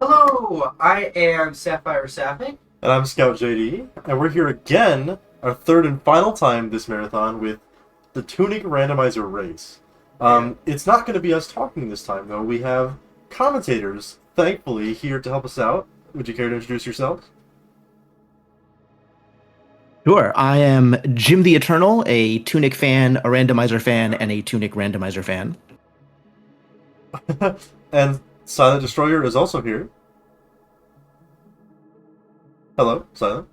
Hello, I am SapphireSapphic. And I'm scoutjd, and we're here again, our third and final time this marathon with the Tunic Randomizer race. It's not going to be us talking this time, though. We have commentators, thankfully, here to help us out. Would you care to introduce yourselves? Sure. I am JimTheEternal, a Tunic fan, a Randomizer fan, and a Tunic Randomizer fan. And SilentDestroyer is also here. Hello, Silent.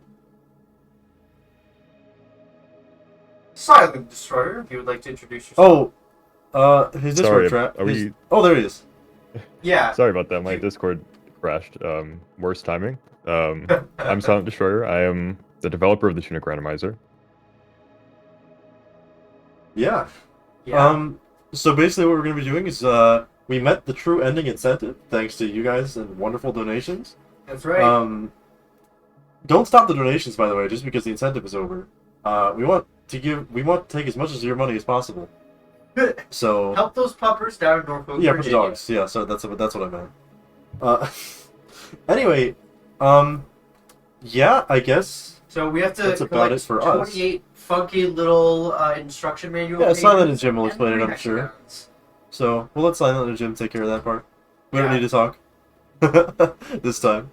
SilentDestroyer, if you would like to introduce yourself. His Sorry, Discord trap. are we... Oh, there he is. Yeah. Sorry about that. My Discord crashed. Worst timing. I'm Silent Destroyer. I am the developer of the Tunic Randomizer. Yeah. Yeah. So basically what we're going to be doing is, we met the true ending incentive, thanks to you guys and wonderful donations. That's right. Don't stop the donations, by the way, just because the incentive is over. We want to take as much of your money as possible. So Help those puppers down in Norfolk, yeah, for the Virginia. dogs. Yeah, so that's what I meant. Anyway, yeah, I guess. So we have to That's about it for us. 28 funky little instruction manual. Yeah, Silent and pages Jim will explain it, I'm reaction sure. guides. So we'll let Silent and Jim take care of that part. We don't Yeah. need to talk this time.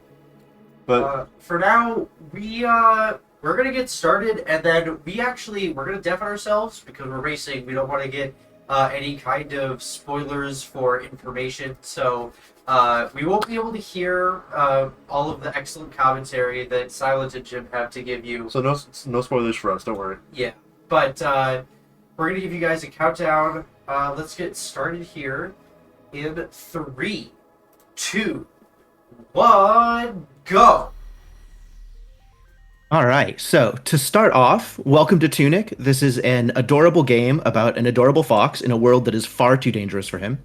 But For now, we're gonna get started, and then we're gonna deafen ourselves because we're racing. We don't want to get any kind of spoilers for information, so we won't be able to hear all of the excellent commentary that Silent and Jim have to give you. so no spoilers for us. Don't worry. Yeah, but we're gonna give you guys a countdown. Let's get started here in 3, 2, 1, go. All right. So to start off, welcome to Tunic. This is an adorable game about an adorable fox in a world that is far too dangerous for him.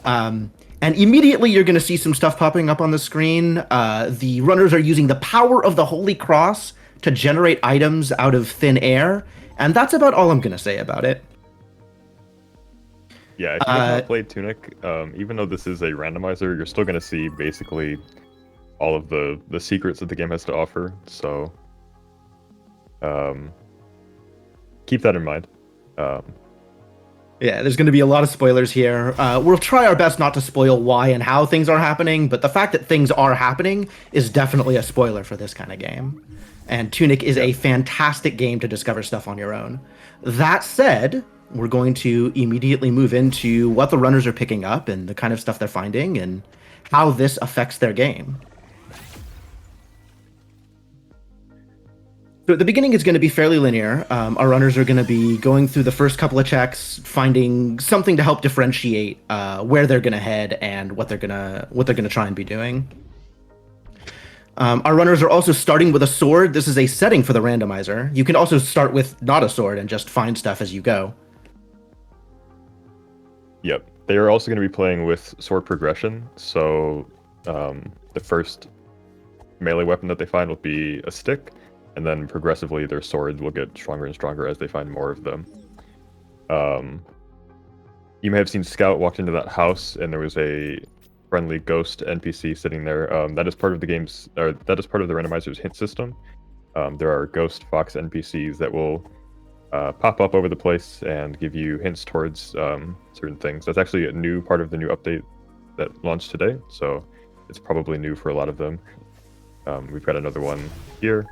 And immediately you're going to see some stuff popping up on the screen. The runners are using the power of the Holy Cross to generate items out of thin air. And that's about all I'm going to say about it. Yeah, if you have not played Tunic, even though this is a randomizer, you're still going to see basically all of the secrets that the game has to offer. So keep that in mind. Yeah, there's going to be a lot of spoilers here. We'll try our best not to spoil why and how things are happening, but the fact that things are happening is definitely a spoiler for this kind of game. And Tunic is a fantastic game to discover stuff on your own. That said, we're going to immediately move into what the runners are picking up and the kind of stuff they're finding and how this affects their game. So at the beginning, it's going to be fairly linear. Our runners are going to be going through the first couple of checks, finding something to help differentiate where they're going to head and what they're going to try and be doing. Our runners are also starting with a sword. This is a setting for the randomizer. You can also start with not a sword and just find stuff as you go. Yep. They are also going to be playing with sword progression. So the first melee weapon that they find will be a stick. And then progressively, their sword will get stronger and stronger as they find more of them. You may have seen Scout walked into that house, and there was a friendly ghost NPC sitting there. That is part of the randomizer's hint system. There are ghost fox NPCs that will pop up over the place and give you hints towards certain things. That's actually a new part of the new update that launched today, so it's probably new for a lot of them. We've got another one here.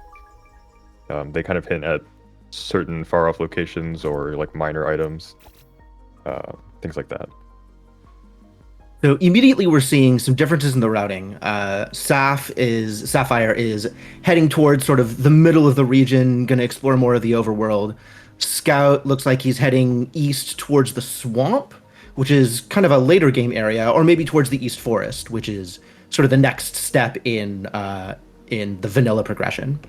They kind of hint at certain far-off locations or like minor items, things like that. So immediately we're seeing some differences in the routing. Sapphire is heading towards sort of the middle of the region, going to explore more of the overworld. Scout looks like he's heading east towards the swamp, which is kind of a later game area, or maybe towards the East Forest, which is sort of the next step in the vanilla progression.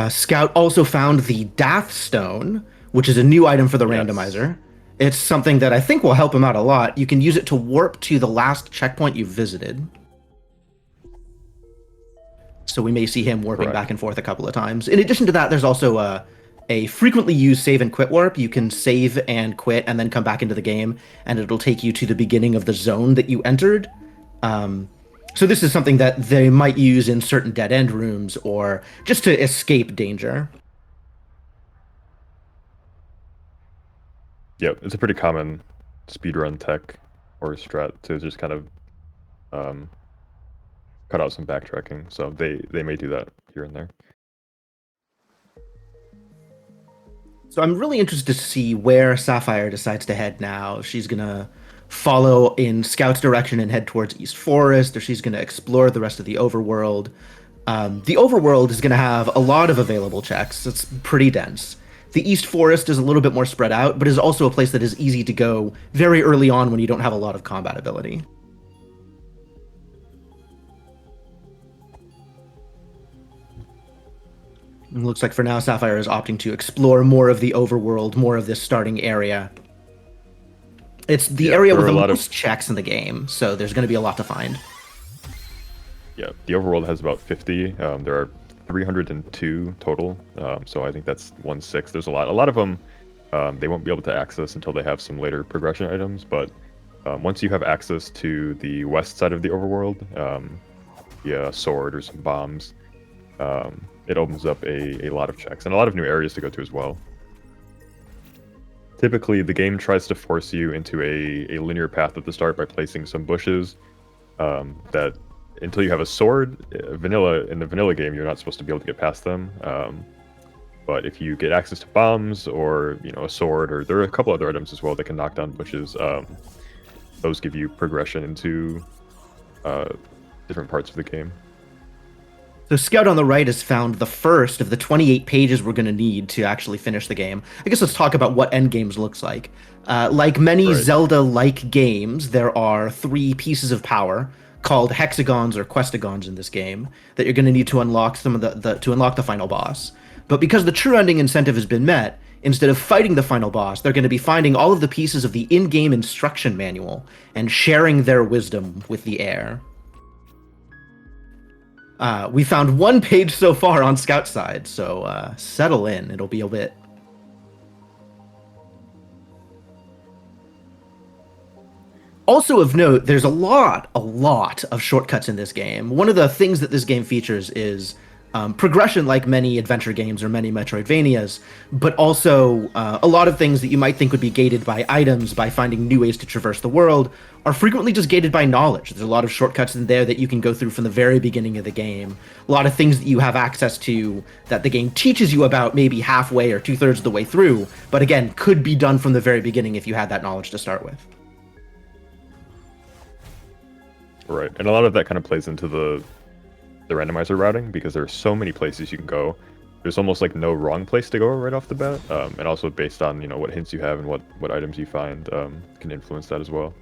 Scout also found the Dath Stone, which is a new item for the randomizer. It's something that I think will help him out a lot. You can use it to warp to the last checkpoint you visited. So we may see him warping back and forth a couple of times. In addition to that, there's also a frequently used save and quit warp. You can save and quit and then come back into the game, and it'll take you to the beginning of the zone that you entered. So this is something that they might use in certain dead end rooms or just to escape danger. Yep, it's a pretty common speedrun tech or strat to just kind of cut out some backtracking. So they may do that here and there. So I'm really interested to see where Sapphire decides to head now. If she's gonna follow in Scout's direction and head towards East Forest, or she's gonna explore the rest of the overworld. The overworld is gonna have a lot of available checks. It's pretty dense. The East Forest is a little bit more spread out, but is also a place that is easy to go very early on when you don't have a lot of combat ability. It looks like for now, Sapphire is opting to explore more of the overworld, more of this starting area. It's the area with the most checks in the game, so there's going to be a lot to find. Yeah, the overworld has about 50. There are 302 total, so I think that's 1/6. There's a lot. A lot of them they won't be able to access until they have some later progression items, but once you have access to the west side of the overworld, via a sword or some bombs, it opens up a lot of checks and a lot of new areas to go to as well. Typically, the game tries to force you into a linear path at the start by placing some bushes that, until you have a sword, in the vanilla game, you're not supposed to be able to get past them. But if you get access to bombs or a sword, or there are a couple other items as well that can knock down bushes, those give you progression into different parts of the game. So Scout on the right has found the first of the 28 pages we're going to need to actually finish the game. I guess let's talk about what endgames looks like. Like many Zelda-like games, there are 3 pieces of power called hexagons or questagons in this game that you're going to need to unlock to unlock the final boss. But because the true ending incentive has been met, instead of fighting the final boss, they're going to be finding all of the pieces of the in-game instruction manual and sharing their wisdom with the heir. We found 1 page so far on Scout's side, so settle in. It'll be a bit. Also of note, there's a lot of shortcuts in this game. One of the things that this game features is progression, like many adventure games or many Metroidvanias, but also a lot of things that you might think would be gated by items, by finding new ways to traverse the world, are frequently just gated by knowledge. There's a lot of shortcuts in there that you can go through from the very beginning of the game. A lot of things that you have access to that the game teaches you about maybe halfway or 2/3 of the way through, but again, could be done from the very beginning if you had that knowledge to start with. Right, and a lot of that kind of plays into the randomizer routing, because there are so many places you can go. There's almost like no wrong place to go right off the bat, and also based on what hints you have and what items you find can influence that as well.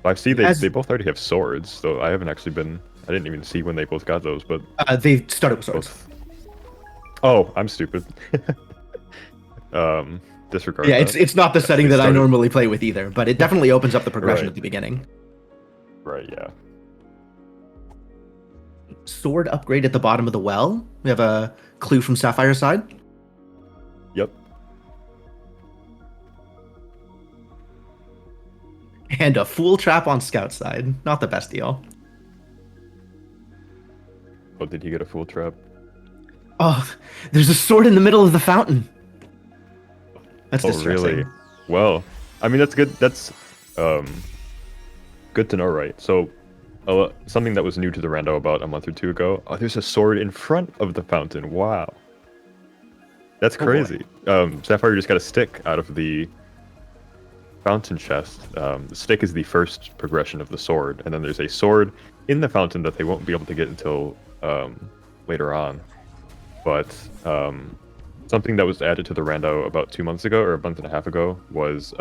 I see they both already have swords, so I didn't even see when they both got those, but they started with swords. Oh, I'm stupid. Disregard. Yeah, that. it's not the setting that I normally play with either, but it definitely opens up the progression at the beginning. Right, yeah. Sword upgrade at the bottom of the well. We have a clue from Sapphire's side. Yep. And a fool trap on Scout's side. Not the best deal. Oh, did he get a fool trap? Oh, there's a sword in the middle of the fountain. That's distressing. Really? Well, I mean, that's good. That's good to know, right? So, something that was new to the rando about a month or 2 ago. Oh, there's a sword in front of the fountain. Wow. That's crazy. Sapphire just got a stick out of the fountain chest. The stick is the first progression of the sword, and then there's a sword in the fountain that they won't be able to get until later on. But something that was added to the rando about 2 months ago, or a month and a half ago, was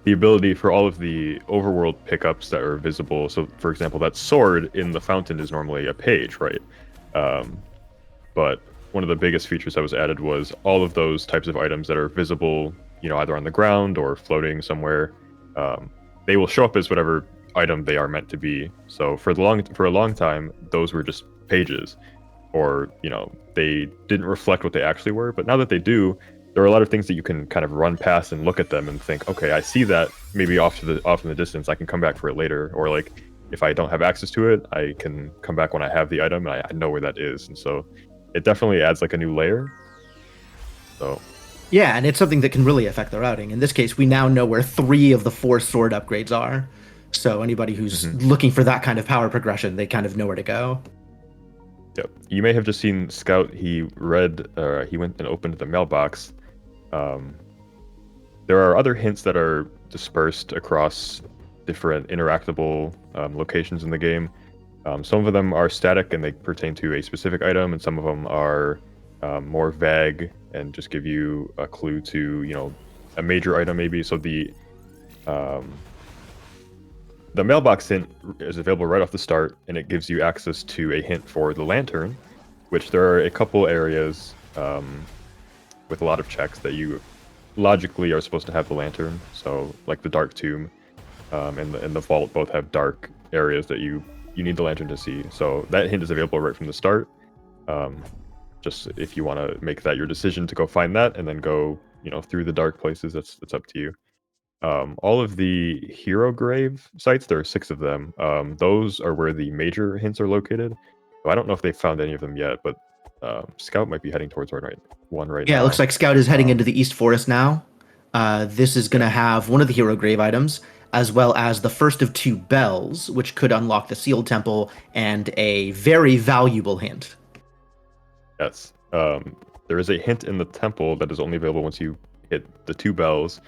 the ability for all of the overworld pickups that are visible. So, for example, that sword in the fountain is normally a page, right? But one of the biggest features that was added was all of those types of items that are visible, either on the ground or floating somewhere. They will show up as whatever item they are meant to be. So for a long time, those were just pages or they didn't reflect what they actually were. But now that they do, there are a lot of things that you can kind of run past and look at them and think, okay, I see that maybe off in the distance. I can come back for it later, or like if I don't have access to it, I can come back when I have the item and I know where that is. And so it definitely adds like a new layer. So Yeah, and it's something that can really affect the routing. In this case, we now know where 3 of the 4 sword upgrades are. So anybody who's looking for that kind of power progression, they kind of know where to go. Yep. You may have just seen Scout. He went and opened the mailbox. There are other hints that are dispersed across different interactable locations in the game. Some of them are static and they pertain to a specific item, and some of them are more vague and just give you a clue to a major item maybe. So the mailbox hint is available right off the start, and it gives you access to a hint for the lantern, which there are a couple areas with a lot of checks that you logically are supposed to have the lantern. So like the Dark Tomb and the Vault both have dark areas that you need the lantern to see. So that hint is available right from the start. Just if you want to make that your decision to go find that and then go through the dark places, that's up to you. All of the hero grave sites, there are 6 of them. Those are where the major hints are located. So I don't know if they've found any of them yet, but Scout might be heading towards one right now. Yeah, it looks like Scout is heading into the East Forest now. This is going to have one of the hero grave items, as well as the first of 2 bells, which could unlock the sealed temple and a very valuable hint. Yes. There is a hint in the temple that is only available once you hit the 2 bells,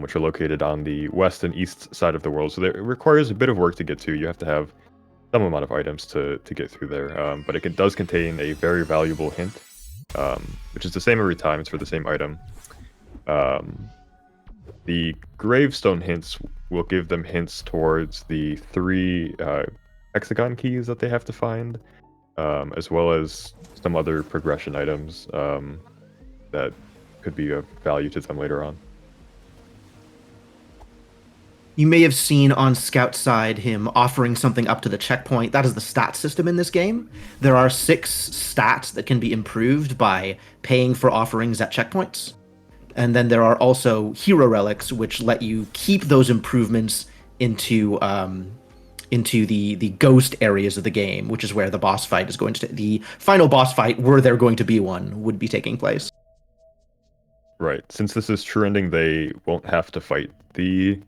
which are located on the west and east side of the world. So it requires a bit of work to get to. You have to have some amount of items to get through there. But it does contain a very valuable hint, which is the same every time. It's for the same item. The gravestone hints will give them hints towards the 3 hexagon keys that they have to find, as well as some other progression items that could be of value to them later on. You may have seen on Scout's side him offering something up to the checkpoint. That is the stat system in this game. There are 6 stats that can be improved by paying for offerings at checkpoints. And then there are also hero relics, which let you keep those improvements into the ghost areas of the game, which is where the boss fight is going to the final boss fight, were there going to be one, would be taking place. Right. Since this is true ending, they won't have to fight the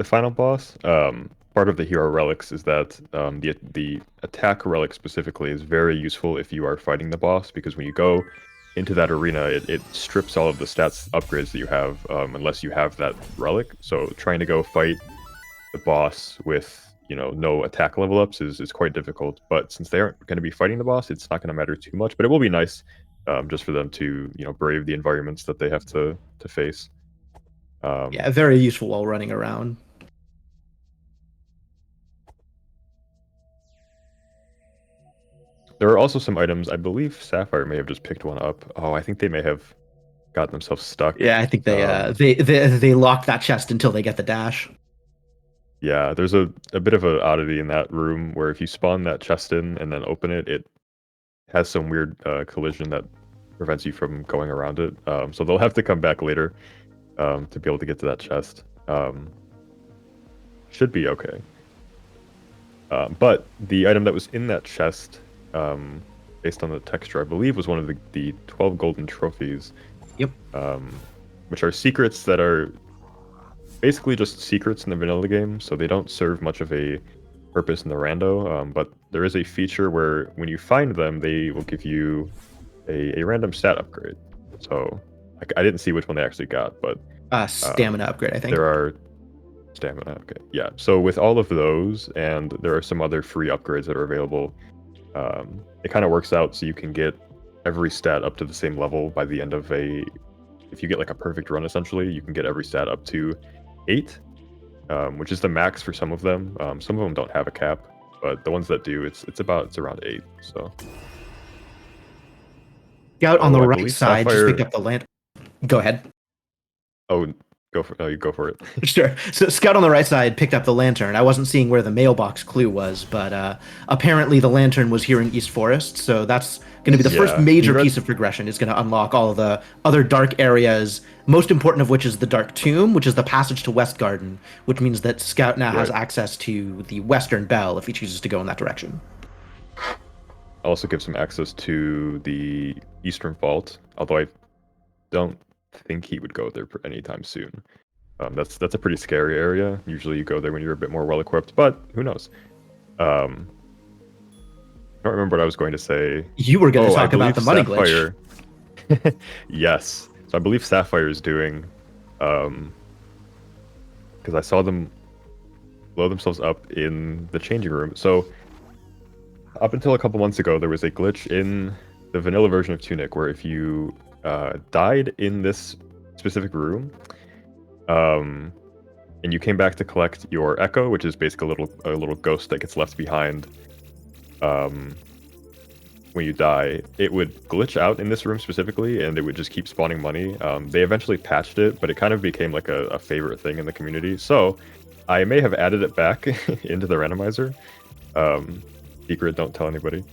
final boss. Part of the hero relics is that the attack relic specifically is very useful if you are fighting the boss, because when you go into that arena, it strips all of the stats upgrades that you have unless you have that relic. So trying to go fight the boss with no attack level ups is quite difficult. But since they aren't going to be fighting the boss, it's not going to matter too much. But it will be nice just for them to brave the environments that they have to face. Yeah, very useful while running around. There are also some items. I believe Sapphire may have just picked one up. Oh, I think they may have gotten themselves stuck. Yeah, I think they lock that chest until they get the dash. Yeah, there's a bit of an oddity in that room where if you spawn that chest in and then open it, it has some weird collision that prevents you from going around it. So they'll have to come back later to be able to get to that chest. Should be okay. But the item that was in that chest, based on the texture, I believe was one of the 12 golden trophies. Yep. Which are secrets that are basically just secrets in the vanilla game, so they don't serve much of a purpose in the rando. But there is a feature where when you find them, they will give you a random stat upgrade. So I didn't see which one they actually got, but stamina upgrade, I think. There are stamina. Okay, yeah. So with all of those, and there are some other free upgrades that are available. It kind of works out so you can get every stat up to the same level by the end of if you get like a perfect run, essentially, you can get every stat up to 8, which is the max for some of them. Some of them don't have a cap, but the ones that do, it's around 8. So Scout on the I right believe side Sapphire... just picked up the lantern. Go ahead. Oh, you go for it. Sure. So Scout on the right side picked up the lantern. I wasn't seeing where the mailbox clue was, but apparently the lantern was here in East Forest. So that's going to be the first Yeah, he major read. piece of progression. Is going to unlock all of the other dark areas. Most important of which is the Dark Tomb, which is the passage to West Garden, which means that Scout now has Right. access to the Western Bell if he chooses to go in that direction. Also gives him access to the Eastern Vault, although I don't think he would go there anytime soon. That's a pretty scary area. Usually you go there when you're a bit more well equipped, but who knows? I don't remember what I was going to say. You were going to I talk about believe the money glitch. Sapphire. Yes. So I believe Sapphire is doing, because I saw them blow themselves up in the changing room. So up until a couple months ago, there was a glitch in the vanilla version of Tunic where if you died in this specific room, and you came back to collect your echo, which is basically a little ghost that gets left behind when you die, it would glitch out in this room specifically, and it would just keep spawning money. They eventually patched it, but it kind of became like a favorite thing in the community. So I may have added it back into the randomizer. Secret, don't tell anybody.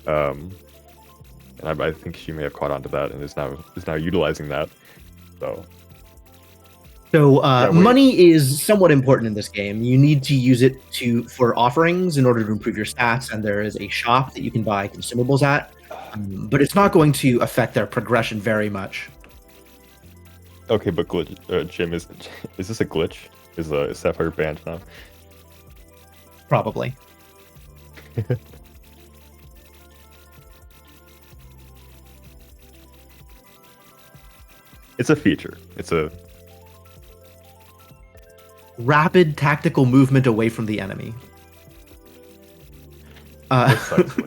And I think she may have caught on to that and is now utilizing that. So Money is somewhat important in this game. You need to use it for offerings in order to improve your stats, and there is a shop that you can buy consumables at, but it's not going to affect their progression very much. okay, but glitch, Jim, is this a glitch? Is Sapphire banned now? Probably. It's a feature. It's a Rapid tactical movement away from the enemy. precisely.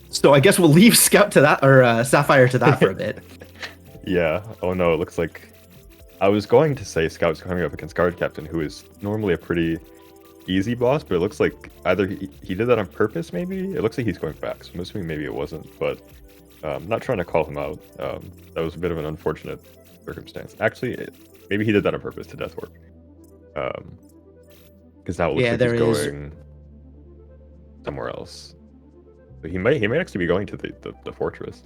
So I guess we'll leave Scout to that, or Sapphire to that for a bit. Yeah. Oh no, it looks like I was going to say Scout's coming up against Guard Captain, who is normally a pretty easy boss, but it looks like either he did that on purpose, maybe? It looks like he's going back, so I'm assuming maybe it wasn't, but not trying to call him out. That was a bit of an unfortunate circumstance. Actually, maybe he did that on purpose to Deathwork. Because now it looks like there he's is- going somewhere else. So he might actually be going to the fortress.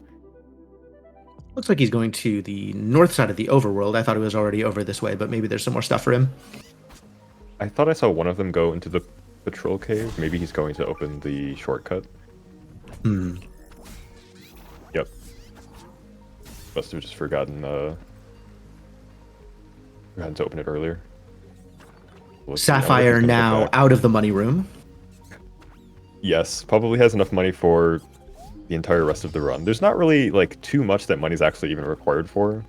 Looks like he's going to the north side of the overworld. I thought it was already over this way, but maybe there's some more stuff for him. I thought I saw one of them go into the patrol cave. Maybe he's going to open the shortcut. Yep. Must have just forgotten to open it earlier. Let's see, Sapphire he's gonna go now back. out of the money room. Yes, probably has enough money for the entire rest of the run. There's not really like too much that money's actually even required for.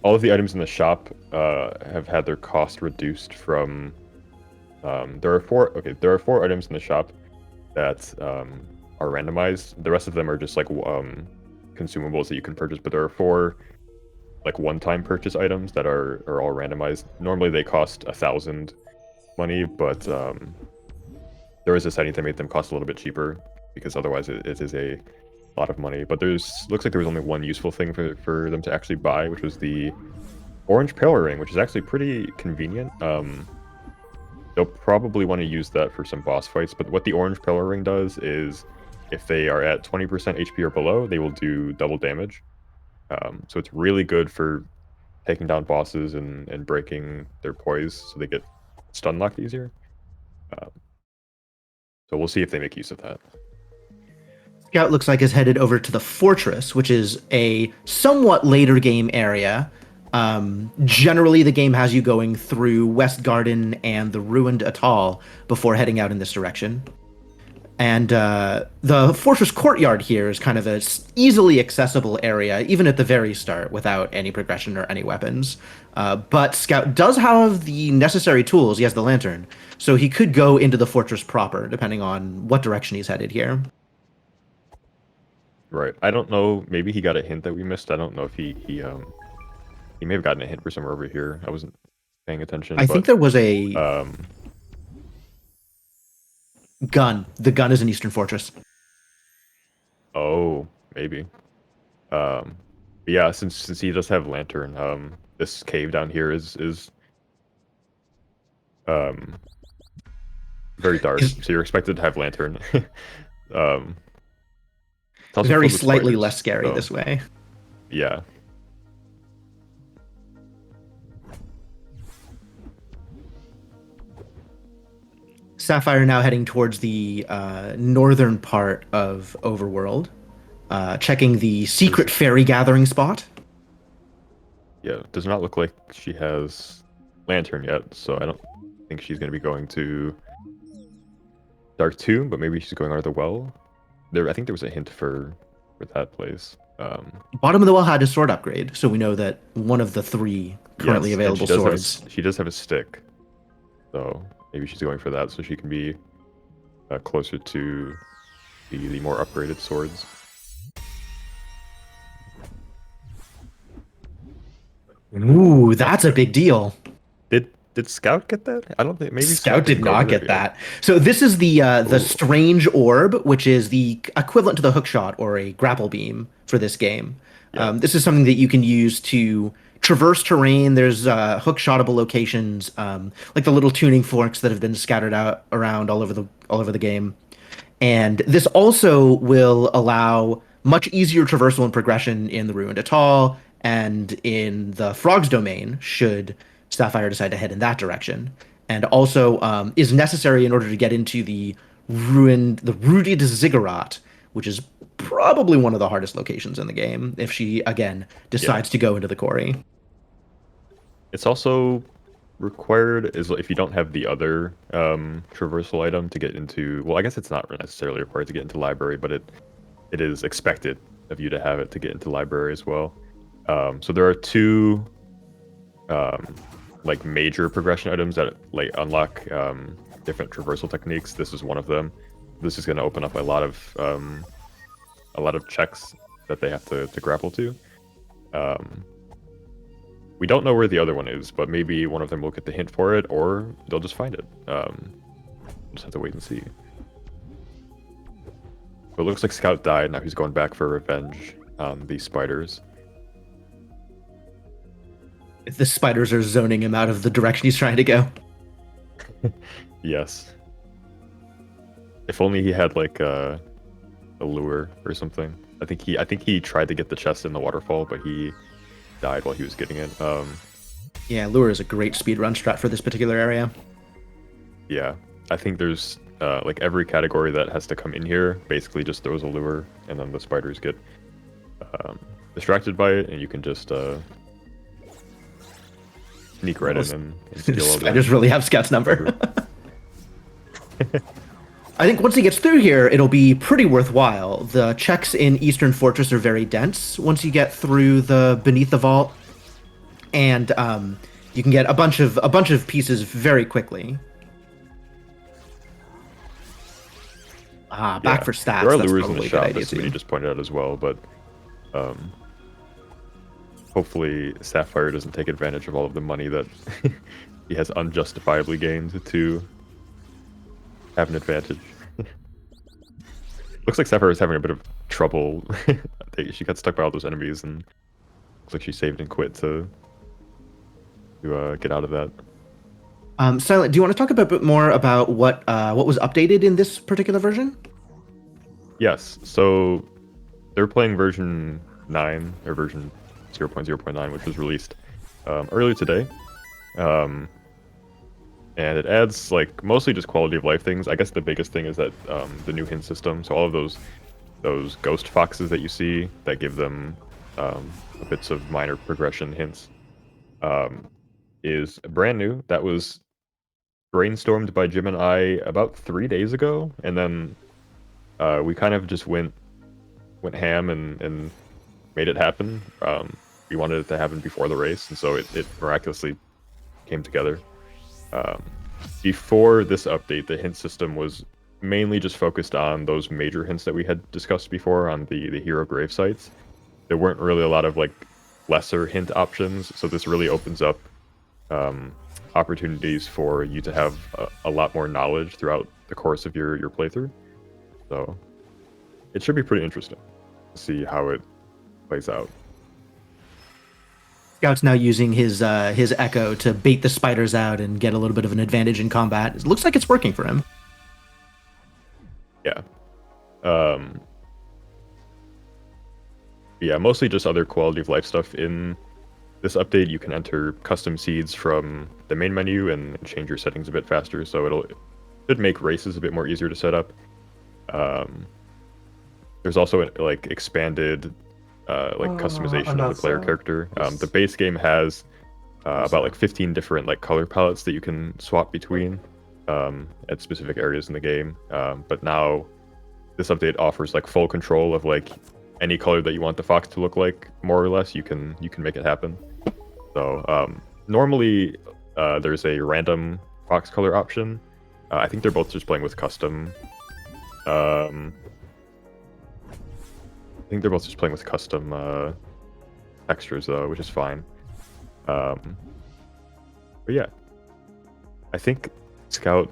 All of the items in the shop have had their cost reduced from. There are four items in the shop that are randomized. The rest of them are just like consumables that you can purchase, but there are four like one-time purchase items that are all randomized. Normally they cost 1,000 money, but there is a setting that made them cost a little bit cheaper because otherwise it is a lot of money. But looks like there was only one useful thing for them to actually buy, which was the orange power ring, which is actually pretty convenient. They'll probably want to use that for some boss fights, but what the orange power ring does is if they are at 20% HP or below, they will do double damage. So it's really good for taking down bosses and breaking their poise so they get stun locked easier. So we'll see if they make use of that. Scout looks like is headed over to the fortress, which is a somewhat later game area. Generally, the game has you going through West Garden and the ruined atoll before heading out in this direction. And the fortress courtyard here is kind of an easily accessible area, even at the very start, without any progression or any weapons. But Scout does have the necessary tools. He has the lantern, so he could go into the fortress proper, depending on what direction he's headed here. Right. I don't know. Maybe he got a hint that we missed. I don't know if he may have gotten a hint for somewhere over here. I wasn't paying attention. I think there was a gun. The gun is an Eastern Fortress. Oh, maybe. But yeah, since he does have lantern, this cave down here is um very dark, Is so you're expected to have lantern. um, it's also very filled with slightly spiders, less scary so this way. yeah. Sapphire now heading towards the northern part of Overworld, checking the secret fairy gathering spot. Yeah, does not look like she has lantern yet, so I don't think she's going to be going to Dark Tomb, but maybe she's going under the well. I think there was a hint for that place. Bottom of the well had a sword upgrade, so we know that one of the three currently yes, and available swords. she does have a stick, so maybe she's going for that, so she can be closer to the more upgraded swords. Ooh, that's a big deal. Did Scout get that? I don't think maybe Scout did didn't go not over there get yet. that. So this is the Ooh. strange orb, which is the equivalent to the hook shot or a grapple beam for this game. Yeah. This is something that you can use to traverse terrain. There's hook shotable locations, like the little tuning forks that have been scattered out around all over the game. And this also will allow much easier traversal and progression in the Ruined Atoll and in the Frog's domain, should Sapphire decide to head in that direction. And also is necessary in order to get into the Rooted Ziggurat, which is probably one of the hardest locations in the game if she, again, decides to go into the quarry. It's also required is if you don't have the other traversal item to get into. Well, I guess it's not necessarily required to get into library, but it is expected of you to have it to get into library as well. So there are two like major progression items that like unlock different traversal techniques. This is one of them. This is going to open up a lot of checks that they have to grapple to. We don't know where the other one is, but maybe one of them will get the hint for it, or they'll just find it. We'll just have to wait and see. But it looks like Scout died. Now he's going back for revenge on these spiders. The spiders are zoning him out of the direction he's trying to go. Yes. If only he had like a lure or something. I think he tried to get the chest in the waterfall, but he died while he was getting it. Yeah, lure is a great speedrun strat for this particular area. Yeah, I think there's like every category that has to come in here basically just throws a lure, and then the spiders get distracted by it, and you can just sneak right in and steal all Spiders that. really have Scout's number. I think once he gets through here, it'll be pretty worthwhile. The checks in Eastern Fortress are very dense once you get through the beneath the vault, and you can get a bunch of pieces very quickly. Back Yeah. for stats. There are That's lures in probably the a good shop, idea as somebody too. just pointed out as well, but hopefully Sapphire doesn't take advantage of all of the money that he has unjustifiably gained to have an advantage. Looks like Sapphire is having a bit of trouble. She got stuck by all those enemies, and looks like she saved and quit to get out of that. Silent, do you want to talk a bit more about what was updated in this particular version? Yes, so they're playing version 9, or version 0.0.9, which was released earlier today. And it adds like mostly just quality of life things. I guess the biggest thing is that the new hint system. So all of those ghost foxes that you see that give them bits of minor progression hints is brand new. That was brainstormed by Jim and I about 3 days ago, and then we kind of just went ham and made it happen. We wanted it to happen before the race, and so it miraculously came together. Before this update, the hint system was mainly just focused on those major hints that we had discussed before on the hero grave sites. There weren't really a lot of like lesser hint options, so this really opens up opportunities for you to have a lot more knowledge throughout the course of your playthrough. So it should be pretty interesting to see how it plays out. Scout's now using his echo to bait the spiders out and get a little bit of an advantage in combat. It looks like it's working for him. Yeah. Yeah, mostly just other quality of life stuff. In this update, you can enter custom seeds from the main menu and change your settings a bit faster, so it should make races a bit more easier to set up. There's also like expanded customization of the player character. The base game has about like 15 different like color palettes that you can swap between at specific areas in the game. But now this update offers like full control of like any color that you want the fox to look like, more or less. You can make it happen. So normally there's a random fox color option. I think they're both just playing with custom. I think they're both just playing with custom textures though, which is fine. But yeah, I think Scout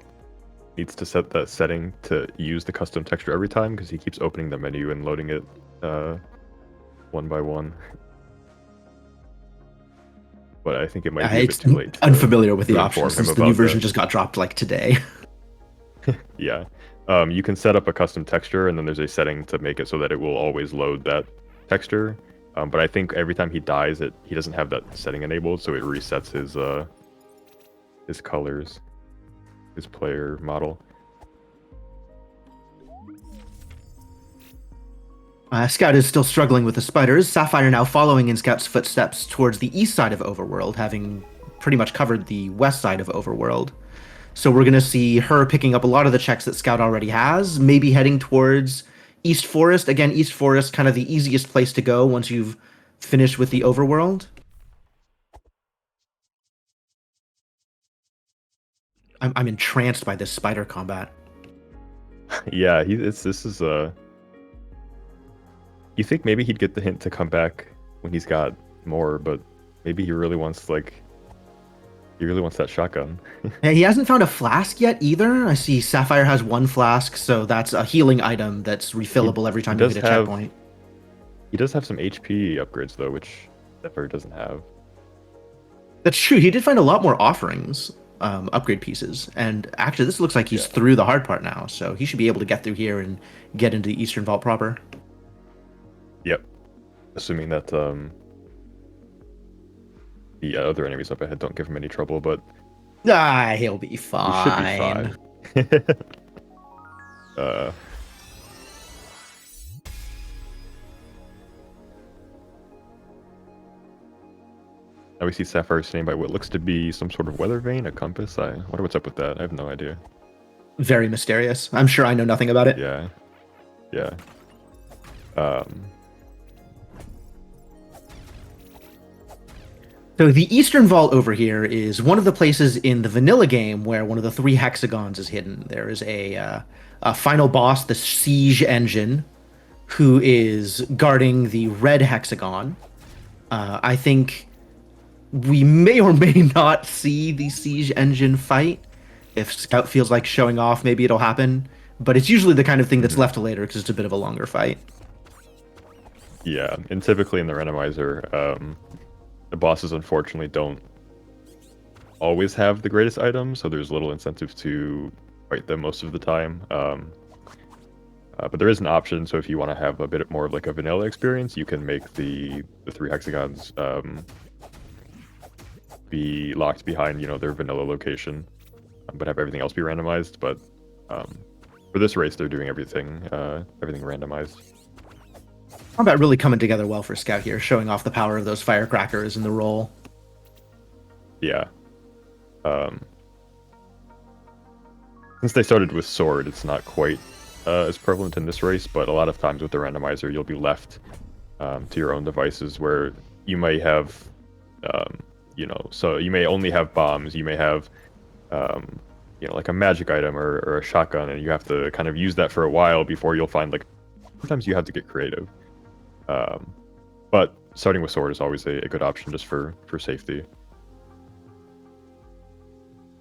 needs to set that setting to use the custom texture every time because he keeps opening the menu and loading it one by one. But I think it might be a bit too late. Unfamiliar with the to option inform him since the new about version that. just got dropped like today. Yeah. You can set up a custom texture, and then there's a setting to make it so that it will always load that texture. But I think every time he dies, he doesn't have that setting enabled, so it resets his colors, his player model. Scout is still struggling with the spiders. Sapphire now following in Scout's footsteps towards the east side of Overworld, having pretty much covered the west side of Overworld. So we're going to see her picking up a lot of the checks that Scout already has, maybe heading towards East Forest. Again, East Forest, kind of the easiest place to go once you've finished with the Overworld. I'm entranced by this spider combat. Yeah, this is you think maybe he'd get the hint to come back when he's got more, but maybe he really wants that shotgun. And he hasn't found a flask yet either. I see Sapphire has one flask, so that's a healing item that's refillable every time you hit a checkpoint. He does have some HP upgrades though, which Sapphire doesn't have. That's true. He did find a lot more offerings, upgrade pieces, and actually this looks like he's through the hard part now, so he should be able to get through here and get into the Eastern Vault proper. Yep. Assuming that the other enemies up ahead don't give him any trouble, but He'll be fine. he should be fine. Now we see Sapphire standing by what looks to be some sort of weather vane, a compass. I wonder what's up with that. I have no idea. Very mysterious. I'm sure I know nothing about it. Yeah. Yeah. So the Eastern Vault over here is one of the places in the vanilla game where one of the 3 hexagons is hidden. There is a final boss, the Siege Engine, who is guarding the red hexagon. I think we may or may not see the Siege Engine fight. If Scout feels like showing off, maybe it'll happen. But it's usually the kind of thing that's left to later because it's a bit of a longer fight. Yeah, and typically in the randomizer, the bosses unfortunately don't always have the greatest items, so there's little incentive to fight them most of the time. But there is an option, so if you want to have a bit more of like a vanilla experience, you can make the 3 hexagons be locked behind, their vanilla location, but have everything else be randomized. But for this race, they're doing everything randomized. Combat really coming together well for Scout here, showing off the power of those firecrackers and the roll. Yeah. Since they started with sword, it's not quite as prevalent in this race, but a lot of times with the randomizer, you'll be left to your own devices where you may have, so you may only have bombs, you may have, like a magic item or a shotgun, and you have to kind of use that for a while before you'll find, like, sometimes you have to get creative. But starting with sword is always a good option just for safety.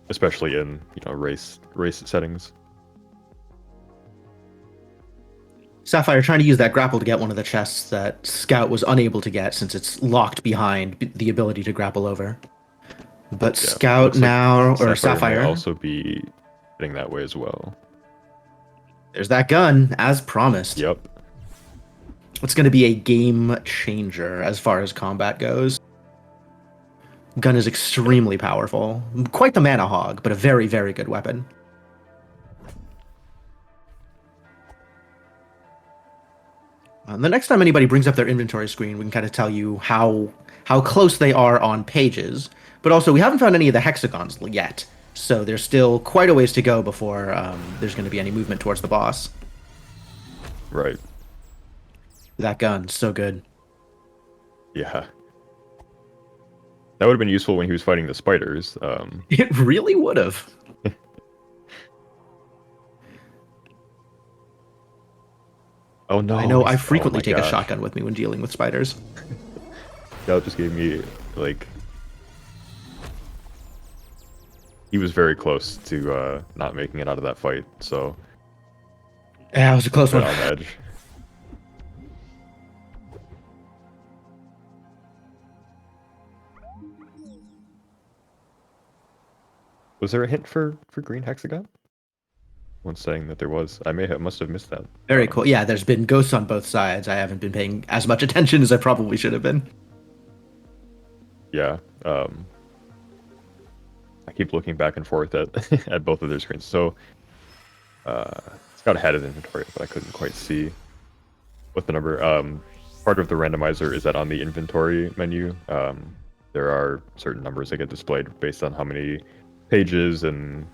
Especially in, race settings. Sapphire trying to use that grapple to get one of the chests that Scout was unable to get since it's locked behind the ability to grapple over. But Yeah, Scout looks like now, or May Sapphire, also be heading that way as well. there's that gun, as promised. Yep. It's going to be a game changer as far as combat goes. Gun is extremely powerful. Quite the mana hog, but a very, very good weapon. The next time anybody brings up their inventory screen, we can kind of tell you how close they are on pages. But also, we haven't found any of the hexagons yet, so there's still quite a ways to go before there's going to be any movement towards the boss. Right. That gun, so good. Yeah. That would have been useful when he was fighting the spiders. It really would have. Oh no! I know I he's- frequently oh my take a gosh. shotgun with me when dealing with spiders. That just gave me like. He was very close to not making it out of that fight, so Yeah, it was a close bit one. on edge. Was there a hint for green hexagon? One saying that there was. Must have missed that. Very cool. Yeah, there's been ghosts on both sides. I haven't been paying as much attention as I probably should have been. Yeah. I keep looking back and forth at at both of their screens. So Scout had an inventory, but I couldn't quite see what the number. Part of the randomizer is that on the inventory menu, there are certain numbers that get displayed based on how many pages and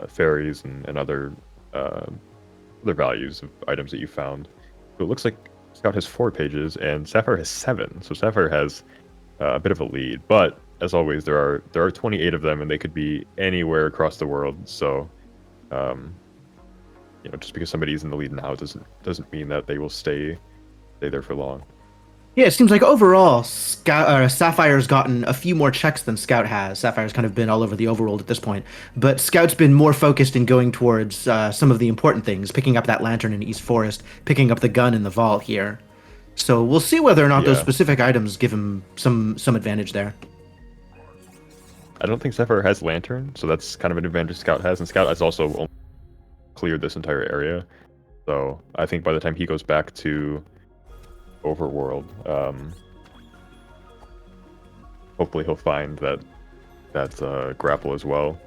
fairies and other values of items that you found. So it looks like Scout has 4 pages and Sapphire has 7. So Sapphire has a bit of a lead, but as always, there are 28 of them, and they could be anywhere across the world. So, just because somebody's in the lead now doesn't mean that they will stay there for long. Yeah, it seems like overall, Sapphire's gotten a few more checks than Scout has. Sapphire's kind of been all over the overworld at this point, but Scout's been more focused in going towards some of the important things, picking up that lantern in East Forest, picking up the gun in the vault here. So we'll see whether or not those Yeah. specific items give him some advantage there. I don't think Sapphire has Lantern, so that's kind of an advantage Scout has, and Scout has also cleared this entire area. So I think by the time he goes back to Overworld, hopefully he'll find that grapple as well.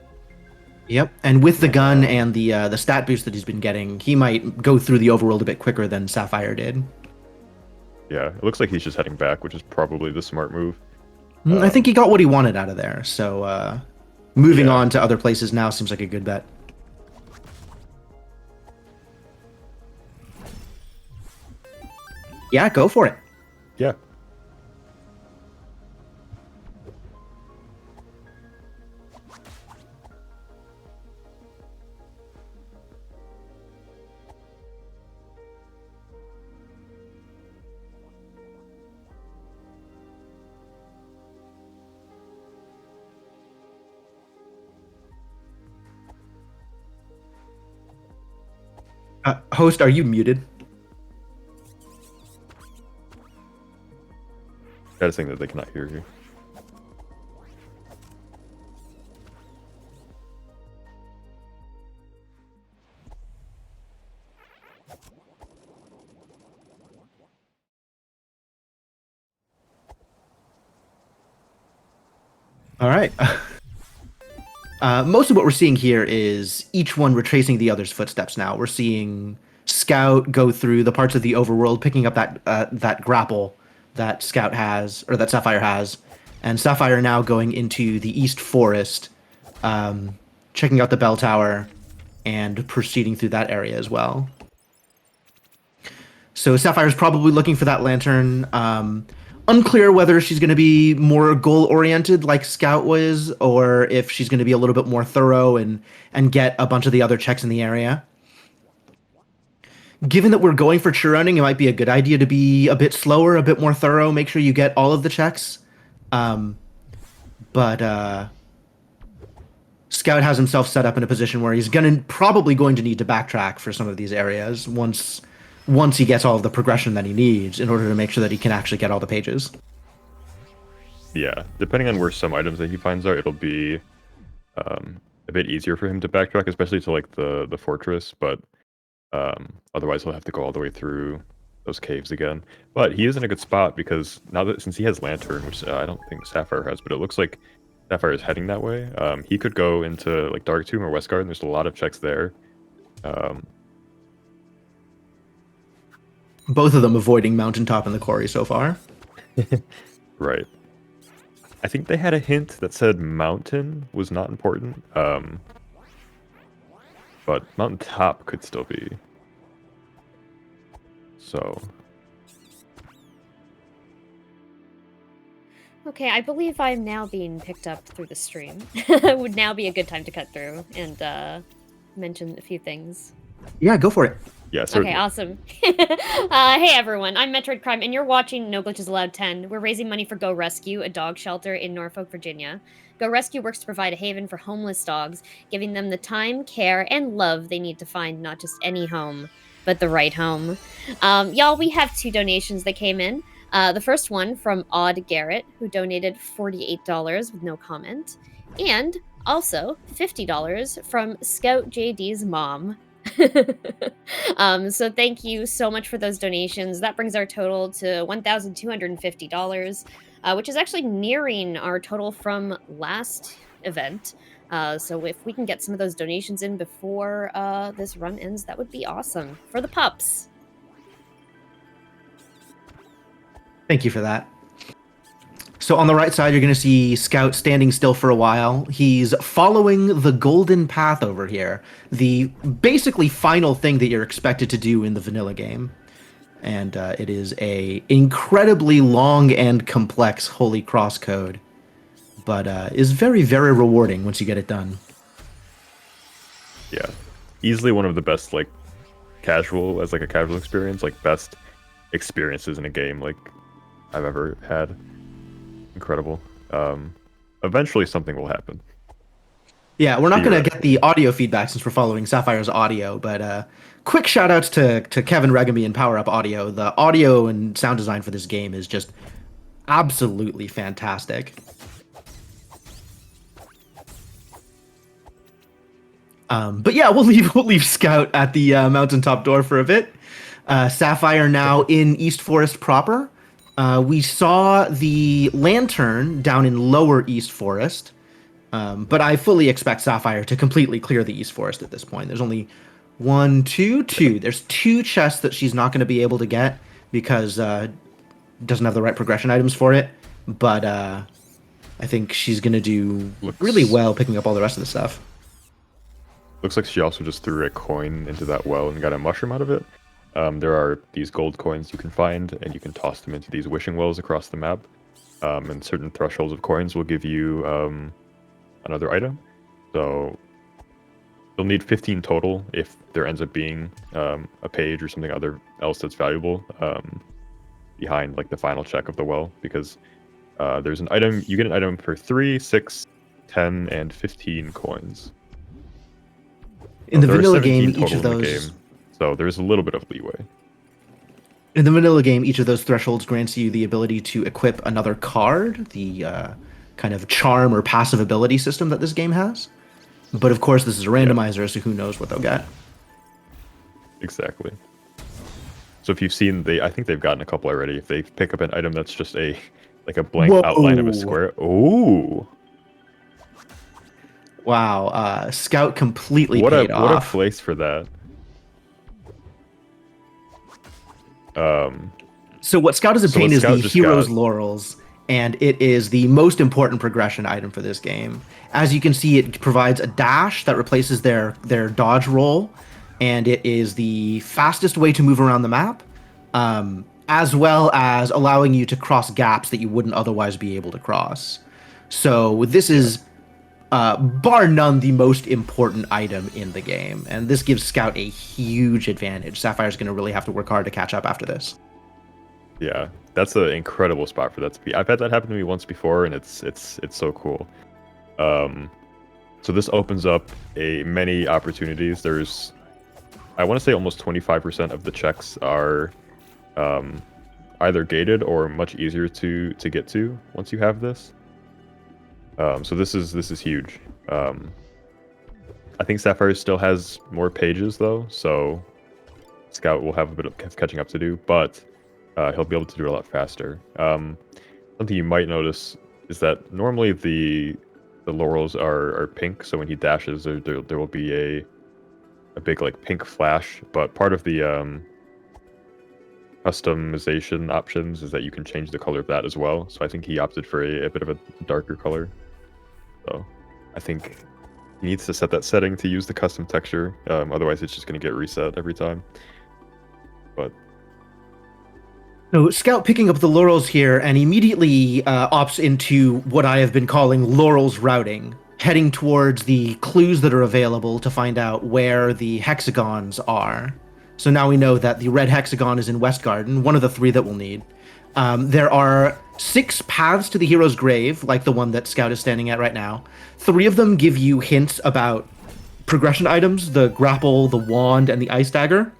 Yep, and with the gun and the stat boost that he's been getting, he might go through the overworld a bit quicker than Sapphire did. Yeah, it looks like he's just heading back, which is probably the smart move. I think he got what he wanted out of there, so moving Yeah. on to other places now seems like a good bet. Yeah, go for it. Yeah. Host, are you muted? Gotta think that they cannot hear you. All right. Most of what we're seeing here is each one retracing the other's footsteps now. We're seeing Scout go through the parts of the overworld, picking up that grapple that Scout has, or that Sapphire has, and Sapphire now going into the East Forest, checking out the bell tower, and proceeding through that area as well. So Sapphire's probably looking for that lantern. Unclear whether she's going to be more goal-oriented like Scout was, or if she's going to be a little bit more thorough and get a bunch of the other checks in the area. Given that we're going for true running, it might be a good idea to be a bit slower, a bit more thorough, make sure you get all of the checks. But Scout has himself set up in a position where he's probably going to need to backtrack for some of these areas once once he gets all of the progression that he needs in order to make sure that he can actually get all the pages. Yeah, depending on where some items that he finds are, it'll be a bit easier for him to backtrack, especially to like the fortress. But otherwise, he'll have to go all the way through those caves again. But he is in a good spot because now that since he has Lantern, which I don't think Sapphire has, but it looks like Sapphire is heading that way. He could go into like Dark Tomb or West Garden. There's a lot of checks there. Both of them avoiding Mountaintop and the Quarry so far. Right. I think they had a hint that said Mountain was not important. But Mountaintop could still be. So. Okay, I believe I'm now being picked up through the stream. Would now be a good time to cut through and mention a few things. Yeah, go for it. Yeah, certainly. Okay, awesome. Hey everyone, I'm Metroid Crime, and you're watching No Glitches Allowed 10. We're raising money for Go Rescue, a dog shelter in Norfolk, Virginia. Go Rescue works to provide a haven for homeless dogs, giving them the time, care, and love they need to find not just any home, but the right home. Y'all, we have 2 donations that came in. The first one from Odd Garrett, who donated $48 with no comment, and also $50 from Scout JD's mom. So thank you so much for those donations. That brings our total to $1,250, which is actually nearing our total from last event. So if we can get some of those donations in before this run ends, that would be awesome for the pups. Thank you for that. So on the right side, you're going to see Scout standing still for a while. He's following the golden path over here, the basically final thing that you're expected to do in the vanilla game. And it is a incredibly long and complex Holy Cross code, but is very, very rewarding once you get it done. Yeah, easily one of the best, like, casual experience, like, best experiences in a game, like, I've ever had. Incredible. Eventually something will happen. Yeah, we're not going to get the audio feedback since we're following Sapphire's audio, but quick shout outs to Kevin Regamy and Power Up Audio. The audio and sound design for this game is just absolutely fantastic. But yeah, we'll leave Scout at the mountaintop door for a bit. Sapphire now in East Forest proper. We saw the lantern down in Lower East Forest, but I fully expect Sapphire to completely clear the East Forest at this point. There's only two. There's 2 chests that she's not going to be able to get because doesn't have the right progression items for it. But I think she's going to do really well picking up all the rest of the stuff. Looks like she also just threw a coin into that well and got a mushroom out of it. There are these gold coins you can find, and you can toss them into these wishing wells across the map. And certain thresholds of coins will give you another item. So you'll need 15 total if there ends up being a page or something else that's valuable behind like the final check of the well, because there's an item, you get an item for 3, 6, 10, and 15 coins. In the There are vanilla 17 game, each total of in the those... game, so there's a little bit of leeway. In the vanilla game, each of those thresholds grants you the ability to equip another card, the kind of charm or passive ability system that this game has. But of course, this is a randomizer, so who knows what they'll get. Exactly. So if you've seen, I think they've gotten a couple already. If they pick up an item that's just a blank outline of a square. Ooh. Wow, Scout completely paid off. What a place for that. So what Scout has obtained is the Hero's Laurels, and it is the most important progression item for this game. As you can see, it provides a dash that replaces their dodge roll, and it is the fastest way to move around the map, as well as allowing you to cross gaps that you wouldn't otherwise be able to cross. So this is, bar none, the most important item in the game, and this gives Scout a huge advantage. Sapphire's going to really have to work hard to catch up after this. Yeah, that's an incredible spot for that to be. I've had that happen to me once before, and it's so cool. So this opens up many opportunities. There's I want to say almost 25% of the checks are either gated or much easier to get to once you have this. So this is huge. I think Sapphire still has more pages though, so Scout will have a bit of catching up to do, but he'll be able to do it a lot faster. Something you might notice is that normally the laurels are pink, so when he dashes, there will be a big like pink flash. But part of the customization options is that you can change the color of that as well. So I think he opted for a bit of a darker color. So I think he needs to set that setting to use the custom texture. Otherwise, it's just going to get reset every time. But So Scout picking up the laurels here and immediately opts into what I have been calling laurels routing, heading towards the clues that are available to find out where the hexagons are. So now we know that the red hexagon is in West Garden, one of the 3 that we'll need. There are 6 paths to the hero's grave, like the one that Scout is standing at right now. 3 of them give you hints about progression items, the grapple, the wand, and the ice dagger.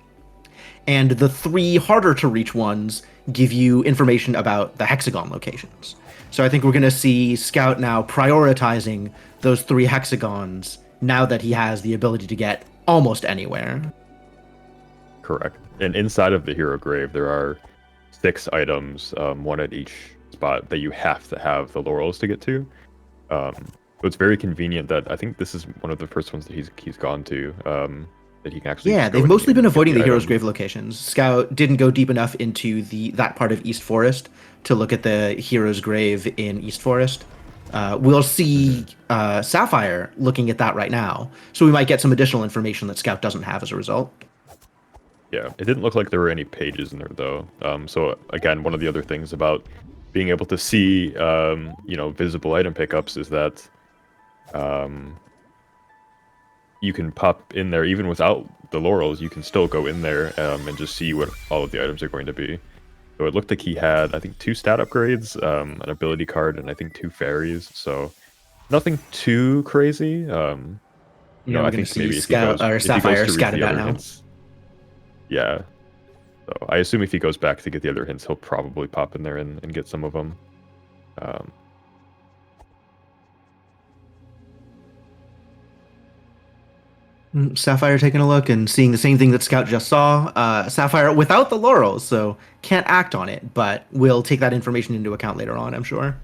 And the 3 harder to reach ones give you information about the hexagon locations. So I think we're going to see Scout now prioritizing those 3 hexagons now that he has the ability to get almost anywhere. correct. And inside of the hero grave, there are 6 items, 1 at each spot that you have to have the laurels to get to. So it's very convenient that I think this is one of the first ones that he's gone to. That he can actually. Yeah, they've mostly been avoiding the hero's grave locations. Scout didn't go deep enough into that part of East Forest to look at the hero's grave in East Forest. We'll see Sapphire looking at that right now, so we might get some additional information that Scout doesn't have as a result. Yeah, it didn't look like there were any pages in there though. So again, one of the other things about being able to see, visible item pickups is that you can pop in there even without the laurels. You can still go in there and just see what all of the items are going to be. So it looked like he had, I think, 2 stat upgrades, an ability card, and I think 2 fairies. So nothing too crazy. I think maybe Scout or Sapphire scattered out now. Hints, yeah. So I assume if he goes back to get the other hints, he'll probably pop in there and get some of them. Sapphire taking a look and seeing the same thing that Scout just saw. Sapphire without the laurels, so can't act on it, but we'll take that information into account later on, I'm sure.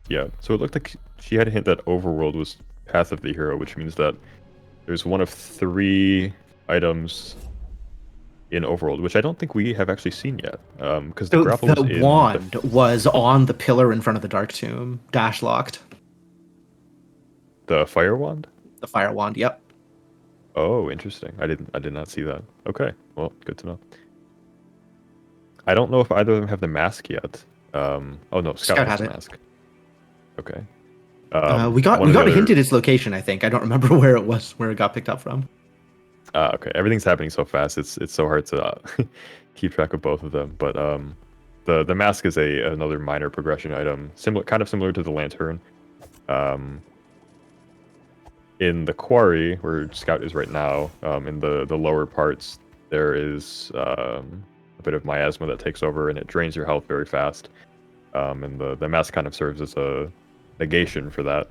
Yeah, so it looked like she had a hint that Overworld was Path of the Hero, which means that there's one of 3 items in Overworld, which I don't think we have actually seen yet. Because the grapple was in wand was on the pillar in front of the Dark Tomb, dash locked. The fire wand? The fire wand, yep. Oh, interesting. I did not see that. Okay, well, good to know. I don't know if either of them have the mask yet. Oh no, Scout has the mask. Okay. We got a hint at its location, I think. I don't remember where it was, where it got picked up from. Okay. Everything's happening so fast. It's so hard to keep track of both of them. But the mask is another minor progression item, kind of similar to the lantern. In the quarry where Scout is right now, in the lower parts, there is a bit of miasma that takes over and it drains your health very fast. And the mask kind of serves as a negation for that.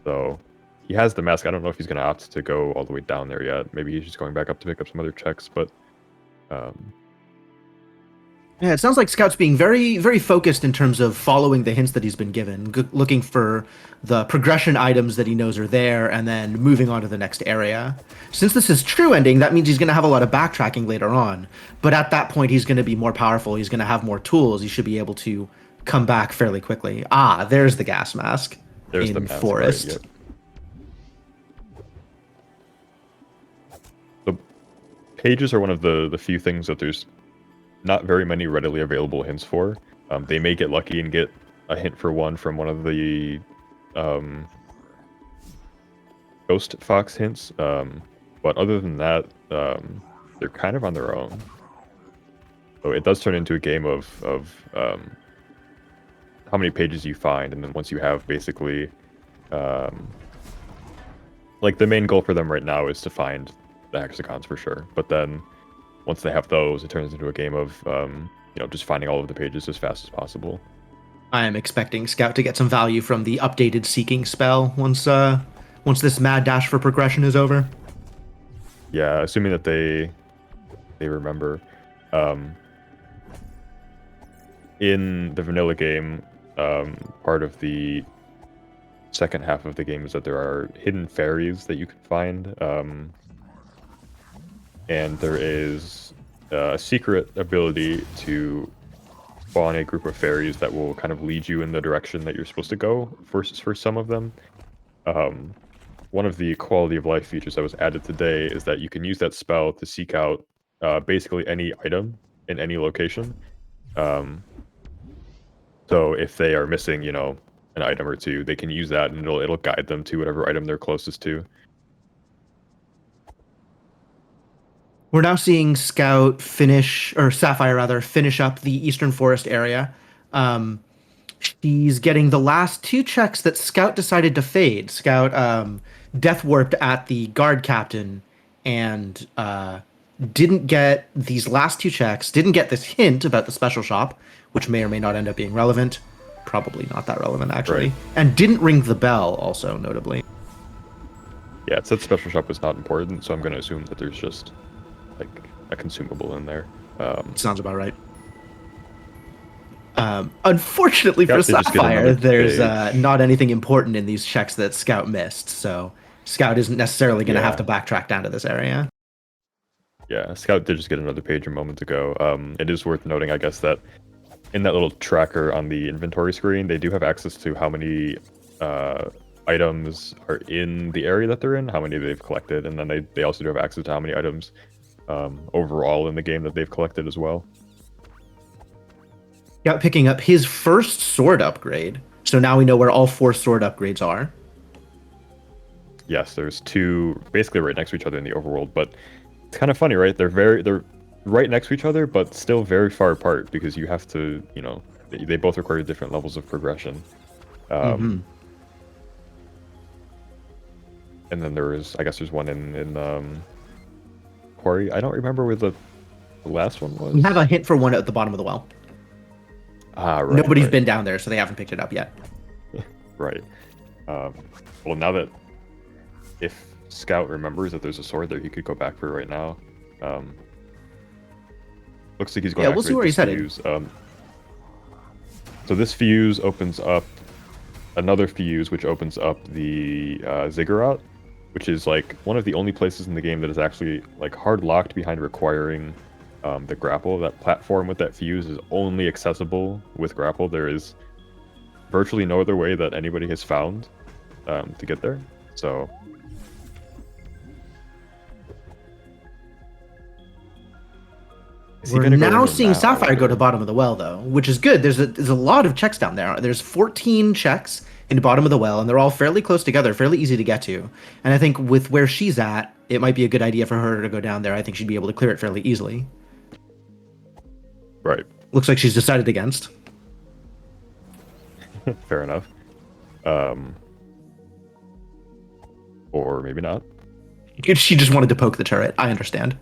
So he has the mask. I don't know if he's going to opt to go all the way down there yet. Maybe he's just going back up to pick up some other checks, but yeah, it sounds like Scout's being very, very focused in terms of following the hints that he's been given, looking for the progression items that he knows are there, and then moving on to the next area. Since this is true ending, that means he's going to have a lot of backtracking later on. But at that point, he's going to be more powerful. He's going to have more tools. He should be able to come back fairly quickly. Ah, there's the gas mask. There's in the mask, Forest. Right, yep. The pages are one of the few things that there's not very many readily available hints for. They may get lucky and get a hint for one from one of the Ghost Fox hints, but other than that, they're kind of on their own. So it does turn into a game of how many pages you find, and then once you have basically, like the main goal for them right now is to find the hexagons for sure. But then once they have those, it turns into a game of just finding all of the pages as fast as possible. I am expecting Scout to get some value from the updated seeking spell once this mad dash for progression is over. Yeah, assuming that they remember. In the vanilla game, part of the second half of the game is that there are hidden fairies that you can find, and there is a secret ability to spawn a group of fairies that will kind of lead you in the direction that you're supposed to go for some of them. One of the quality of life features that was added today is that you can use that spell to seek out basically any item in any location. So if they are missing, an item or two, they can use that and it'll guide them to whatever item they're closest to. We're now seeing Sapphire finish up the Eastern Forest area. She's getting the last 2 checks that Scout decided to fade. Scout death warped at the guard captain and didn't get these last 2 checks, didn't get this hint about the special shop, which may or may not end up being relevant. Probably not that relevant, actually. Right. And didn't ring the bell, also, notably. Yeah, it said special shop was not important, so I'm going to assume that there's just like a consumable in there. Sounds about right. Unfortunately for Scout did just get Sapphire, another there's page. not anything important in these checks that Scout missed, so Scout isn't necessarily going to have Yeah. to backtrack down to this area. Yeah, Scout did just get another page a moment ago. It is worth noting, I guess, that in that little tracker on the inventory screen, they do have access to how many items are in the area that they're in, how many they've collected, and then they also do have access to how many items overall in the game that they've collected as well. Scout picking up his first sword upgrade, so now we know where all 4 sword upgrades are. Yes, there's 2 basically right next to each other in the overworld, but it's kind of funny, right? They're right next to each other, but still very far apart because you have to, they both require different levels of progression. And then there's one in Quarry. I don't remember where the last one was. We have a hint for one at the bottom of the well. Right. Nobody's right. been down there, so they haven't picked it up yet. Right. Well, now that if Scout remembers that there's a sword there, he could go back for it right now. Looks like he's going to we'll see where he's headed. fuse. So this fuse opens up another fuse, which opens up the ziggurat, which is like one of the only places in the game that is actually like hard locked behind requiring the grapple. That platform with that fuse is only accessible with grapple. There is virtually no other way that anybody has found to get there. So We're now seeing Sapphire go to the bottom of the well, though, which is good. There's a lot of checks down there. There's 14 checks in the bottom of the well, and they're all fairly close together, fairly easy to get to. And I think with where she's at, it might be a good idea for her to go down there. I think she'd be able to clear it fairly easily. Right. Looks like she's decided against. Fair enough. Or maybe not. She just wanted to poke the turret. I understand.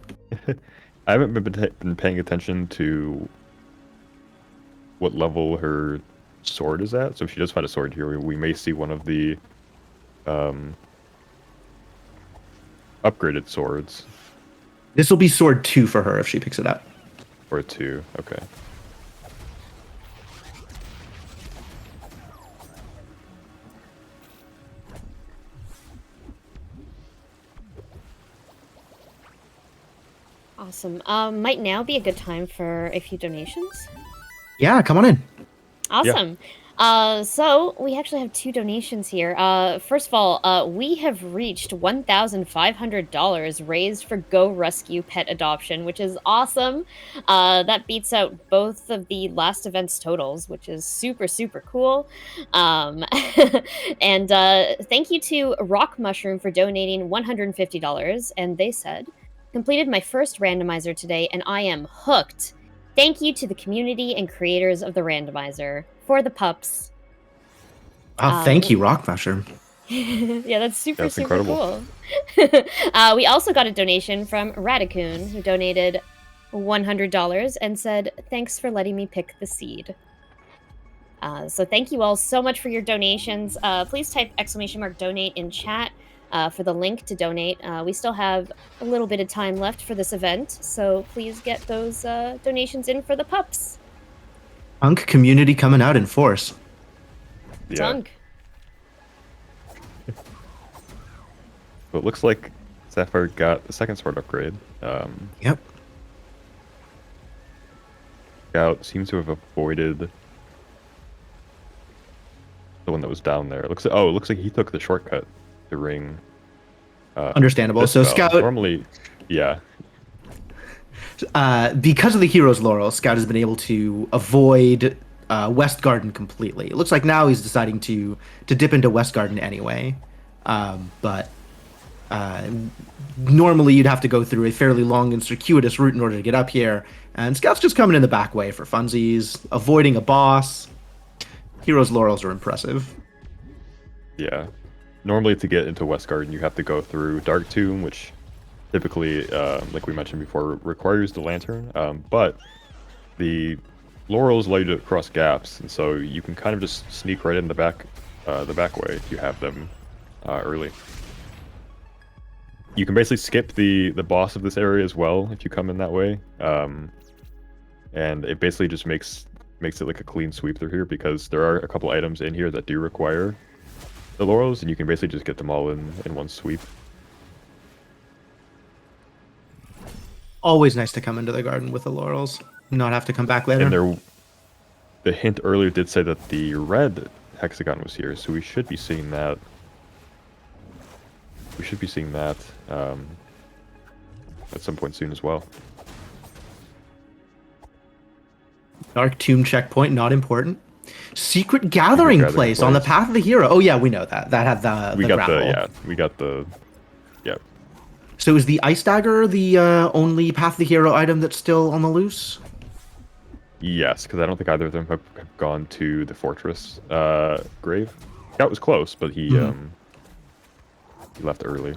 I haven't been paying attention to what level her sword is at. So if she does find a sword here, we may see one of the upgraded swords. This will be sword 2 for her if she picks it up. Or 2, okay. Awesome. Might now be a good time for a few donations. Yeah, come on in. Awesome. So we actually have 2 donations here. First of all, we have reached $1,500 raised for Go Rescue pet adoption, which is awesome. That beats out both of the last event's totals, which is super, super cool. And thank you to Rock Mushroom for donating $150. And they said, completed my first randomizer today, and I am hooked. Thank you to the community and creators of the randomizer. For the pups. Thank you, Rock Mushroom. Yeah, that's super, That's super incredible. cool. We also got a donation from Radicoon, who donated $100 and said, "Thanks for letting me pick the seed." So thank you all so much for your donations. Please type !donate in chat for the link to donate. We still have a little bit of time left for this event, so please get those donations in for the pups. Punk community coming out in force. Yeah. Dunk. So it looks like Sapphire got the second sword upgrade. Yep. Scout seems to have avoided the one that was down there. It looks like he took the shortcut to ring. Understandable. This So spell. Scout, Normally, yeah, because of the hero's laurel, Scout has been able to avoid West Garden completely. It looks like now he's deciding to dip into West Garden anyway. But normally you'd have to go through a fairly long and circuitous route in order to get up here. And Scout's just coming in the back way for funsies, avoiding a boss. Hero's laurels are impressive. yeah. Normally, to get into West Garden, you have to go through Dark Tomb, which typically, like we mentioned before, requires the lantern. But the laurels allow you to cross gaps, and so you can kind of just sneak right in the back way if you have them early. You can basically skip the boss of this area as well if you come in that way, and it basically just makes it like a clean sweep through here because there are a couple items in here that do require the laurels, and you can basically just get them all in one sweep. Always nice to come into the garden with the laurels, not have to come back later. And the hint earlier did say that the red hexagon was here, so we should be seeing that. We should be seeing that at some point soon as well. Dark Tomb checkpoint, not important. Secret gathering gathering place on the place. path of the hero. Oh yeah, we know that. That had the We got grapple. we got the So is the ice dagger the only path of the hero item that's still on the loose? yes, because I don't think either of them have gone to the fortress grave. Scout was close, but he left early.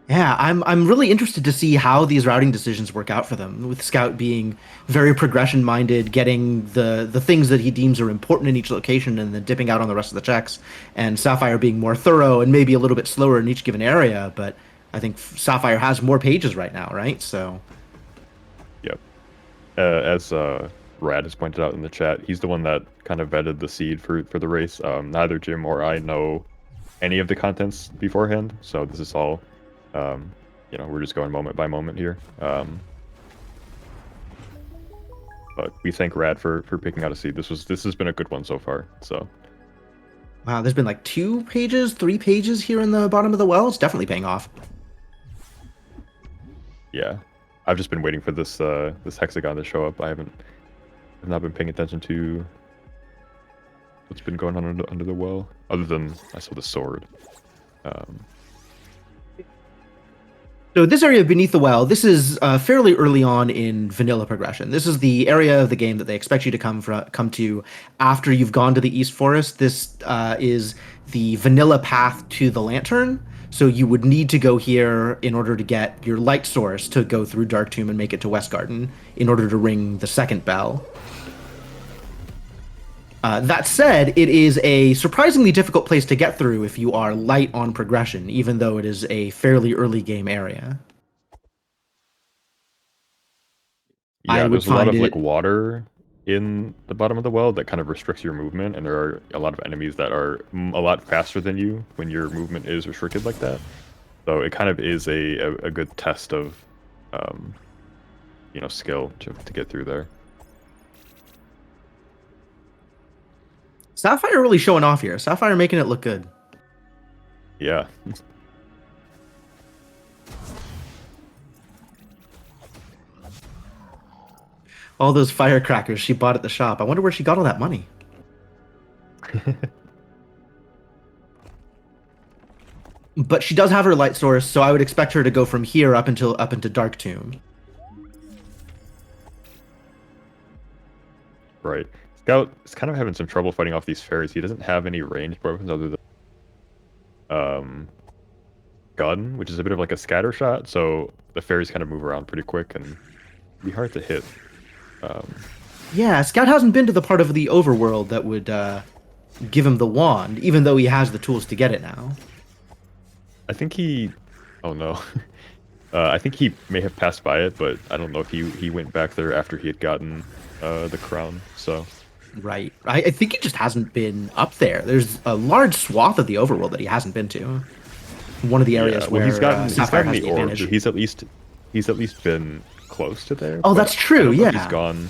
Yeah, I'm really interested to see how these routing decisions work out for them, with Scout being very progression-minded, getting the things that he deems are important in each location, and then dipping out on the rest of the checks, and Sapphire being more thorough and maybe a little bit slower in each given area, but I think Sapphire has more pages right now, right? So, Yep. As Rad has pointed out in the chat, he's the one that kind of vetted the seed for the race. Neither Jim or I know any of the contents beforehand, so this is all... we're just going moment by moment here. But we thank Rad for picking out a seed. This has been a good one so far. So wow, there's been like 2 pages, 3 pages here in the bottom of the well. It's definitely paying off. yeah, I've just been waiting for this hexagon to show up. I've not been paying attention to what's been going on under the well, other than I saw the sword. So this area beneath the well, this is fairly early on in vanilla progression. This is the area of the game that they expect you to come to after you've gone to the East Forest. This is the vanilla path to the Lantern. So you would need to go here in order to get your light source to go through Dark Tomb and make it to West Garden in order to ring the second bell. That said, it is a surprisingly difficult place to get through if you are light on progression, even though it is a fairly early game area. I Yeah, would there's a lot of find like it- water in the bottom of the well that kind of restricts your movement, and there are a lot of enemies that are a lot faster than you when your movement is restricted like that. So it kind of is a good test of skill to get through there. Sapphire really showing off here. Sapphire making it look good. Yeah. All those firecrackers she bought at the shop. I wonder where she got all that money. But she does have her light source, so I would expect her to go from here up into Dark Tomb. Right. Scout is kind of having some trouble fighting off these fairies. He doesn't have any ranged weapons other than gun, which is a bit of like a scatter shot. So the fairies kind of move around pretty quick and be hard to hit. Yeah, Scout hasn't been to the part of the overworld that would give him the wand, even though he has the tools to get it now. I think he. Oh no. I think he may have passed by it, but I don't know if he went back there after he had gotten the crown. So. Right. I think he just hasn't been up there. There's a large swath of the overworld that he hasn't been to. One of the areas where he's gotten Sapphire has the the orb. advantage. He's at least been close to there. Oh, but that's true. I don't know Yeah. if he's gone.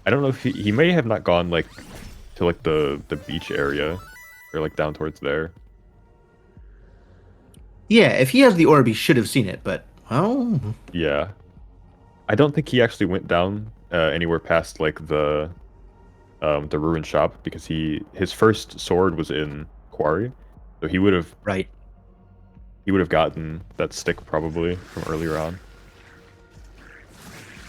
I don't know if he may have not gone like to like the beach area or like down towards there. Yeah, if he has the orb, he should have seen it, but well, Yeah, I don't think he actually went down anywhere past like the ruined shop because his first sword was in Quarry, so he would have right. gotten that stick probably from earlier on.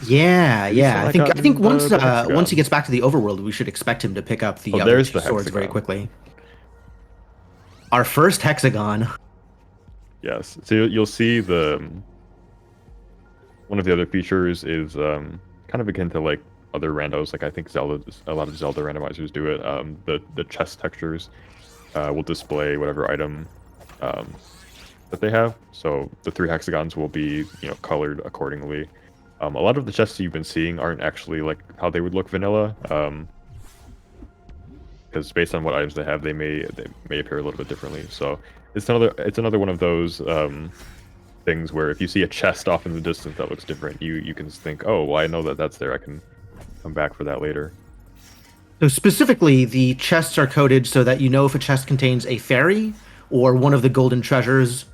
Yeah, He's yeah. still I think not once gotten the hexagon. once he gets back to the overworld, we should expect him to pick up the Oh, other there's two the swords very hexagon. quickly. Our first hexagon. Yes, so you'll see one of the other features is kind of akin to like other randos. Like I think a lot of Zelda randomizers do it. The chest textures will display whatever item that they have. So the 3 hexagons will be colored accordingly. A lot of the chests you've been seeing aren't actually like how they would look vanilla. Because based on what items they have, they may appear a little bit differently. So it's another one of those things where if you see a chest off in the distance that looks different, you can think, oh, well, I know that's there. I can come back for that later. So specifically, the chests are coded so that you know if a chest contains a fairy, or one of the golden treasures,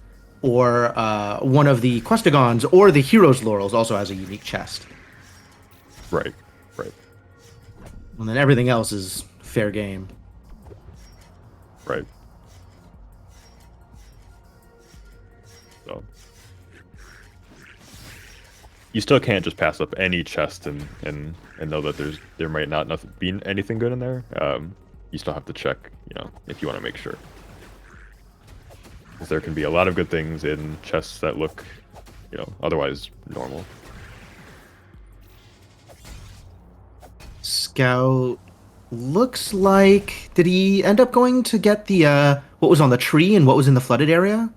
or one of the questagons, or the hero's laurels also has a unique chest. Right. And then everything else is fair game. Right. So you still can't just pass up any chest and know that there might not be anything good in there. You still have to check, if you want to make sure. Because there can be a lot of good things in chests that look, otherwise normal. Scout looks like... Did he end up going to get the, what was on the tree and what was in the flooded area?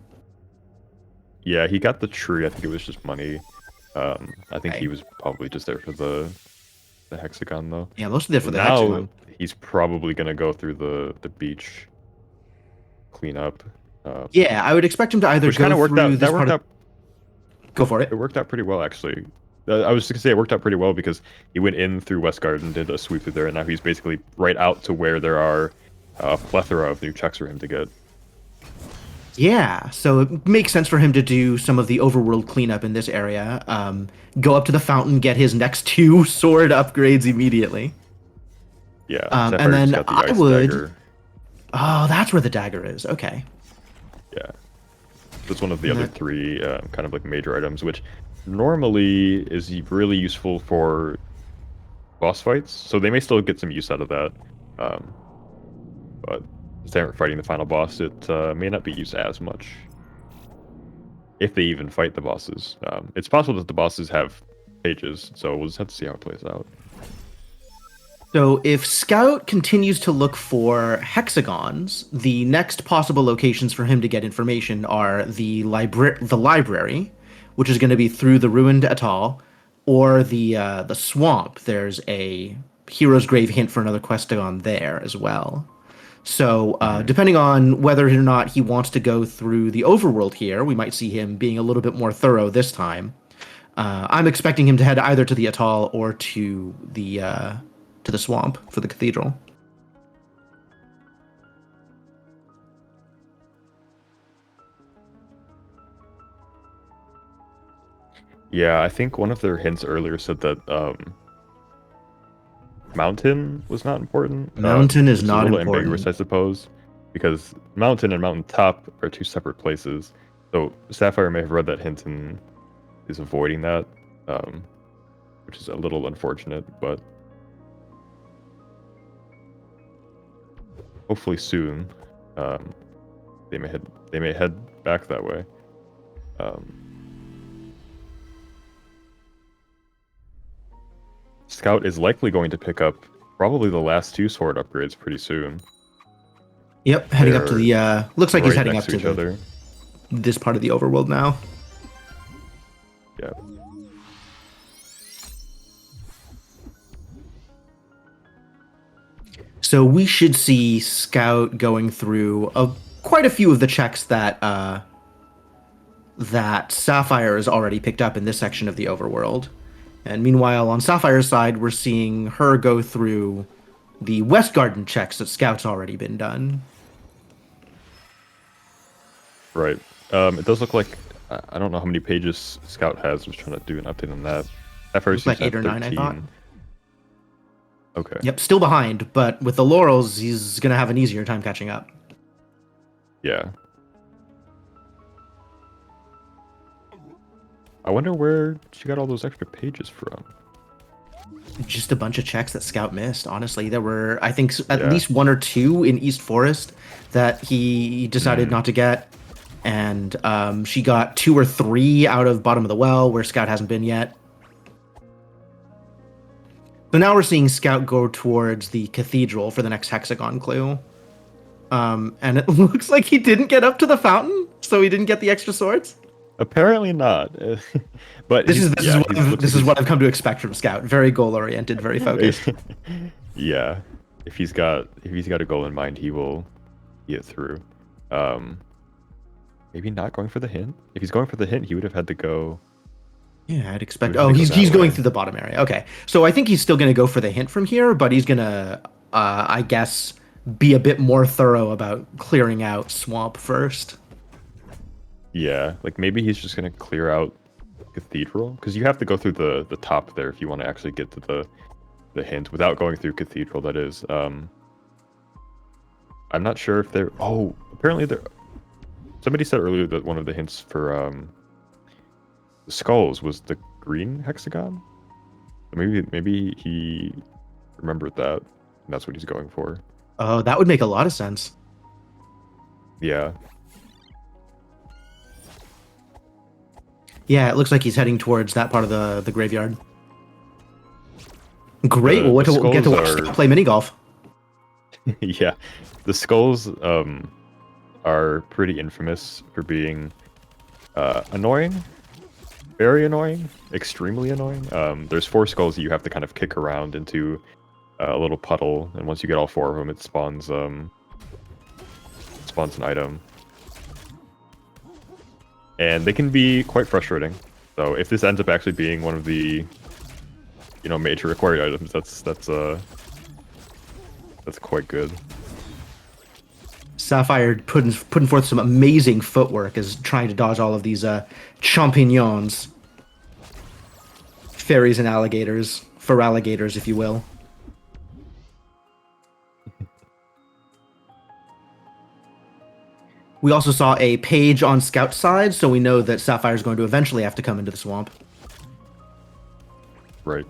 Yeah, he got the tree. I think it was just money. I think he was probably just there for the hexagon, though. Yeah, mostly there for the now, hexagon. he's probably going to go through the beach, clean up. Yeah, I would expect him to either Which go kind of worked through out. this That part worked of... out. Go for it. It worked out pretty well, actually. I was just gonna say it worked out pretty well because he went in through West Garden, did a sweep through there, and now he's basically right out to where there are a plethora of new checks for him to get. Yeah, so it makes sense for him to do some of the overworld cleanup in this area. Go up to the fountain, get his next 2 sword upgrades immediately. Yeah, and then got the I ice would... dagger. Oh, that's where the dagger is. Okay. Yeah, that's one of the other 3 kind of like major items, which normally is really useful for boss fights. So they may still get some use out of that, but since they aren't fighting the final boss, it may not be used as much. If they even fight the bosses. It's possible that the bosses have pages, so we'll just have to see how it plays out. So if Scout continues to look for hexagons, the next possible locations for him to get information are the library, which is going to be through the ruined atoll, or the swamp. There's a hero's grave hint for another questagon there as well. So depending on whether or not he wants to go through the overworld here, we might see him being a little bit more thorough this time. I'm expecting him to head either to the atoll or to the swamp for the cathedral. Yeah, I think one of their hints earlier said that mountain was not important. Mountain is it's not a little important. ambiguous, I suppose, because mountain and mountaintop are 2 separate places. So Sapphire may have read that hint and is avoiding that, which is a little unfortunate. But hopefully soon, they may head back that way. Scout is likely going to pick up probably the last 2 sword upgrades pretty soon. Yep, heading up to the. Looks like he's Right heading next up to each other. this part of the overworld now. Yeah. So we should see Scout going through quite a few of the checks that that Sapphire has already picked up in this section of the overworld. And meanwhile, on Sapphire's side, we're seeing her go through the West Garden checks that Scout's already been done. Right. It does look like I don't know how many pages Scout has. I was trying to do an update on that. At first, Like he's 8 or 9, I thought. Okay. Yep, still behind, but with the laurels, he's gonna have an easier time catching up. Yeah. I wonder where she got all those extra pages from. Just a bunch of checks that Scout missed. Honestly, there were, I think, at Yeah. least 1 or 2 in East Forest that he decided not to get, and she got 2 or 3 out of Bottom of the Well, where Scout hasn't been yet. So now we're seeing Scout go towards the cathedral for the next hexagon clue. And it looks like he didn't get up to the fountain, so he didn't get the extra swords. Apparently not. But This is looks like what I've come to expect from Scout. Very goal oriented, very focused. Yeah. If he's got a goal in mind, he will see it through. Maybe not going for the hint. If he's going for the hint, he would have had to go. Yeah, I'd expect. We're Oh, gonna go he's that going way. through the bottom area. Okay, so I think he's still going to go for the hint from here, but he's going to, I guess, be a bit more thorough about clearing out swamp first. Yeah, like maybe he's just gonna clear out Cathedral, because you have to go through the top there if you want to actually get to the hint without going through Cathedral. That is. I'm not sure if they're. Oh, apparently they're. Somebody said earlier that one of the hints for the skulls was the green hexagon. Maybe he remembered that, and that's what he's going for. Oh, that would make a lot of sense. Yeah. Yeah, it looks like he's heading towards that part of the graveyard. Great, The we'll get to watch skulls Scout play mini golf. Yeah, the skulls are pretty infamous for being annoying, very annoying, extremely annoying. There's 4 skulls that you have to kind of kick around into a little puddle, and once you get all 4 of them, it spawns an item. And they can be quite frustrating. So if this ends up actually being one of the, major required items, that's quite good. Sapphire putting forth some amazing footwork as trying to dodge all of these champignons, fairies and alligators, alligators, if you will. We also saw a page on Scout's side, so we know that Sapphire's going to eventually have to come into the swamp. Right.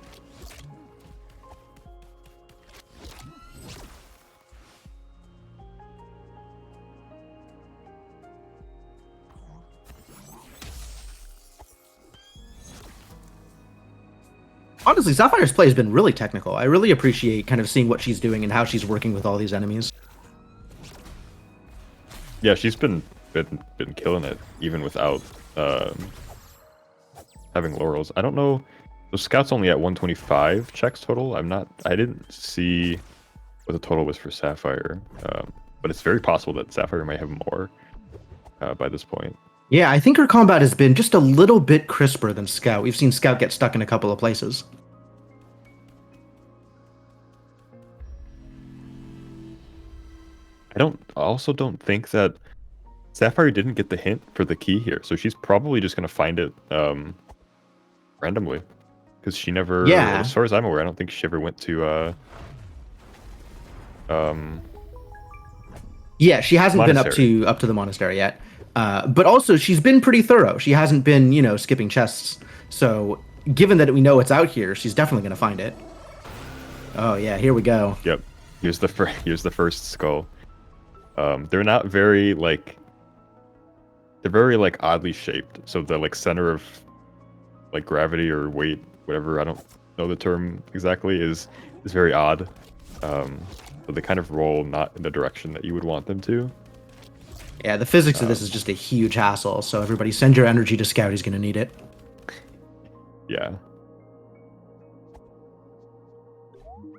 Honestly, Sapphire's play has been really technical. I really appreciate kind of seeing what she's doing and how she's working with all these enemies. Yeah, she's been killing it even without having laurels. I don't know. The Scout's only at 125 checks total. I didn't see what the total was for Sapphire, but it's very possible that Sapphire may have more by this point. Yeah, I think her combat has been just a little bit crisper than Scout. We've seen Scout get stuck in a couple of places. I also don't think that Sapphire didn't get the hint for the key here, so she's probably just gonna find it randomly, because she never. Yeah. As far as I'm aware, I don't think she ever went to. Yeah, she hasn't been up to the monastery yet. But also, she's been pretty thorough. She hasn't been, skipping chests. So, given that we know it's out here, she's definitely going to find it. Oh yeah, here we go. Yep. Here's the first skull. They're not very like they're very like oddly shaped. So the like center of like gravity or weight, whatever, I don't know the term exactly, is very odd. So they kind of roll not in the direction that you would want them to. Yeah, the physics of this is just a huge hassle. So everybody, send your energy to Scout. He's gonna need it. Yeah.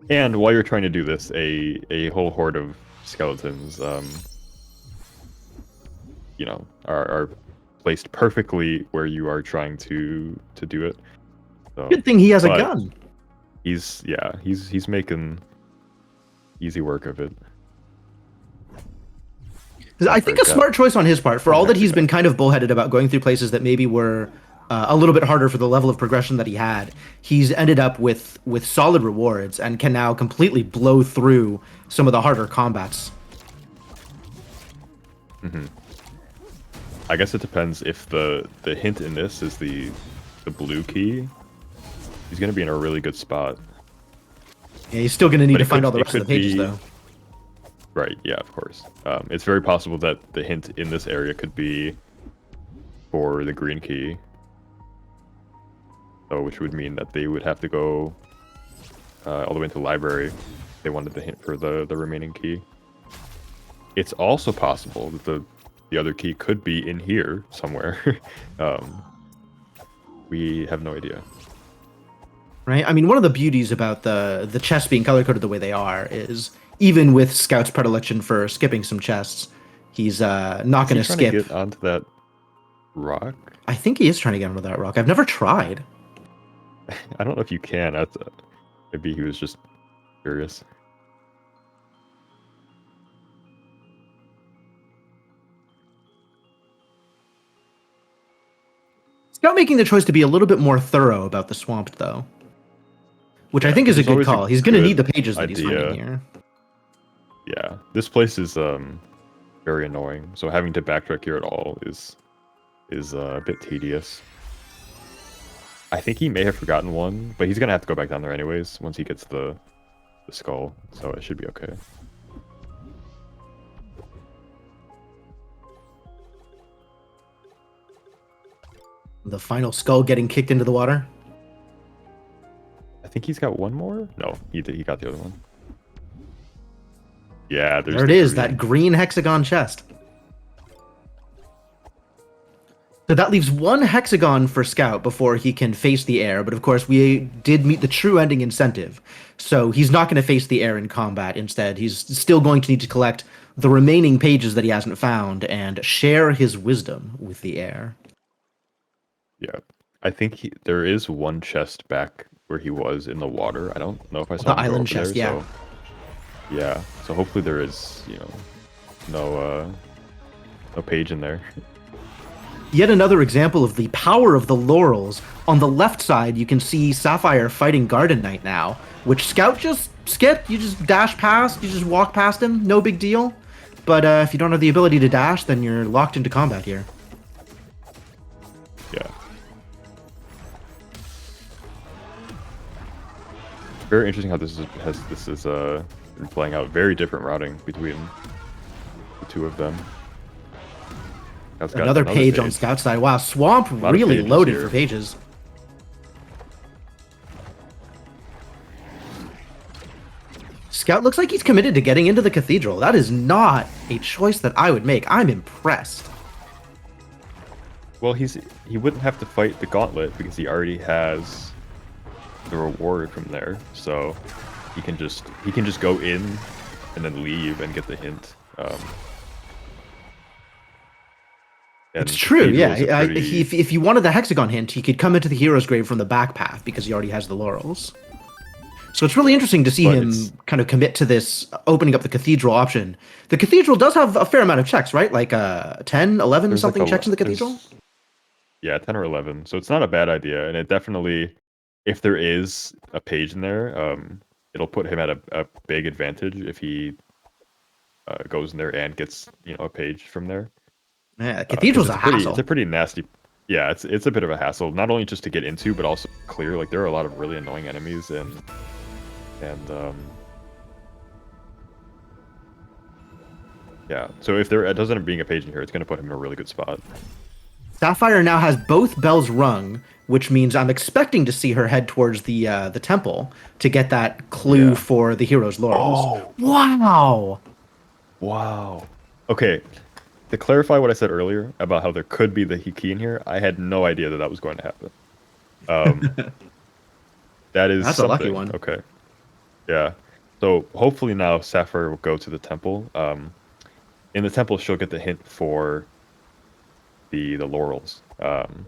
And while you're trying to do this, a whole horde of skeletons, you know, are placed perfectly where you are trying to do it. So, Good thing he has a but gun. He's making easy work of it. 'Cause I think a smart choice on his part, for all that he's been kind of bullheaded about going through places that maybe were a little bit harder for the level of progression that he had. He's ended up with solid rewards and can now completely blow through some of the harder combats. Mm-hmm. I guess it depends if the hint in this is the blue key. He's gonna be in a really good spot. Yeah, he's still going to need But to it find could- all the it rest of the could pages, be- though. Right, yeah, of course. It's very possible that the hint in this area could be for the green key. So, which would mean that they would have to go all the way into the library if they wanted the hint for the remaining key. It's also possible that the other key could be in here somewhere. We have no idea. Right? I mean, one of the beauties about the chests being color-coded the way they are is, even with Scout's predilection for skipping some chests, he's not going to Is he trying skip. to get onto that rock? I think he is trying to get onto that rock. I've never tried. I don't know if you can. Maybe he was just curious. Scout making the choice to be a little bit more thorough about the swamp, though. Which I Yeah, think is a which is good always a call. He's going to good need the pages that he's idea. finding here. Yeah, this place is very annoying. So having to backtrack here at all is a bit tedious. I think he may have forgotten one, but he's gonna have to go back down there anyways once he gets the skull. So it should be okay. The final skull getting kicked into the water. I think he's got one more. No, he did. He got the other one. Yeah, there's There it the is, green. that green hexagon chest. So that leaves one hexagon for Scout before he can face the air, but of course we did meet the true ending incentive. So he's not going to face the air in combat. Instead, he's still going to need to collect the remaining pages that he hasn't found and share his wisdom with the air. Yeah, I think there is one chest back where he was in the water. I don't know if I saw The him go island over chest, there, yeah. So, yeah, so hopefully there is, no page in there. Yet another example of the power of the laurels. On the left side, you can see Sapphire fighting Garden Knight now, which Scout just skipped. You just dash past, you just walk past him, no big deal. But if you don't have the ability to dash, then you're locked into combat here. Yeah. Very interesting how this is been playing out. Very different routing between the two of them. Scout's got Another page on Scout's side. Wow, Swamp lot of really pages loaded here. for pages. Scout looks like he's committed to getting into the cathedral. That is not a choice that I would make. I'm impressed. Well, he wouldn't have to fight the gauntlet because he already has the reward from there. So he can just go in and then leave and get the hint. And It's true, yeah. cathedral's a pretty- If you wanted the hexagon hint, he could come into the hero's grave from the back path because he already has the laurels. So it's really interesting to see But him it's- kind of commit to this opening up the cathedral option. The cathedral does have a fair amount of checks, right? Like 10, 11 there's something like checks in the there's- cathedral? Yeah, 10 or 11. So it's not a bad idea, and it definitely, if there is a page in there, it'll put him at a big advantage if he goes in there and gets a page from there. Yeah, 'Cause cathedral's a it's pretty- hassle. It's a pretty nasty. Yeah, it's a bit of a hassle. Not only just to get into, but also clear. Like there are a lot of really annoying enemies, and Yeah. So if there does end up being a page in here, it's going to put him in a really good spot. Sapphire now has both bells rung, which means I'm expecting to see her head towards the temple to get that clue Yeah. for the hero's laurels. Oh. Wow! Wow. Okay. To clarify what I said earlier about how there could be the key in here, I had no idea that that was going to happen. That is That's something. a lucky one. Okay. Yeah. So hopefully now Sapphire will go to the temple. In the temple, she'll get the hint for the laurels. And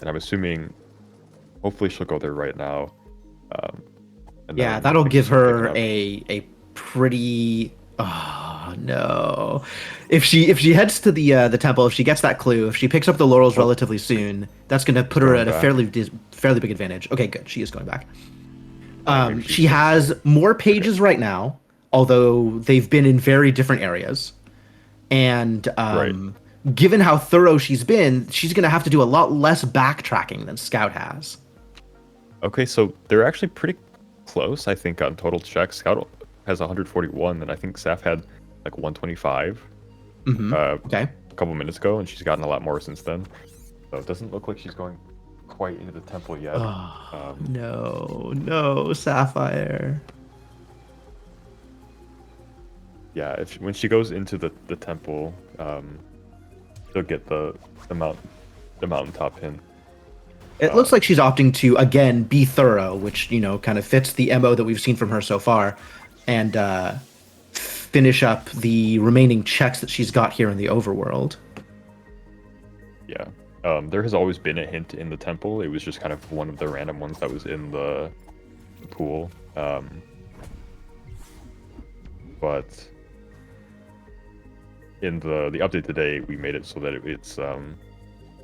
I'm assuming, hopefully she'll go there right now. And Yeah, then that'll we can give pick it her up. a pretty. Oh no! If she heads to the temple, if she gets that clue, if she picks up the laurels relatively soon, that's gonna put her Going at a back. fairly big advantage. Okay, good. She is going back. Maybe she's She just- has more pages right now, although they've been in very different areas. And given how thorough she's been, she's gonna have to do a lot less backtracking than Scout has. Okay, so they're actually pretty close, I think, on total checks. Scout has 141, and I think Saf had like 125 Okay. a couple minutes ago, and she's gotten a lot more since then. So it doesn't look like she's going quite into the temple yet. No, Sapphire. Yeah, when she goes into the temple, she'll get the mountaintop hint. It looks like she's opting to again be thorough, which kind of fits the MO that we've seen from her so far, and finish up the remaining checks that she's got here in the overworld. Yeah. There has always been a hint in the temple. It was just kind of one of the random ones that was in the pool. But in the update today, we made it so that it's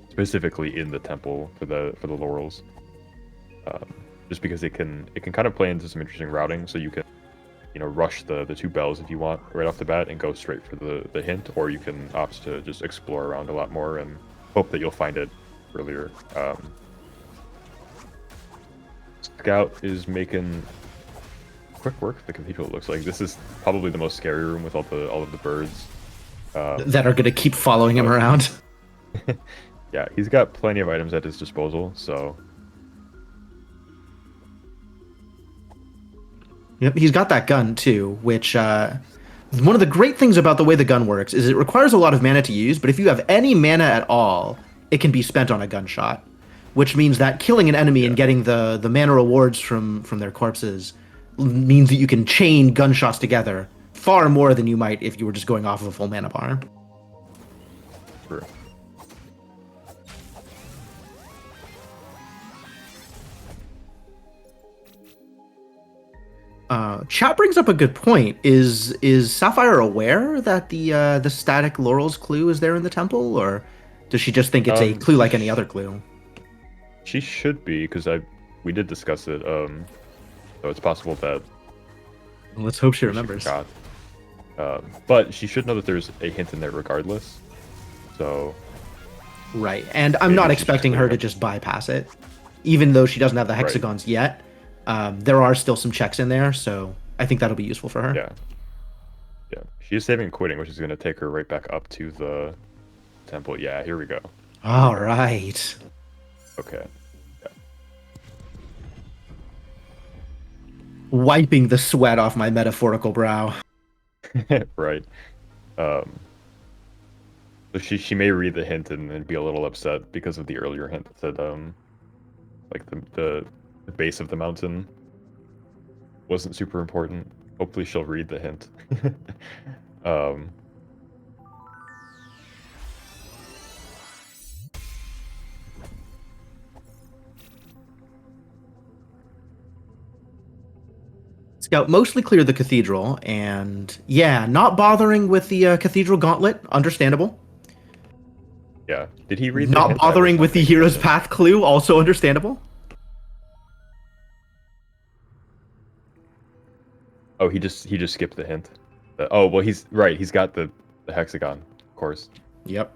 specifically in the temple for the laurels. Just because it can kind of play into some interesting routing, so you can rush the two bells if you want right off the bat and go straight for the hint, or you can opt to just explore around a lot more and hope that you'll find it earlier. Scout is making quick work of the cathedral. It looks like this is probably the most scary room with all of the birds That are going to keep following him around. Yeah, he's got plenty of items at his disposal, so Yep, he's got that gun too, which one of the great things about the way the gun works is it requires a lot of mana to use, but if you have any mana at all, it can be spent on a gunshot, which means that killing an enemy and getting the mana rewards from their corpses means that you can chain gunshots together far more than you might if you were just going off of a full mana bar. sure. Chat brings up a good point. Is Sapphire aware that the static laurels clue is there in the temple, or does she just think it's a clue like any other clue? She should be, because we did discuss it. So it's possible that Let's hope she she remembers. forgot. But she should know that there's a hint in there regardless. So Right, and I'm Maybe not she expecting should her clear to it. just bypass it, even though she doesn't have the Right. hexagons yet. There are still some checks in there, so I think that'll be useful for her. yeah, she is saving quitting, which is going to take her right back up to the temple. Yeah, here we go. All right. Okay. Wiping the sweat off my metaphorical brow. Right. So she may read the hint and be a little upset because of the earlier hint that said like the base of the mountain wasn't super important. Hopefully she'll read the hint. Scout mostly cleared the cathedral, and yeah, not bothering with the cathedral gauntlet. Understandable. Yeah. Did he read the Not hint? I was bothering not with the thinking hero's of it. path clue. Also understandable. Oh, he just skipped the hint. Oh, well, he's right. He's got the hexagon, of course. Yep.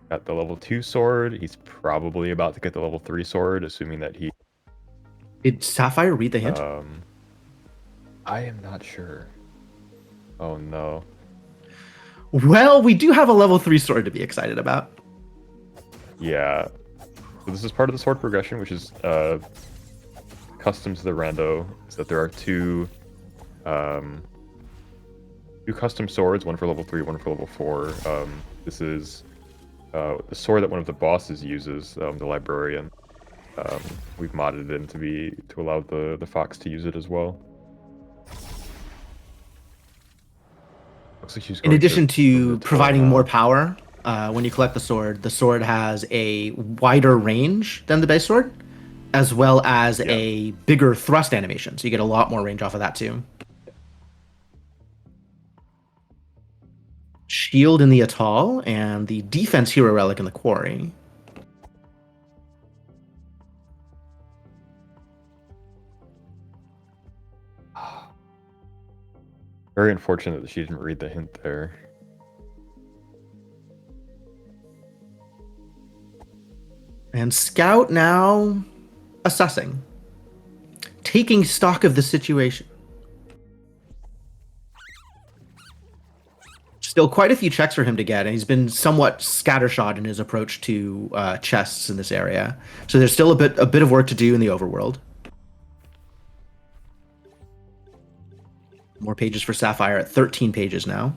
Got the level 2 sword. He's probably about to get the level 3 sword, assuming that he. Did Sapphire read the hint? I am not sure. Oh no. Well, we do have a level 3 sword to be excited about. Yeah. So this is part of the sword progression, which is custom to the rando, is that there are two custom swords, one for level 3, one for level 4. This is the sword that one of the bosses uses, the librarian. We've modded it in to allow the fox to use it as well. Looks like she's In going addition go to the providing tower more now. power, when you collect the sword has a wider range than the base sword, as well as Yeah. a bigger thrust animation, so you get a lot more range off of that too. Shield in the atoll, and the defense hero relic in the quarry. Very unfortunate that she didn't read the hint there. And Scout now assessing, taking stock of the situation. Still quite a few checks for him to get, and he's been somewhat scattershot in his approach to chests in this area. So there's still a bit of work to do in the overworld. More pages for Sapphire at 13 pages now.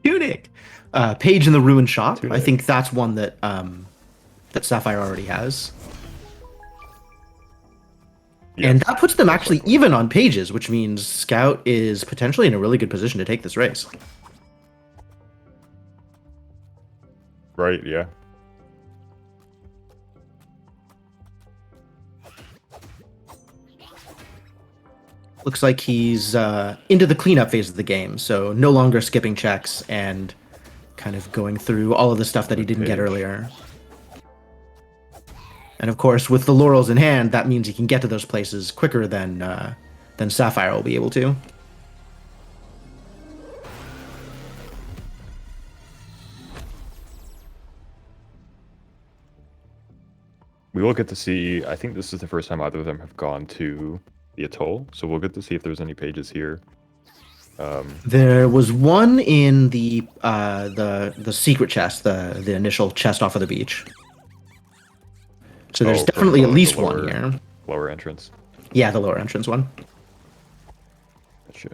Tunic! Page in the ruin shop. Tunic. I think that's one that that Sapphire already has. Yes. And that puts them actually even on pages, which means Scout is potentially in a really good position to take this race. Right, yeah. Looks like he's into the cleanup phase of the game, so no longer skipping checks and kind of going through all of the stuff that he didn't get Page. earlier. And of course, with the laurels in hand, that means he can get to those places quicker than Sapphire will be able to. We will get to see, I think this is the first time either of them have gone to the atoll, so we'll get to see if there's any pages here. There was one in the secret chest, the initial chest off of the beach. So there's Oh, from definitely at the least lower- one here. Lower entrance. Yeah, the lower entrance one. Gotcha.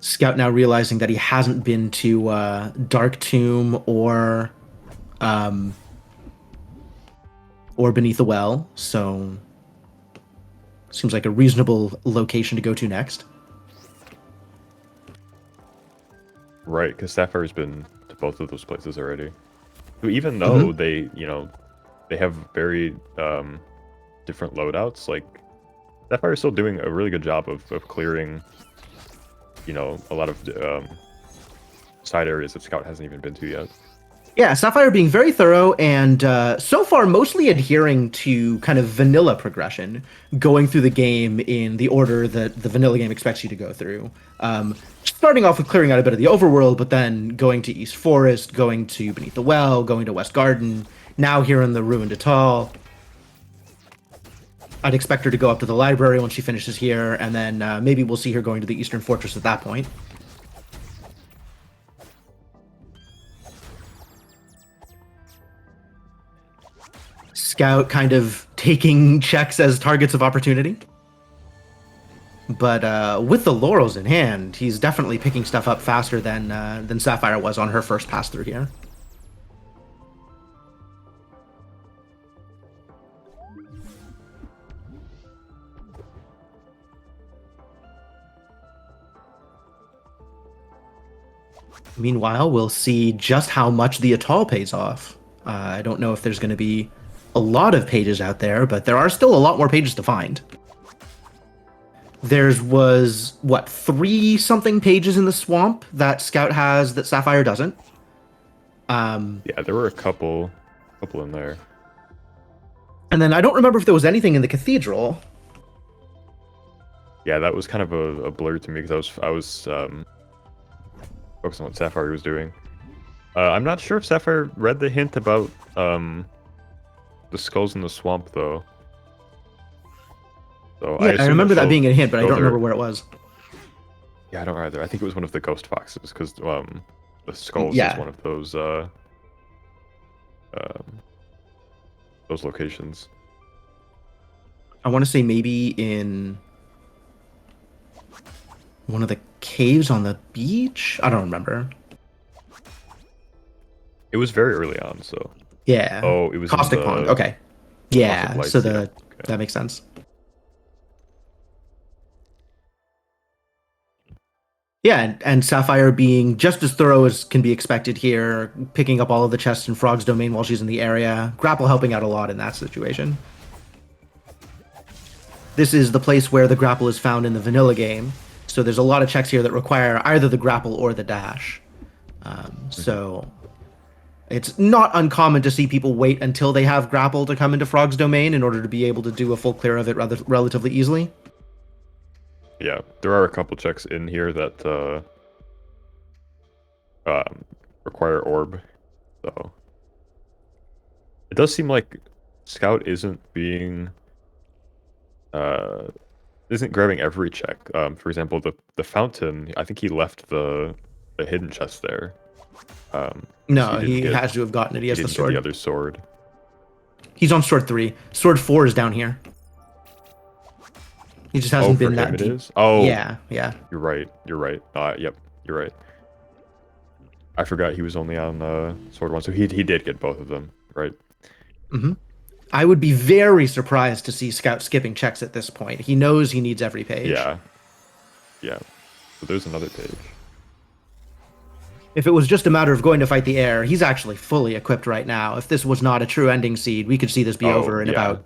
Scout now realizing that he hasn't been to Dark Tomb or Beneath the Well, so seems like a reasonable location to go to next. Right, because Sapphire's been to both of those places already. So even though they, they have very different loadouts, like Sapphire's still doing a really good job of clearing, a lot of side areas that Scout hasn't even been to yet. Yeah, Sapphire being very thorough and so far mostly adhering to kind of vanilla progression, going through the game in the order that the vanilla game expects you to go through. Starting off with clearing out a bit of the overworld, but then going to East Forest, going to Beneath the Well, going to West Garden, now here in the Ruined Atoll. I'd expect her to go up to the library when she finishes here, and then maybe we'll see her going to the Eastern Fortress at that point. Scout kind of taking checks as targets of opportunity. But with the laurels in hand, he's definitely picking stuff up faster than Sapphire was on her first pass through here. Meanwhile, we'll see just how much the atoll pays off. I don't know if there's going to be a lot of pages out there, but there are still a lot more pages to find. There was, what, 3-something pages in the swamp that Scout has that Sapphire doesn't. Yeah, there were a couple in there. And then I don't remember if there was anything in the cathedral. Yeah, that was kind of a blur to me because I was focused on what Sapphire was doing. I'm not sure if Sapphire read the hint about the skulls in the swamp though. So Yeah, I assume remember that she'll being a hint, but I go don't there. remember where it was. Yeah, I don't either. I think it was one of the ghost foxes because the skulls Yeah. is one of those locations. I want to say maybe in one of the caves on the beach? I don't remember. It was very early on, so. Yeah. Oh, it was in Caustic the Pond. Okay. Yeah, Lights, so yeah. Okay. that makes sense. Yeah, and Sapphire being just as thorough as can be expected here, picking up all of the chests in Frog's domain while she's in the area. Grapple helping out a lot in that situation. This is the place where the grapple is found in the vanilla game, so there's a lot of checks here that require either the grapple or the dash. So it's not uncommon to see people wait until they have grapple to come into Frog's domain in order to be able to do a full clear of it relatively easily. Yeah, there are a couple checks in here that require orb, so it does seem like Scout isn't grabbing every check. For example, the fountain. I think he left the hidden chest there. No, didn't he get- has to have gotten it. He has the didn't get sword. the other sword. He's on sword 3. Sword 4 is down here. He just hasn't for been that him it deep. is? Oh, Yeah. You're right. Yep, you're right. I forgot he was only on sword 1, so he did get both of them, right? I would be very surprised to see Scout skipping checks at this point. He knows he needs every page. Yeah. So there's another page. If it was just a matter of going to fight the air, he's actually fully equipped right now. If this was not a true ending seed, we could see this be Oh, over in yeah. about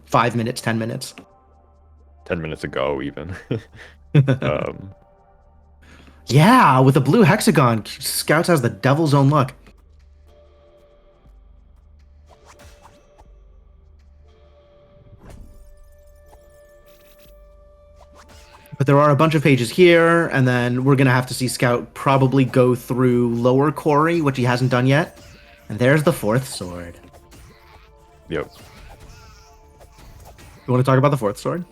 5 minutes, 10 minutes. 10 minutes ago, even. Yeah, with the blue hexagon, Scouts has the devil's own luck. But there are a bunch of pages here, and then we're going to have to see Scout probably go through Lower Quarry, which he hasn't done yet. And there's the 4th sword. Yep. You want to talk about the 4th sword?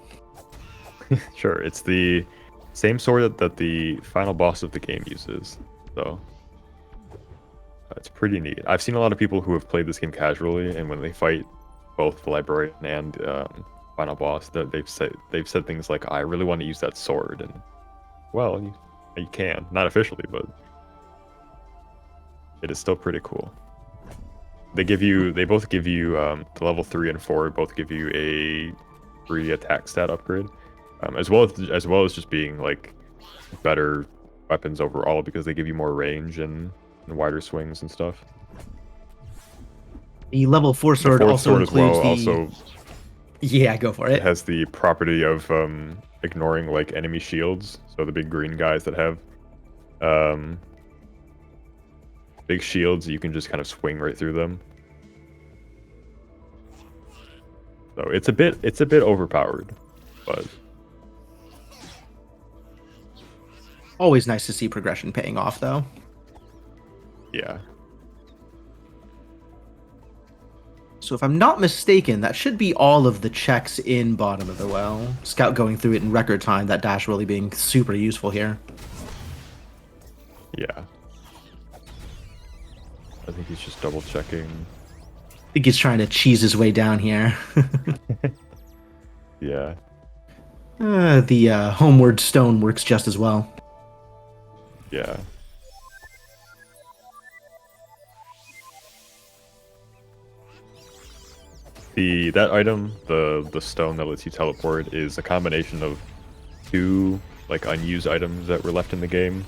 Sure, it's the same sword that the final boss of the game uses, so it's pretty neat. I've seen a lot of people who have played this game casually, and when they fight both the librarian and final boss, that they've said things like, "I really want to use that sword," and well, you can, not officially, but it is still pretty cool. They both give you the level 3 and 4 both give you a free attack stat upgrade. As well as just being like better weapons overall because they give you more range and wider swings and stuff. The level 4 The sword fourth also sword as includes well the... also Yeah, go for it. has the property of ignoring like enemy shields. So the big green guys that have big shields, you can just kind of swing right through them. So it's a bit overpowered, but Always nice to see progression paying off, though. yeah. So if I'm not mistaken, that should be all of the checks in Bottom of the Well. Scout going through it in record time, that dash really being super useful here. Yeah. I think he's just double checking. I think he's trying to cheese his way down here. Yeah. The homeward stone works just as well. Yeah. That item, the stone that lets you teleport, is a combination of 2 like unused items that were left in the game.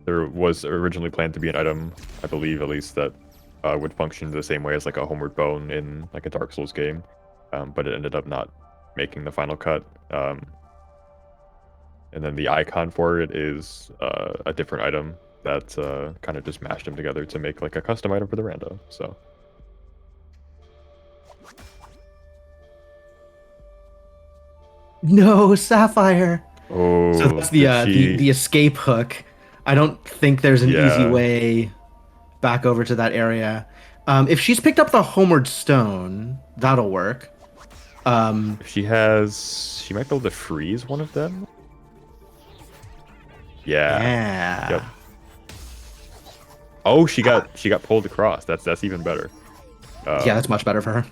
There was originally planned to be an item, I believe at least, that would function the same way as like a homeward bone in like a Dark Souls game. but it ended up not making the final cut. And then the icon for it is a different item that kind of just mashed them together to make like a custom item for the rando. So No, Sapphire. oh, So that's did she... the escape hook. I don't think there's an easy Yeah. way back over to that area. If she's picked up the homeward stone, that'll work. If she has, she might be able to freeze one of them. Yeah. Yep. Oh, she got pulled across. That's even better. Yeah, that's much better for her.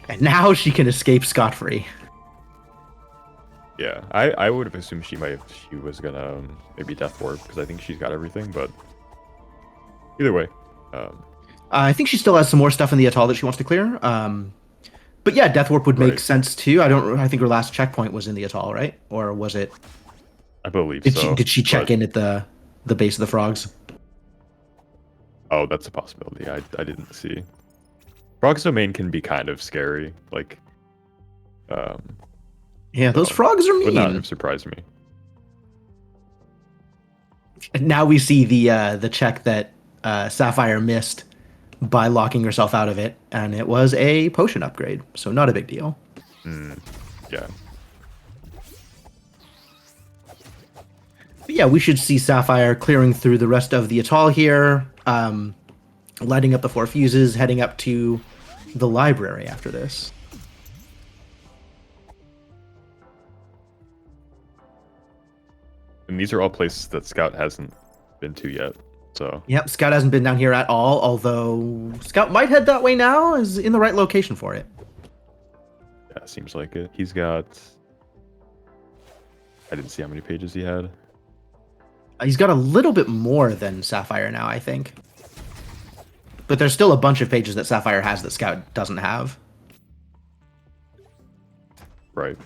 And now she can escape scot-free. Yeah, I would have assumed she was gonna maybe death warp because I think she's got everything, but either way. I think she still has some more stuff in the atoll that she wants to clear. But yeah, death warp would make Right. sense too. I think her last checkpoint was in the atoll, right? Or was it? I believe Did so. did she check but- in at the base of the frogs? Oh, that's a possibility. I didn't see. Frog's domain can be kind of scary. Like, Yeah, those so, frogs are would not mean. have surprised me. Now we see the check that Sapphire missed by locking herself out of it, and it was a potion upgrade, so not a big deal. Yeah. But yeah, we should see Sapphire clearing through the rest of the atoll here, lighting up the 4 fuses, heading up to the library after this. And these are all places that Scout hasn't been to yet. So Yep, Scout hasn't been down here at all, although Scout might head that way now, is in the right location for it. yeah, seems like it. He's got. I didn't see how many pages he had. He's got a little bit more than Sapphire now, I think. But there's still a bunch of pages that Sapphire has that Scout doesn't have. Right.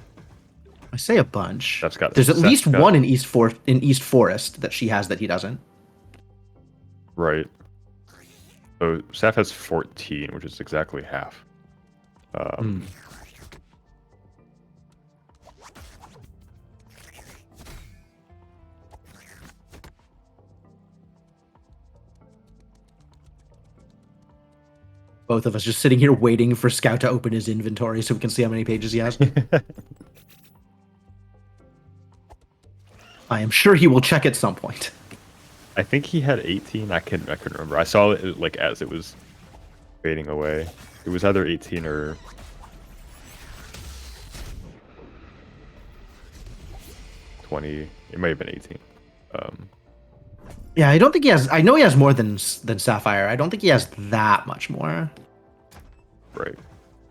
I say a bunch. That's got- There's at that's least got- one in East Forest that she has that he doesn't. Right. So Saph has 14, which is exactly half. Both of us just sitting here waiting for Scout to open his inventory so we can see how many pages he has. I am sure he will check at some point. I think he had 18. I couldn't remember. I saw it like as it was fading away. It was either 18 or 20. It might have been 18. Yeah, I don't think he has. I know he has more than Sapphire. I don't think he has that much more. Right.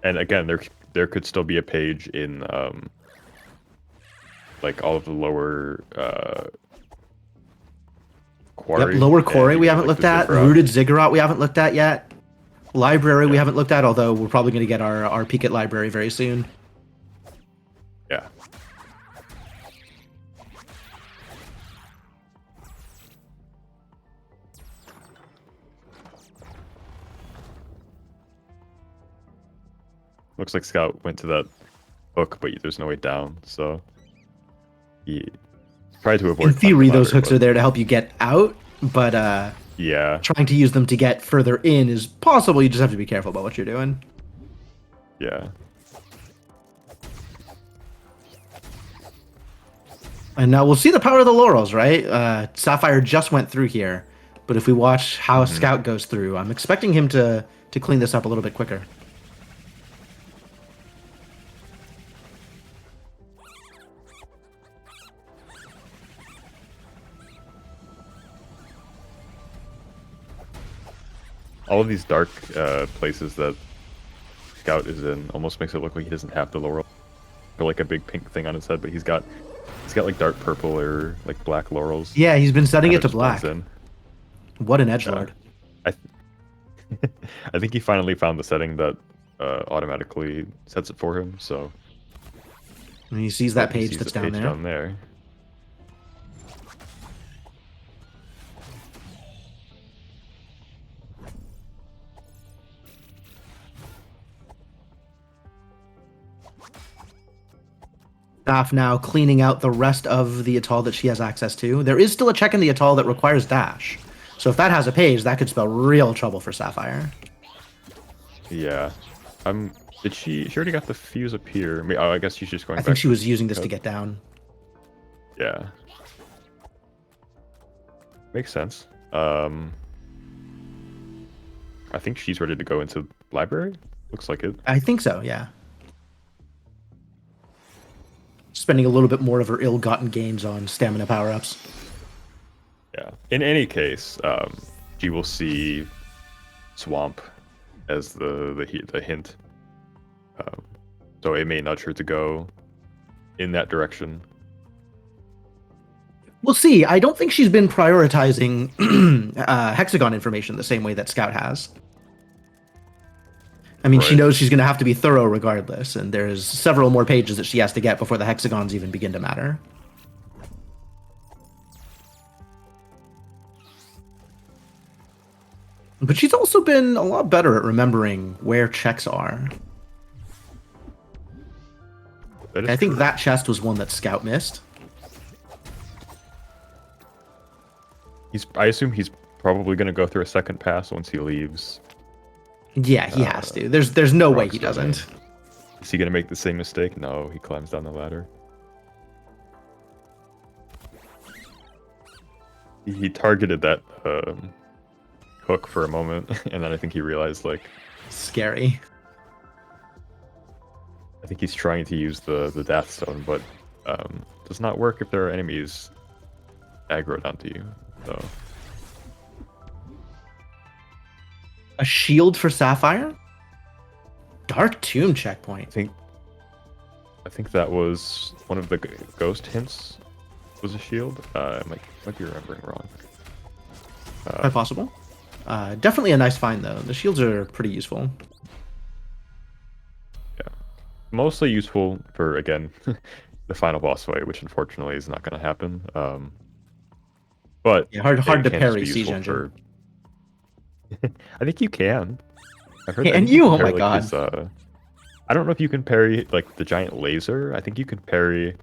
And again, there could still be a page in like all of the lower quarry. Yep, lower and quarry we even, haven't like, looked the at. ziggurat. Rooted Ziggurat we haven't looked at yet. Library we haven't looked at, although we're probably going to get our peek at library very soon. Yeah. Looks like Scout went to that hook, but there's no way down, so he tried to avoid. In theory, climbing the those ladder, hooks but are there to help you get out, but yeah, trying to use them to get further in is possible. You just have to be careful about what you're doing. yeah. And now we'll see the power of the laurels, right? Sapphire just went through here, but if we watch how Scout goes through, I'm expecting him to clean this up a little bit quicker. All of these dark places that Scout is in almost makes it look like he doesn't have the laurel, or like a big pink thing on his head, but he's got like dark purple or like black laurels. Yeah, he's been setting Kinda it to just black. blends What an edgelord. I think he finally found the setting that automatically sets it for him. So And he sees that he page sees that's the down page there. down there. Staff now cleaning out the rest of the atoll that she has access to. There is still a check in the atoll that requires dash. So if that has a page, that could spell real trouble for Sapphire. Yeah. Did she already got the fuse up here? Oh, I guess she's just going I back. think she was using this to get down. Yeah. Makes sense. I think she's ready to go into library. Looks like it. I think so, yeah. Spending a little bit more of her ill-gotten gains on stamina power-ups. Yeah. In any case, she will see swamp as the hint. So it may nudge her to go in that direction. We'll see. I don't think she's been prioritizing hexagon information the same way that Scout has. I mean, she Right. knows she's going to have to be thorough regardless, and there's several more pages that she has to get before the hexagons even begin to matter. But she's also been a lot better at remembering where checks are. That is I think true. that chest was one that Scout missed. I assume he's probably going to go through a second pass once he leaves. Yeah, he has to. There's no way he Rockstar, doesn't. Is he going to make the same mistake? No, he climbs down the ladder. He targeted that hook for a moment, and then I think he realized, like, Scary. I think he's trying to use the Death Stone, but does not work if there are enemies aggroed onto you. So A shield for Sapphire? Dark Tomb checkpoint. I think that was one of the ghost hints. Was a shield. I might be remembering wrong. Quite possible. Definitely a nice find, though. The shields are pretty useful. Mostly useful for, again, the final boss fight, which unfortunately is not going to happen. But Yeah, hard it to can just parry be Siege useful Engine. I think you can. I heard. Can I think you? can Oh parry, my God. his, I don't know if you can parry like the giant laser. I think you can parry.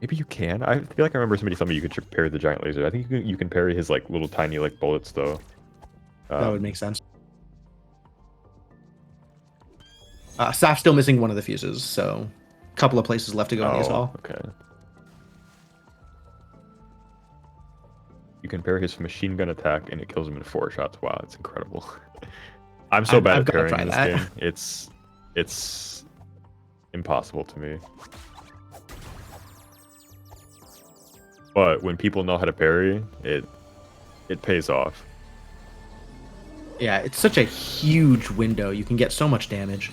Maybe you can. I feel like I remember somebody telling me you could parry the giant laser. I think you can parry his like little tiny like bullets though. That would make sense. Saph's still missing one of the fuses, so a couple of places left to go in the assault. Okay. You can parry his machine gun attack and it kills him in 4 shots. Wow, it's incredible. I'm so bad I've at gotta parrying try this that. game. It's impossible to me. But when people know how to parry, it pays off. Yeah, it's such a huge window. You can get so much damage.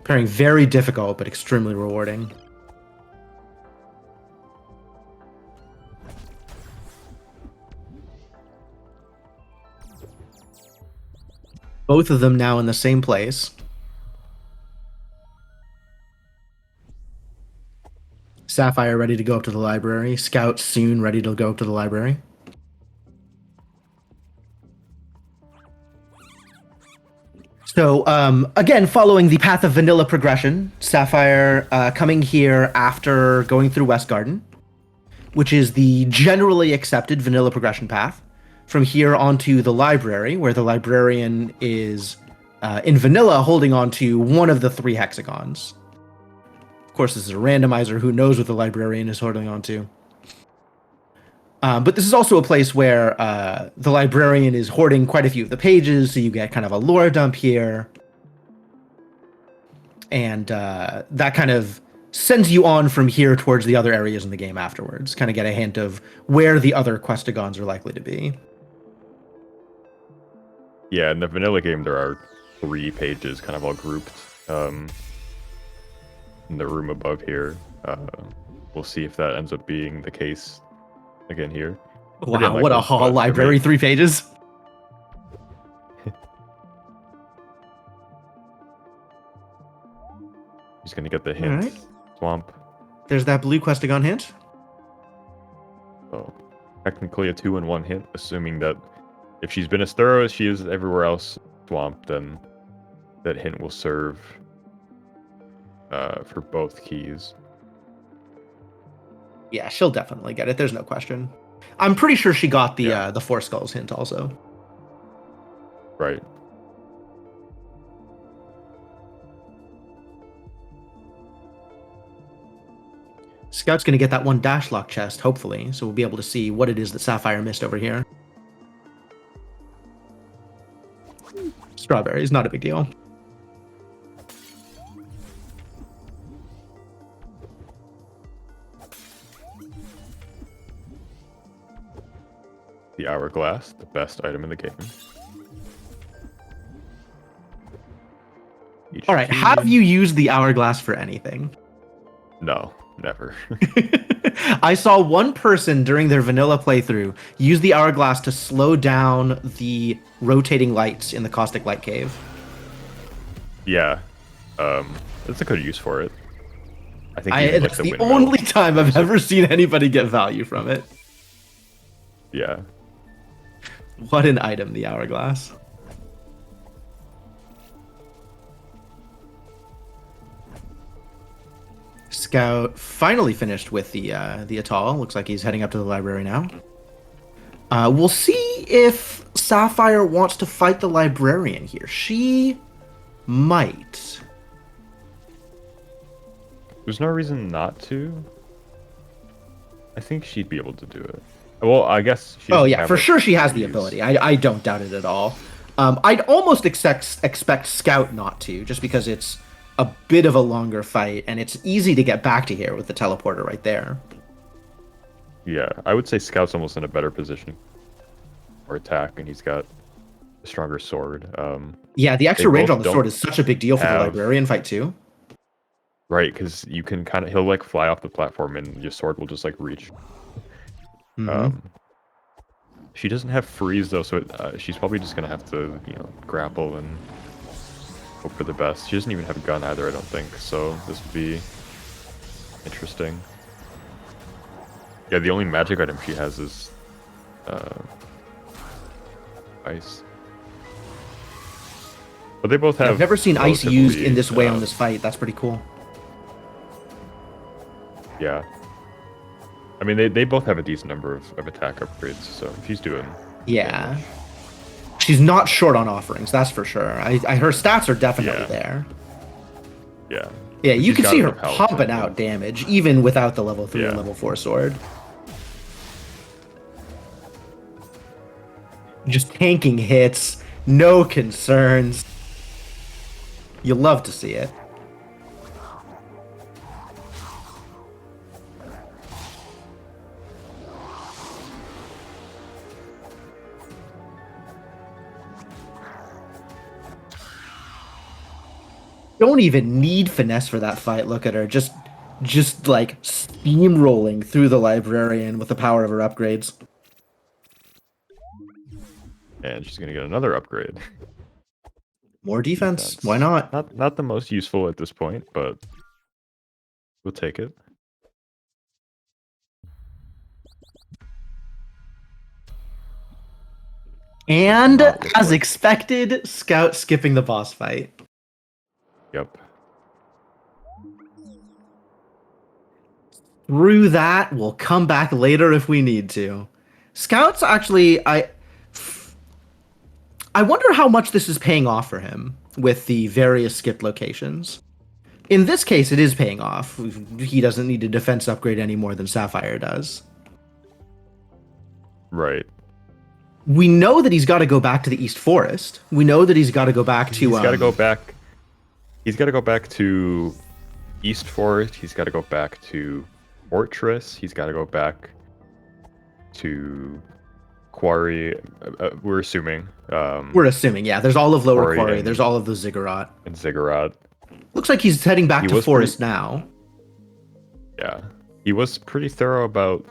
Parrying very difficult, but extremely rewarding. Both of them now in the same place. Sapphire ready to go up to the library. Scout soon ready to go up to the library. So, again, following the path of vanilla progression, Sapphire coming here after going through West Garden, which is the generally accepted vanilla progression path. From here onto the library, where the librarian is in vanilla holding on to one of the 3 hexagons. Of course, this is a randomizer. Who knows what the librarian is holding on to? But this is also a place where the librarian is hoarding quite a few of the pages, so you get kind of a lore dump here. And that kind of sends you on from here towards the other areas in the game afterwards. Kind of get a hint of where the other questigons are likely to be. Yeah, in the vanilla game, there are 3 pages kind of all grouped in the room above here. We'll see if that ends up being the case again here. Pretty Wow, what a unlikely, haul but I library, mean, 3 pages. he's going to get the hint. Alright. Swamp. There's that blue questigon hint. So, technically a 2-in-1 hint, assuming that if she's been as thorough as she is everywhere else, Swamp, then that hint will serve for both keys. Yeah, she'll definitely get it. There's no question. I'm pretty sure she got the Four Skulls hint also. Right. Scout's going to get that one dash lock chest, hopefully, so we'll be able to see what it is that Sapphire missed over here. Strawberries, not a big deal. The hourglass, the best item in the game. All right, have you used the hourglass for anything? No, never. I saw one person during their vanilla playthrough use the hourglass to slow down the rotating lights in the caustic light cave. Yeah, that's a good use for it. I think That's the only time I've ever seen anybody get value from it. Yeah. What an item, the hourglass. Scout finally finished with the atoll. Looks like he's heading up to the library now. We'll see if Sapphire wants to fight the librarian here. She might. There's no reason not to. I think she'd be able to do it. Well, I guess she Oh doesn't yeah, have for it sure she has to the use. ability. I don't doubt it at all. I'd almost expect Scout not to, just because it's a bit of a longer fight, and it's easy to get back to here with the teleporter right there. Yeah, I would say Scout's almost in a better position for attack, and he's got a stronger sword. Yeah, the extra They range both on the sword don't is such a big deal for the have- librarian fight too. Right, because you can kind of, he'll like fly off the platform, and your sword will just like reach. Mhm. She doesn't have freeze though, so she's probably just gonna have to, grapple and hope for the best. She doesn't even have a gun either, I don't think. So this would be interesting. Yeah, the only magic item she has is ice. But they both have. I've never seen ice used in this way on relatively, this fight. That's pretty cool. Yeah. I mean, they both have a decent number of attack upgrades, so she's doing. Yeah. She's not short on offerings, that's for sure. Her stats are definitely Yeah. there. Yeah. Yeah, you She's can got see her enough health pumping and- out damage, even without the level 3 and Yeah. level 4 sword. Just tanking hits, no concerns. You love to see it. Don't even need finesse for that fight. Look at her, just like steamrolling through the librarian with the power of her upgrades. And she's gonna get another upgrade. More defense. Defense. Why not? Not the most useful at this point, but we'll take it. And Not look as like- expected, Scout skipping the boss fight. Yep. Through that, we'll come back later if we need to. Scout's actually, I wonder how much this is paying off for him with the various skipped locations. In this case, it is paying off. He doesn't need a defense upgrade any more than Sapphire does. Right. We know that he's got to go back to the East Forest. We know that he's got to go back to. He's got to go back. He's got to go back to East Forest. He's got to go back to Fortress. He's got to go back to Quarry. We're assuming. We're assuming, yeah. There's all of Lower Quarry Quarry. and- There's all of the Ziggurat. and Ziggurat. Looks like he's heading back He to was Forest now. Yeah, he was pretty thorough about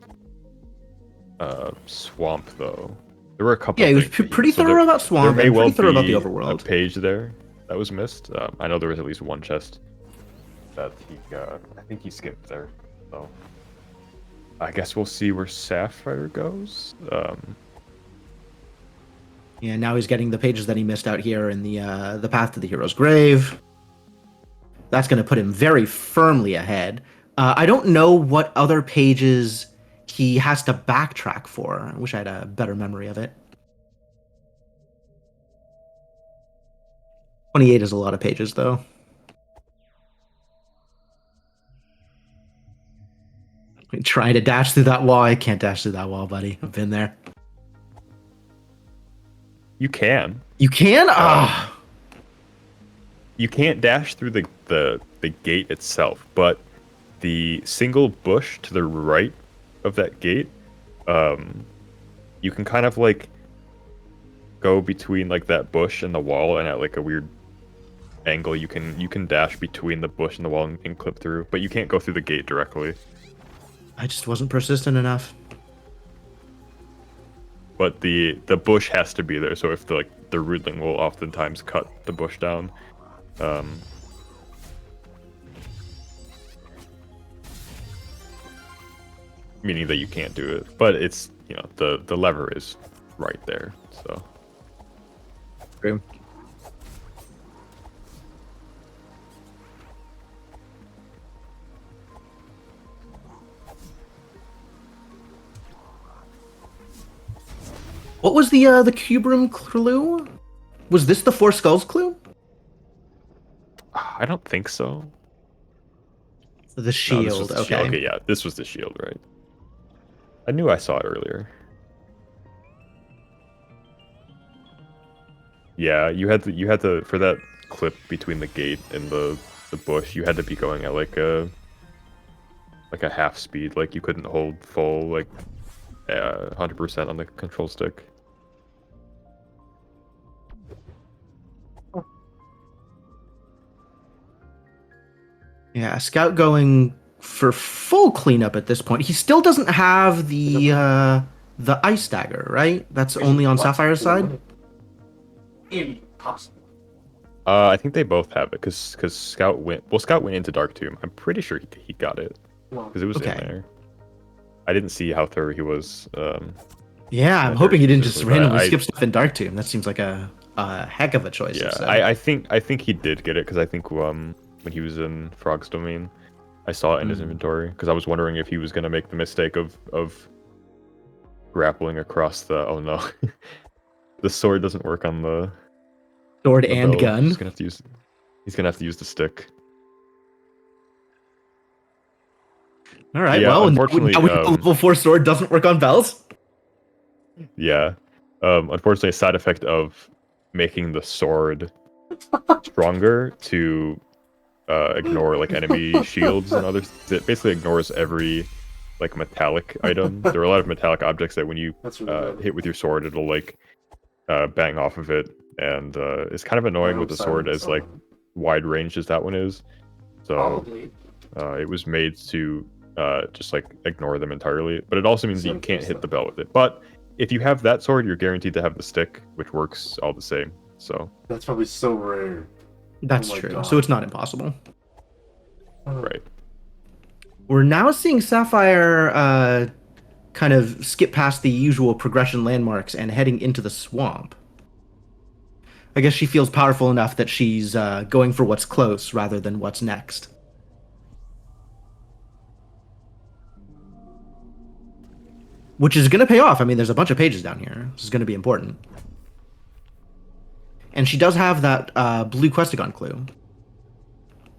Swamp though. There were a couple. Yeah, he was things that pretty so thorough about there Swamp may and well pretty thorough about the be Overworld. A page there that was missed. I know there was at least one chest that he. I think he skipped there. So I guess we'll see where Sapphire goes. Yeah, now he's getting the pages that he missed out here in the Path to the Hero's Grave. That's going to put him very firmly ahead. I don't know what other pages he has to backtrack for. I wish I had a better memory of it. 28 is a lot of pages, though. Trying to dash through that wall. I can't dash through that wall, buddy. I've been there. You can. You can? Ah. You can't dash through the gate itself, but the single bush to the right of that gate, you can kind of like go between like that bush and the wall, and at like a weird angle you can dash between the bush and the wall and clip through, but you can't go through the gate directly. I just wasn't persistent enough. But the bush has to be there, so if the rootling will oftentimes cut the bush down. Meaning that you can't do it, but it's, you know, the lever is right there, so. True. What was the cube room clue? Was this the Four Skulls clue? I don't think so. The shield. No, this was the Okay. shield. Okay, yeah, this was the shield, right? I knew I saw it earlier. Yeah, you had to for that clip between the gate and the bush, you had to be going at like a half speed. Like you couldn't hold full 100% on the control stick. Yeah, Scout going for full cleanup at this point. He still doesn't have the ice dagger, right? That's only on Sapphire's side. Impossible. I think they both have it because Scout went. Well, Scout went into Dark Tomb. I'm pretty sure he got it because it was in there. I didn't see how thorough he was. Yeah, I'm hoping he didn't just randomly I skip stuff in Dark Tomb. That seems like a heck of a choice. Yeah, So. I think he did get it because I think when he was in Frog's Domain, I saw it in his inventory because I was wondering if he was gonna make the mistake of grappling across the. Oh no, the sword doesn't work on the Sword the and bow. gun. He's gonna have to use the stick. All right. Yeah, well, unfortunately, now the level 4 sword doesn't work on bells. Yeah. Unfortunately, a side effect of making the sword stronger to ignore like enemy shields and others. It basically ignores every like metallic item. There are a lot of metallic objects that when you hit with your sword, it'll like bang off of it, and it's kind of annoying with the sword as like wide range as that one is. So it was made to just like ignore them entirely. But it also means that you can't hit the bell with it. But if you have that sword, you're guaranteed to have the stick, which works all the same. So That's probably so rare. That's Oh my true. God. So it's not impossible. right. We're now seeing Sapphire kind of skip past the usual progression landmarks and heading into the swamp. I guess she feels powerful enough that she's going for what's close rather than what's next. Which is going to pay off. I mean, there's a bunch of pages down here. This is going to be important. And she does have that blue Questagon clue.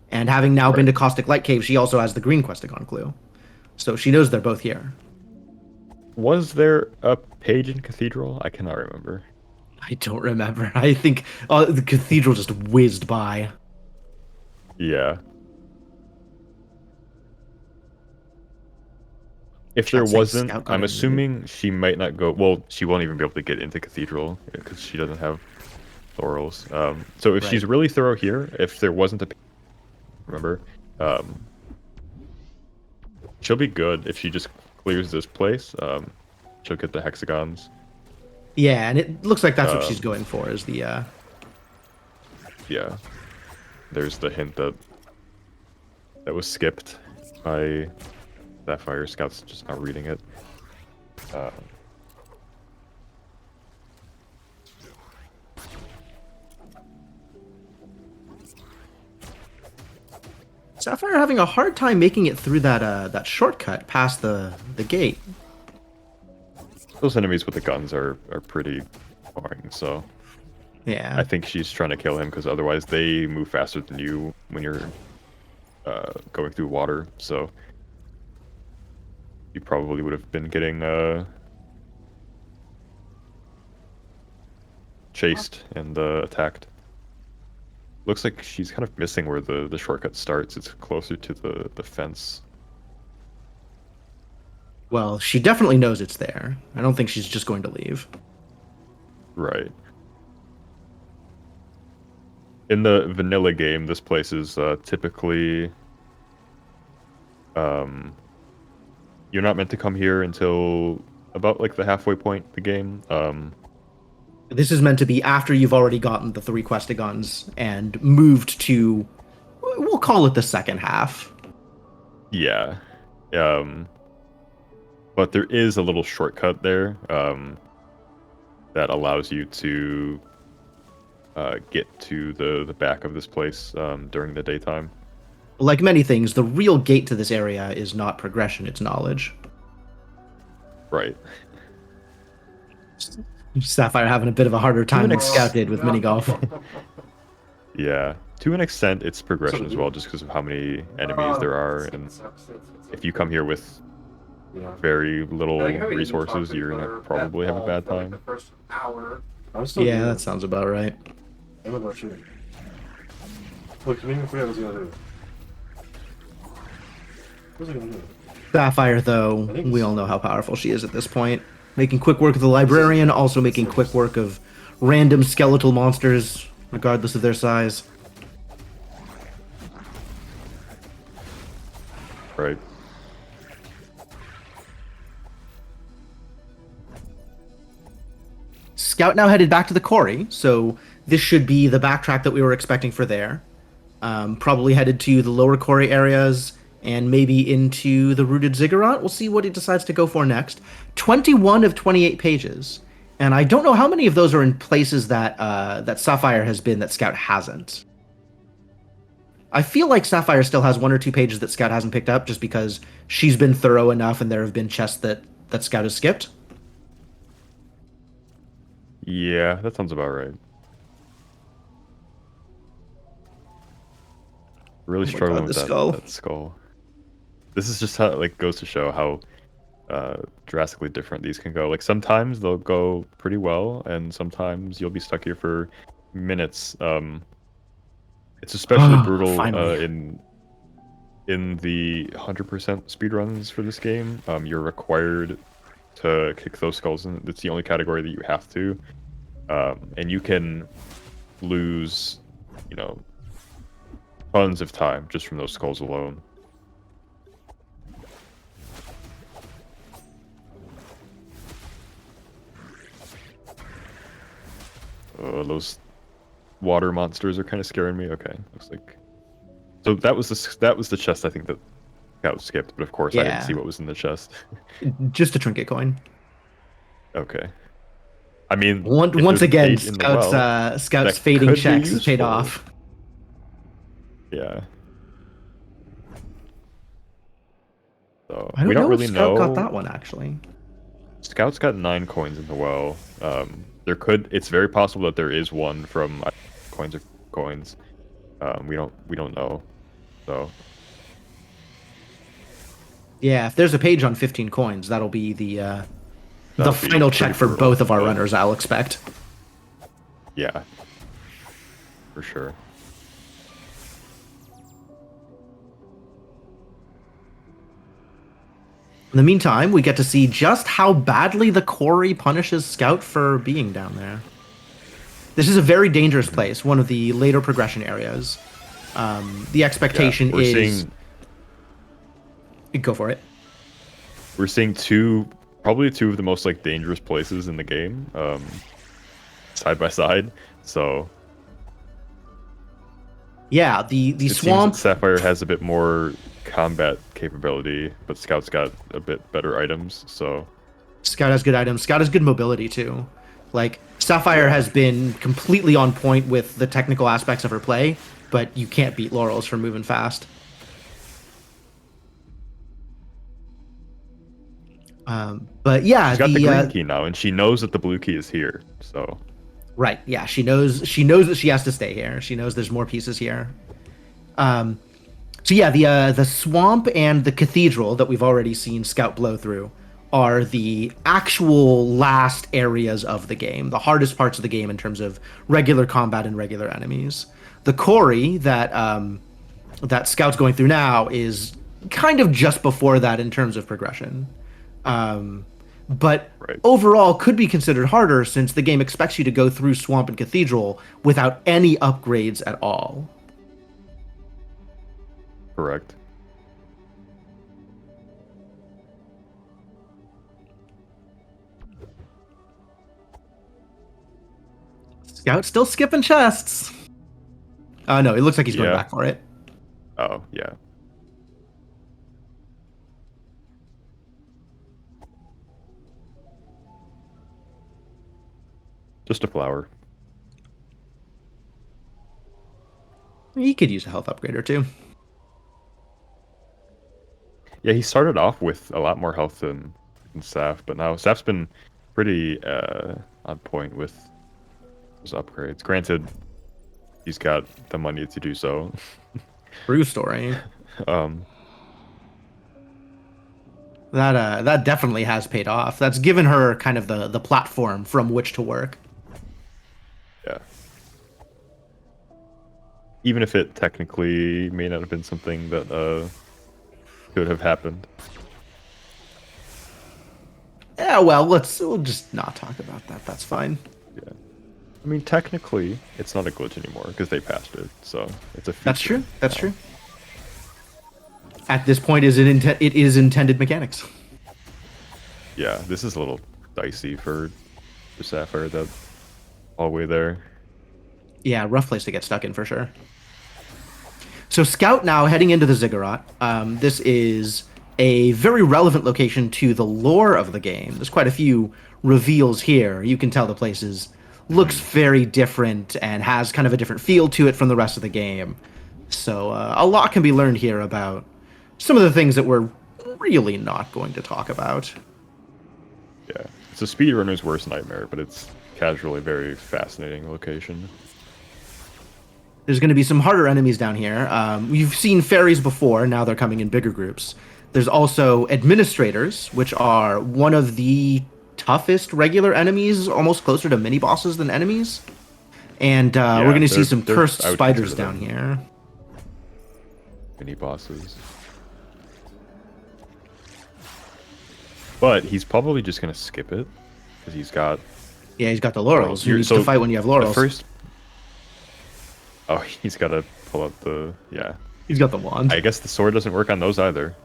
And having now been to Caustic Light Cave, she also has the green Questagon clue. So she knows they're both here. Was there a page in Cathedral? I cannot remember. I don't remember. I think the cathedral just whizzed by. Yeah. If there Chat saying wasn't, Scout got I'm it. assuming she might not go. Well, she won't even be able to get into Cathedral because she doesn't have Thorals. So if she's really thorough here, if there wasn't a, remember, she'll be good if she just clears this place. She'll get the hexagons. Yeah, and it looks like that's what she's going for, is the... Yeah. There's the hint that was skipped by Sapphire. Scout's just not reading it. Sapphire having a hard time making it through that shortcut past the gate. Those enemies with the guns are pretty boring, so Yeah. I think she's trying to kill him because otherwise they move faster than you when you're going through water. So you probably would have been getting chased and attacked. Looks like she's kind of missing where the shortcut starts. It's closer to the fence. Well, she definitely knows it's there. I don't think she's just going to leave. Right. In the vanilla game, this place is typically... you're not meant to come here until about like the halfway point of the game. This is meant to be after you've already gotten the 3 quested guns and moved to, we'll call it the second half. Yeah. But there is a little shortcut there that allows you to get to the back of this place during the daytime. Like many things, the real gate to this area is not progression, it's knowledge. Right. Sapphire having a bit of a harder time than Tunic. Scout did with minigolf. Yeah. To an extent, it's progression as well, just because of how many enemies there are. And if you come here with very little resources, you're going to probably have a bad time. I'm still Yeah, here. that sounds about right. I'm about shooting. Look, you made me forget what I was gonna do. What was I gonna do? Sapphire, though, we all know how powerful she is at this point. Making quick work of the librarian, also making quick work of random skeletal monsters, regardless of their size. Right. Scout now headed back to the quarry, so this should be the backtrack that we were expecting for there. Probably headed to the lower quarry areas and maybe into the rooted ziggurat. We'll see what he decides to go for next. 21 of 28 pages, and I don't know how many of those are in places that that Sapphire has been that Scout hasn't. I feel like Sapphire still has 1 or 2 pages that Scout hasn't picked up, just because she's been thorough enough, and there have been chests that Scout has skipped. Yeah, that sounds about right. Really Oh my struggling God, with the that skull. that skull. This is just how it like goes to show how drastically different these can go. Like sometimes they'll go pretty well, and sometimes you'll be stuck here for minutes. It's especially brutal Finally. in the 100% speedruns for this game. You're required to kick those skulls in. It's the only category that you have to. And you can lose, you know, tons of time just from those skulls alone. Those water monsters are kind of scaring me. Okay, looks like. So that was the chest I think that Scout skipped, but of course I Yeah. didn't see what was in the chest. Just a trinket coin. Okay. I mean, if Once there's a again, gate in the well, Scout's that fading could be checks has paid useful. off. Yeah. So I don't we don't know really if Scout know. got that one, actually. Scout's got 9 coins in the well. It's very possible that there is one from coins or coins. We don't know. So Yeah, if there's a page on 15 coins, that'll be the That'll be final check pretty for brutal, both of our but- runners, I'll expect. yeah, for sure. In the meantime, we get to see just how badly the quarry punishes Scout for being down there. This is a very dangerous place, one of the later progression areas. The expectation Yeah, we're is... seeing Go for it. we're seeing probably two of the most like dangerous places in the game, side by side. So Yeah, the it swamp... seems that Sapphire has a bit more combat capability, but Scout's got a bit better items. So Scout has good items. Scout has good mobility, too. Like, Sapphire has been completely on point with the technical aspects of her play, but you can't beat Laurel's for moving fast. But yeah, She's got the green key now, and she knows that the blue key is here. So right, yeah, she knows that she has to stay here. She knows there's more pieces here. So yeah, the swamp and the cathedral that we've already seen Scout blow through are the actual last areas of the game, the hardest parts of the game in terms of regular combat and regular enemies. The quarry that Scout's going through now is kind of just before that in terms of progression. But Right. overall could be considered harder since the game expects you to go through swamp and cathedral without any upgrades at all. correct. Scout's still skipping chests. Oh no, it looks like he's going Yeah. back for it. Oh yeah. Just a flower. He could use a health upgrade or two. Yeah, he started off with a lot more health than Saf, but now Saf's been pretty on point with his upgrades. Granted, he's got the money to do so. True story. Um, That definitely has paid off. That's given her kind of the platform from which to work. yeah. Even if it technically may not have been something that could have happened. Yeah, well, we'll just not talk about that. That's fine. Yeah. I mean, technically, it's not a glitch anymore because they patched it, so it's a feature. That's true. That's now. true. At this point, it is intended mechanics. Yeah, this is a little dicey for Sapphire, that hallway there. Yeah, rough place to get stuck in for sure. So Scout now heading into the Ziggurat. This is a very relevant location to the lore of the game. There's quite a few reveals here. You can tell the place looks very different and has kind of a different feel to it from the rest of the game. So a lot can be learned here about some of the things that we're really not going to talk about. Yeah, it's a speedrunner's worst nightmare, but it's casually a very fascinating location. There's going to be some harder enemies down here. You've seen fairies before. Now they're coming in bigger groups. There's also administrators, which are one of the toughest regular enemies, almost closer to mini bosses than enemies. And we're going to see some cursed I would spiders consider down them here. Mini bosses. But he's probably just gonna skip it because he's got. Yeah, he's got the laurels. Laurels. Who needs to fight when you have laurels? Oh, he's got to pull up the. Yeah. He's got the wand. I guess the sword doesn't work on those either.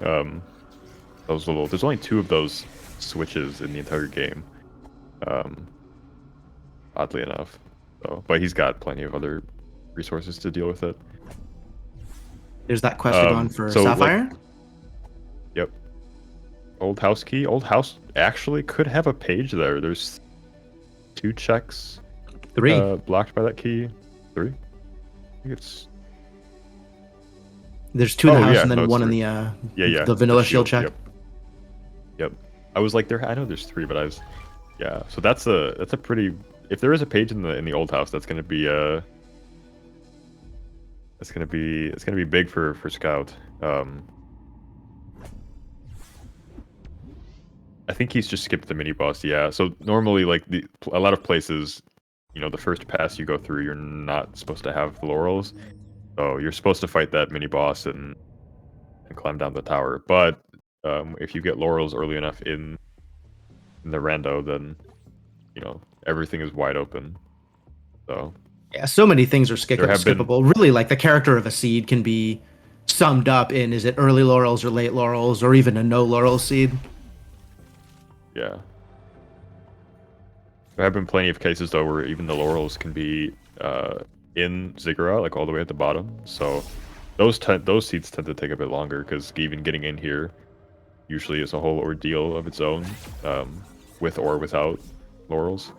Those little. There's only 2 of those switches in the entire game. Oddly enough. So, but he's got plenty of other resources to deal with it. There's that quest on for so, Sapphire. Yep. Old house key. Old house actually could have a page there. There's 2 checks 3. blocked by that key. 3? I think it's. There's 2 in the Oh, house yeah, and then no, it's 1 in 3. the the vanilla the shield check. Yep. I was like, I know there's 3, but I was. Yeah. So that's a pretty. If there is a page in the old house, that's gonna be it's gonna be big for Scout. I think he's just skipped the mini boss. Yeah. So normally, like a lot of places, the first pass you go through, you're not supposed to have laurels. So you're supposed to fight that mini boss and climb down the tower. But if you get laurels early enough in the rando, then everything is wide open. So Yeah, so many things are There have been- skippable. Really, like the character of a seed can be summed up in: is it early laurels or late laurels, or even a no laurel seed? yeah. There have been plenty of cases though where even the laurels can be in Ziggurat, like all the way at the bottom. So those seeds tend to take a bit longer because even getting in here usually is a whole ordeal of its own, with or without laurels.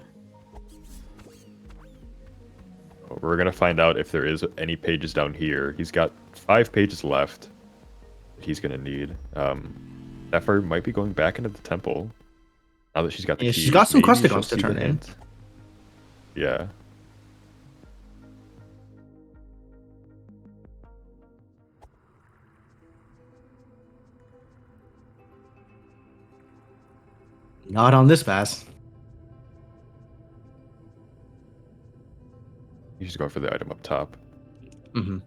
We're gonna find out if there is any pages down here. He's got 5 pages left that he's gonna need. Sapphire might be going back into the temple. Now that she's got the Yeah, keys, she's got some maybe she'll Crustigons to see the turn in. hint. Yeah. Not on this pass. You just go for the item up top. Hmm.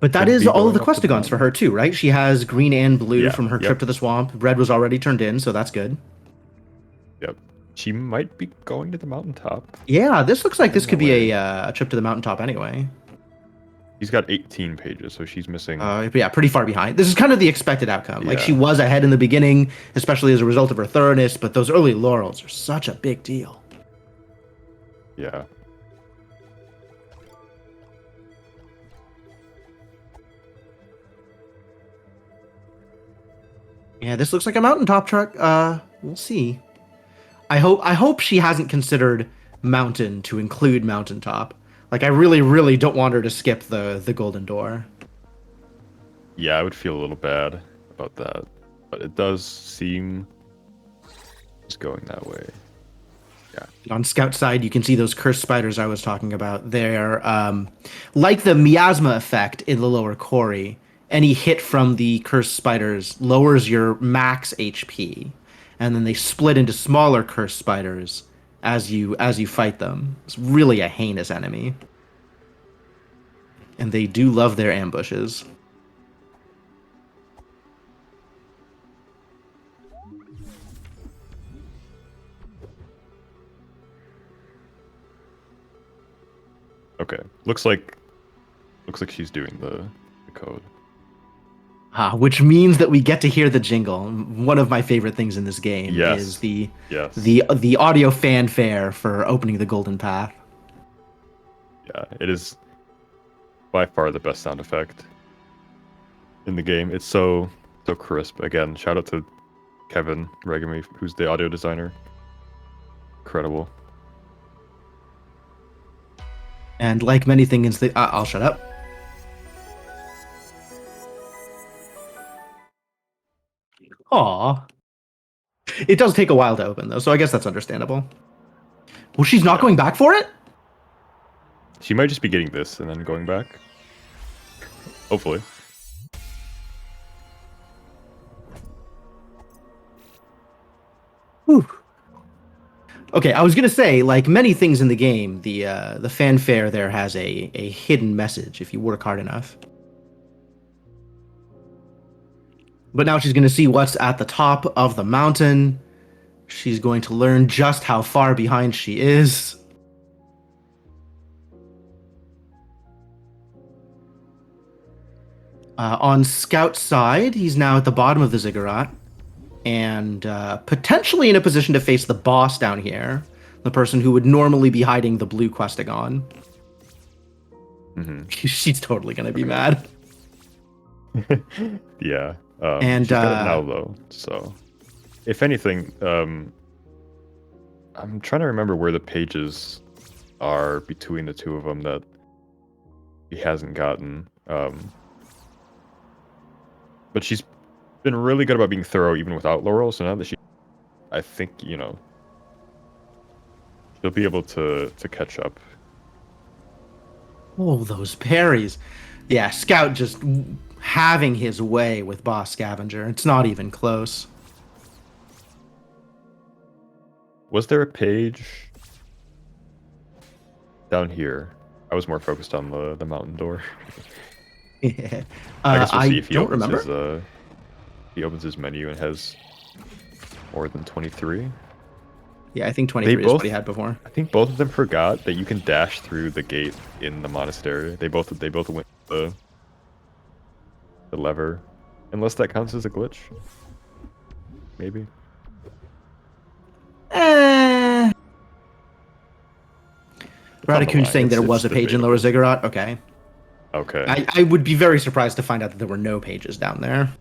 But that Could is be all of the going up to the Questigons for her too, right? She has green and blue Yeah, from her yep. trip to the swamp. Red was already turned in, so that's good. Yep. She might be going to the mountaintop. Yeah, this looks like this could be Way. a trip to the mountaintop anyway. She's got 18 pages, so she's missing. Yeah, pretty far behind. This is kind of the expected outcome. Like, Yeah. she was ahead in the beginning, especially as a result of her thoroughness, but those early laurels are such a big deal. Yeah. Yeah, this looks like a mountaintop truck. We'll see. I hope she hasn't considered mountain to include mountaintop. Like, I really, really don't want her to skip the golden door. Yeah, I would feel a little bad about that. But it does seem it's going that way. On Scout side, you can see those cursed spiders I was talking about. They're like the miasma effect in the lower quarry. Any hit from the cursed spiders lowers your max HP, and then they split into smaller cursed spiders as you fight them. It's really a heinous enemy, and they do love their ambushes. Okay. Looks like she's doing the code. Which means that we get to hear the jingle. One of my favorite things in this game Yes. is the Yes. the audio fanfare for opening the golden path. Yeah, it is by far the best sound effect in the game. It's so crisp. Again, shout out to Kevin Regami, who's the audio designer. Incredible. And like many things, I'll shut up. Aw. It does take a while to open, though, so I guess that's understandable. Well, she's not going back for it? She might just be getting this and then going back. Hopefully. Whew. Okay, I was gonna say, like many things in the game, the fanfare there has a hidden message if you work hard enough. But now she's gonna see what's at the top of the mountain. She's going to learn just how far behind she is. On Scout's side, he's now at the bottom of the ziggurat, and potentially in a position to face the boss down here, the person who would normally be hiding the blue Questigon. Mm-hmm. She's totally gonna be mad. Yeah. And she's got it now though. So, if anything, I'm trying to remember where the pages are between the two of them that he hasn't gotten. But she's been really good about being thorough even without Laurel. So now that I think she'll be able to catch up. Oh, those parries. Yeah, Scout just having his way with Boss Scavenger. It's not even close. Was there a page down here? I was more focused on the mountain door. I guess we'll see if he don't opens remember. he opens his menu and has more than 23. Yeah, I think 23 is both- what he had before. I think both of them forgot that you can dash through the gate in the monastery. They both went the lever, unless that counts as a glitch. Maybe. Radicoon's saying there It's was a page in Lower Ziggurat. Okay. Okay. I would be very surprised to find out that there were no pages down there.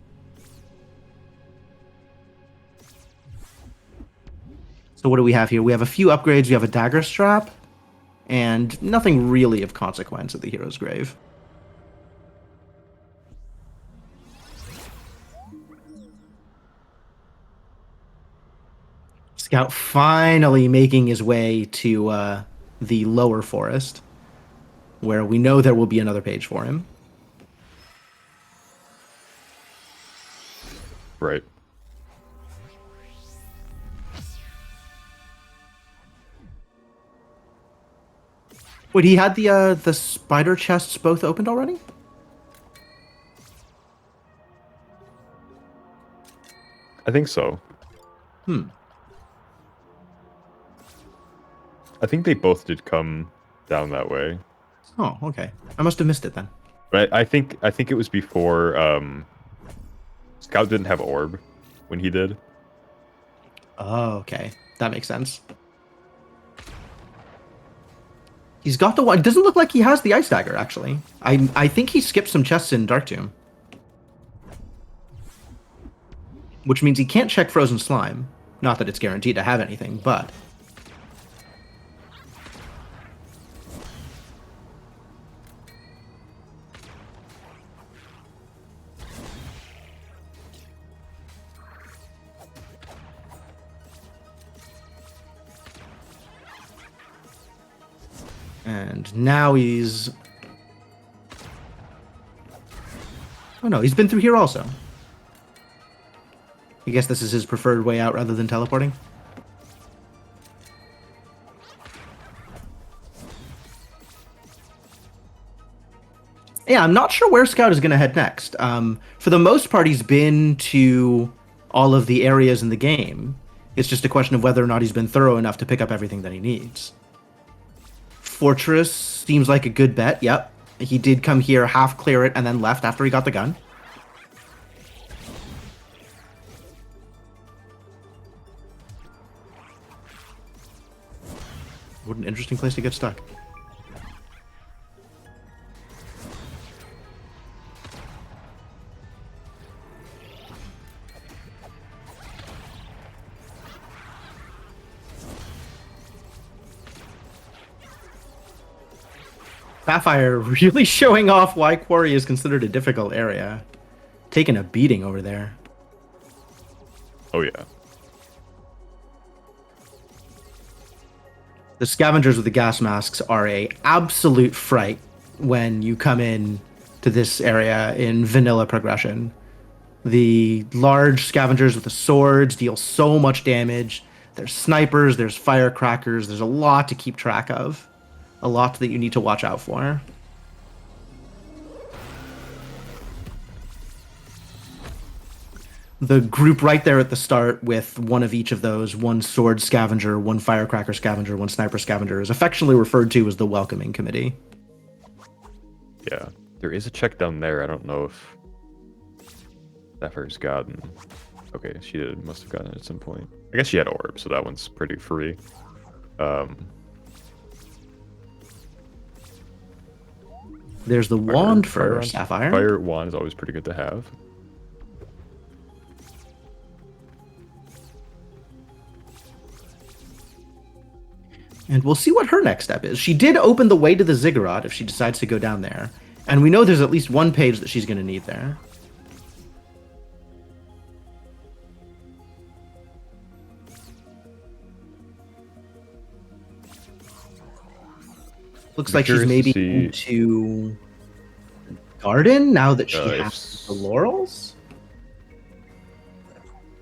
So what do we have here? We have a few upgrades. We have a dagger strap, and nothing really of consequence at the hero's grave. Scout finally making his way to the lower forest, where we know there will be another page for him. Right. Wait, he had the spider chests both opened already? I think so. Hmm. I think they both did come down that way. Oh, okay. I must have missed it then. But I think it was before Scout didn't have orb when he did. Oh, okay. That makes sense. He's got the one. It doesn't look like he has the ice dagger, actually. I think he skipped some chests in Dark Tomb. Which means he can't check Frozen Slime. Not that it's guaranteed to have anything, but... And now he's... Oh no, he's been through here also. I guess this is his preferred way out rather than teleporting. Yeah, I'm not sure where Scout is going to head next. For the most part, he's been to all of the areas in the game. It's just a question of whether or not he's been thorough enough to pick up everything that he needs. Fortress seems like a good bet, yep. He did come here, half clear it, and then left after he got the gun. What an interesting place to get stuck. Sapphire really showing off why Quarry is considered a difficult area. Taking a beating over there. Oh yeah. The scavengers with the gas masks are a absolute fright when you come in to this area in vanilla progression. The large scavengers with the swords deal so much damage. There's snipers, there's firecrackers, there's a lot to keep track of. A lot that you need to watch out for. The group right there at the start with one of each of those, one sword scavenger, one firecracker scavenger, one sniper scavenger, is affectionately referred to as the welcoming committee. Yeah. There is a check down there. I don't know if Sapphire's gotten. Okay, she must have gotten it at some point. I guess she had orb, so that one's pretty free. There's the wand for Sapphire. Fire wand is always pretty good to have. And we'll see what her next step is. She did open the way to the ziggurat if she decides to go down there. And we know there's at least one page that she's going to need there. Looks like she's maybe into garden now that she has the laurels.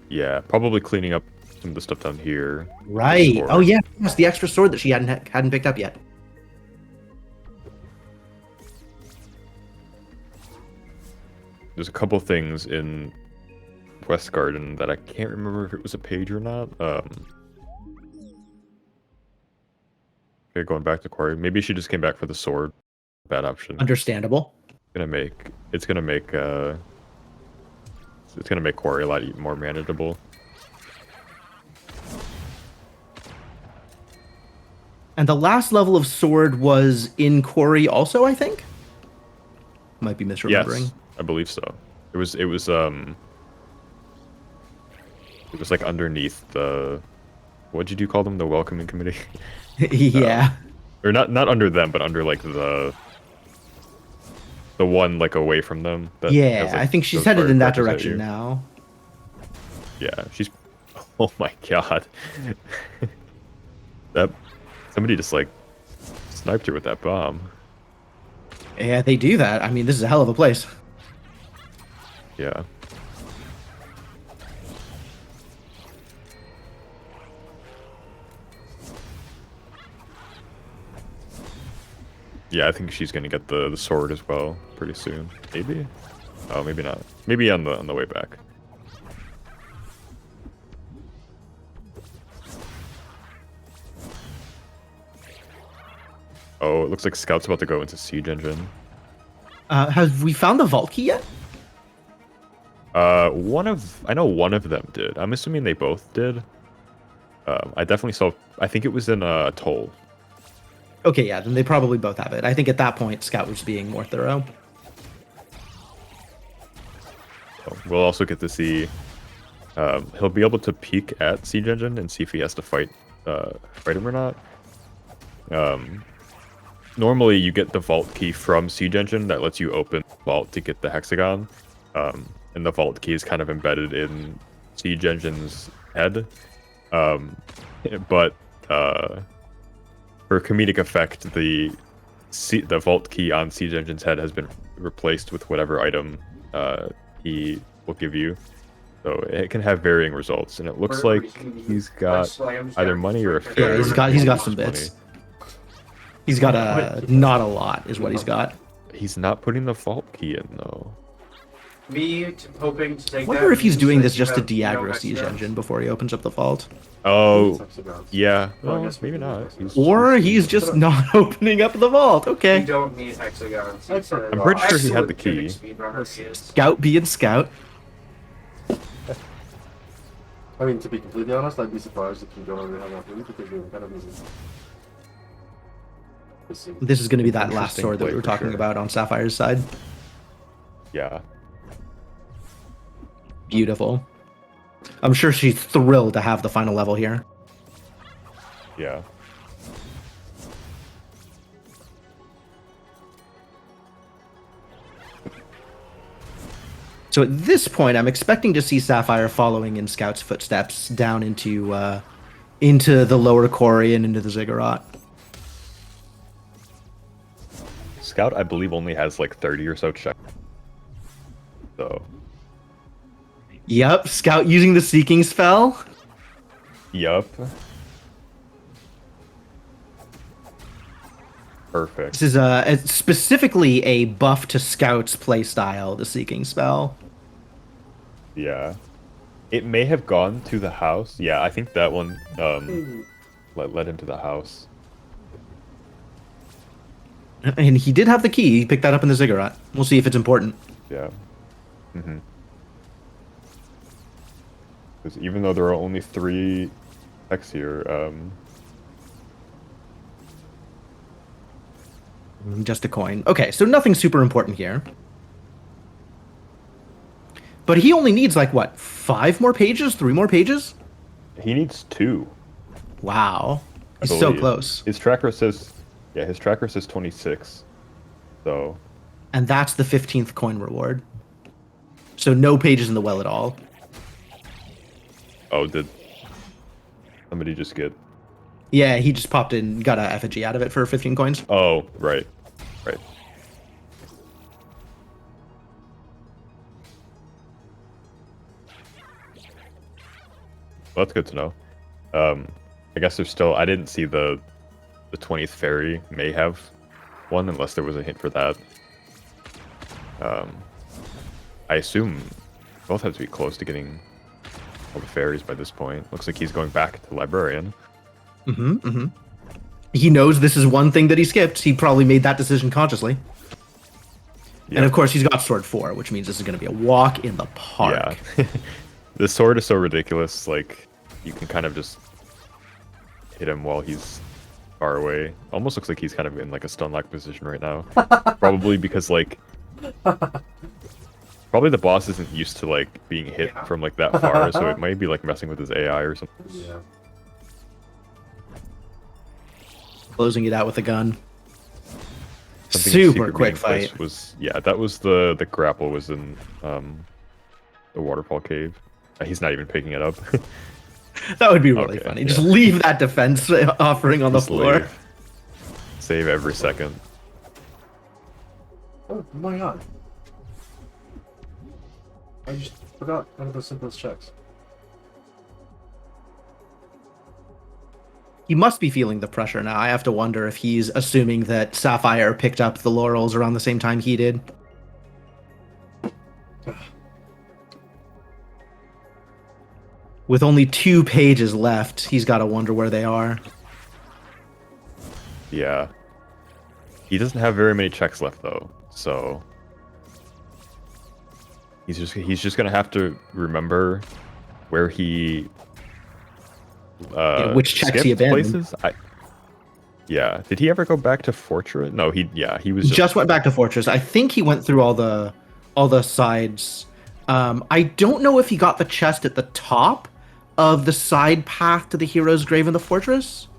Yeah, probably cleaning up some of the stuff down here. Right. Oh yeah, it's the extra sword that she hadn't picked up yet. There's a couple things in West Garden that I can't remember if it was a page or not. Okay, going back to Quarry. Maybe she just came back for the sword. Bad option. Understandable. It's gonna make Quarry a lot more manageable. And the last level of sword was in Quarry also, I think? Might be misremembering. Yes, I believe so. It was like underneath the, what did you call them? The welcoming committee? Yeah. Or not under them, but under like the one like away from them. That yeah, has, like, I think she's those headed in that firecrackers at direction you. now. Yeah, she's Oh my god. That somebody just like sniped her with that bomb. Yeah, they do that. I mean, this is a hell of a place. Yeah. Yeah, I think she's gonna get the sword as well pretty soon. Maybe? Oh, maybe not. Maybe on the way back. Oh, it looks like Scout's about to go into Siege Engine. Have we found the vault key yet? I know one of them did. I'm assuming they both did. I definitely saw. I think it was in Toll. Okay, yeah, then they probably both have it. I think at that point, Scout was being more thorough. So we'll also get to see. He'll be able to peek at Siege Engine and see if he has to fight him or not. Normally, you get the vault key from Siege Engine that lets you open the vault to get the hexagon. And the vault key is kind of embedded in Siege Engine's head. But for comedic effect, the vault key on Siege Engine's head has been replaced with whatever item he will give you. So it can have varying results, and it looks like he's got either money or a Yeah, fairy. he's got some bits. He's got not a lot, is what he's got. He's not putting the vault key in though. Me hoping to take I wonder if he's means doing that this you just to have no de-aggro extra- Siege Engine before he opens up the vault. Oh, Hexagons. yeah. Well, I Well, guess maybe we not. can- Or he's just not opening up the vault. We Okay. don't need hexagons. I'm pretty sure he had the Excellent key. speedrunner he is. Scout being Scout. I mean, to be completely honest, I'd be surprised if you don't already have enough loot because you're kind of easy. This is going to be that last Interesting sword that we play were for talking sure. about on Sapphire's side. Yeah. Beautiful. I'm sure she's thrilled to have the final level here. Yeah. So at this point, I'm expecting to see Sapphire following in Scout's footsteps down into the lower quarry and into the ziggurat. Scout, I believe, only has like 30 or so checks. So, Yep, Scout using the Seeking spell. yup. Perfect. This is specifically a buff to Scout's playstyle, the Seeking spell. Yeah. It may have gone to the house. Yeah, I think that one led him to the house. And he did have the key. He picked that up in the ziggurat. We'll see if it's important. Yeah. Mm-hmm. Because even though there are only 3 checks here, Just a coin. Okay, so nothing super important here. But he only needs, like, what, 5 more pages? 3 more pages? he needs 2. Wow. I He's so believe. close. His tracker says, yeah, his tracker says 26. So, And that's the 15th coin reward. So no pages in the well at all. oh, did somebody just get? Yeah, he just popped in, got a effigy out of it for 15 coins. Oh, right, right. Well, that's good to know. I guess there's still. I didn't see the 20th fairy may have one unless there was a hint for that. I assume both have to be close to getting all the fairies by this point. Looks like he's going back to librarian. Mm-hmm, mm-hmm. He knows this is one thing that he skipped. He probably made that decision consciously. Yeah. And of course, he's got sword 4, which means this is going to be a walk in the park. Yeah. The sword is so ridiculous, like, you can kind of just hit him while he's far away. Almost looks like he's kind of in, like, a stun-lock position right now. Probably because, like... Probably the boss isn't used to, like, being hit from, like, that far, so it might be, like, messing with his AI or something. Yeah. Closing it out with a gun. Something Super secret quick being placed fight. Was, yeah, that was the grapple was in the waterfall cave. He's not even picking it up. That would be really Okay, funny. yeah. Just leave that defense offering on the Just floor. leave. Save every second. Oh my god. I just forgot one of the simplest checks. He must be feeling the pressure now. I have to wonder if he's assuming that Sapphire picked up the laurels around the same time he did. With only 2 pages left, he's got to wonder where they are. Yeah. He doesn't have very many checks left though, so he's just gonna have to remember where he which checks he skipped abandoned. places. Yeah. Did he ever go back to Fortress? No, he was Just went back to Fortress. I think he went through all the sides. I don't know if he got the chest at the top of the side path to the hero's grave in the fortress.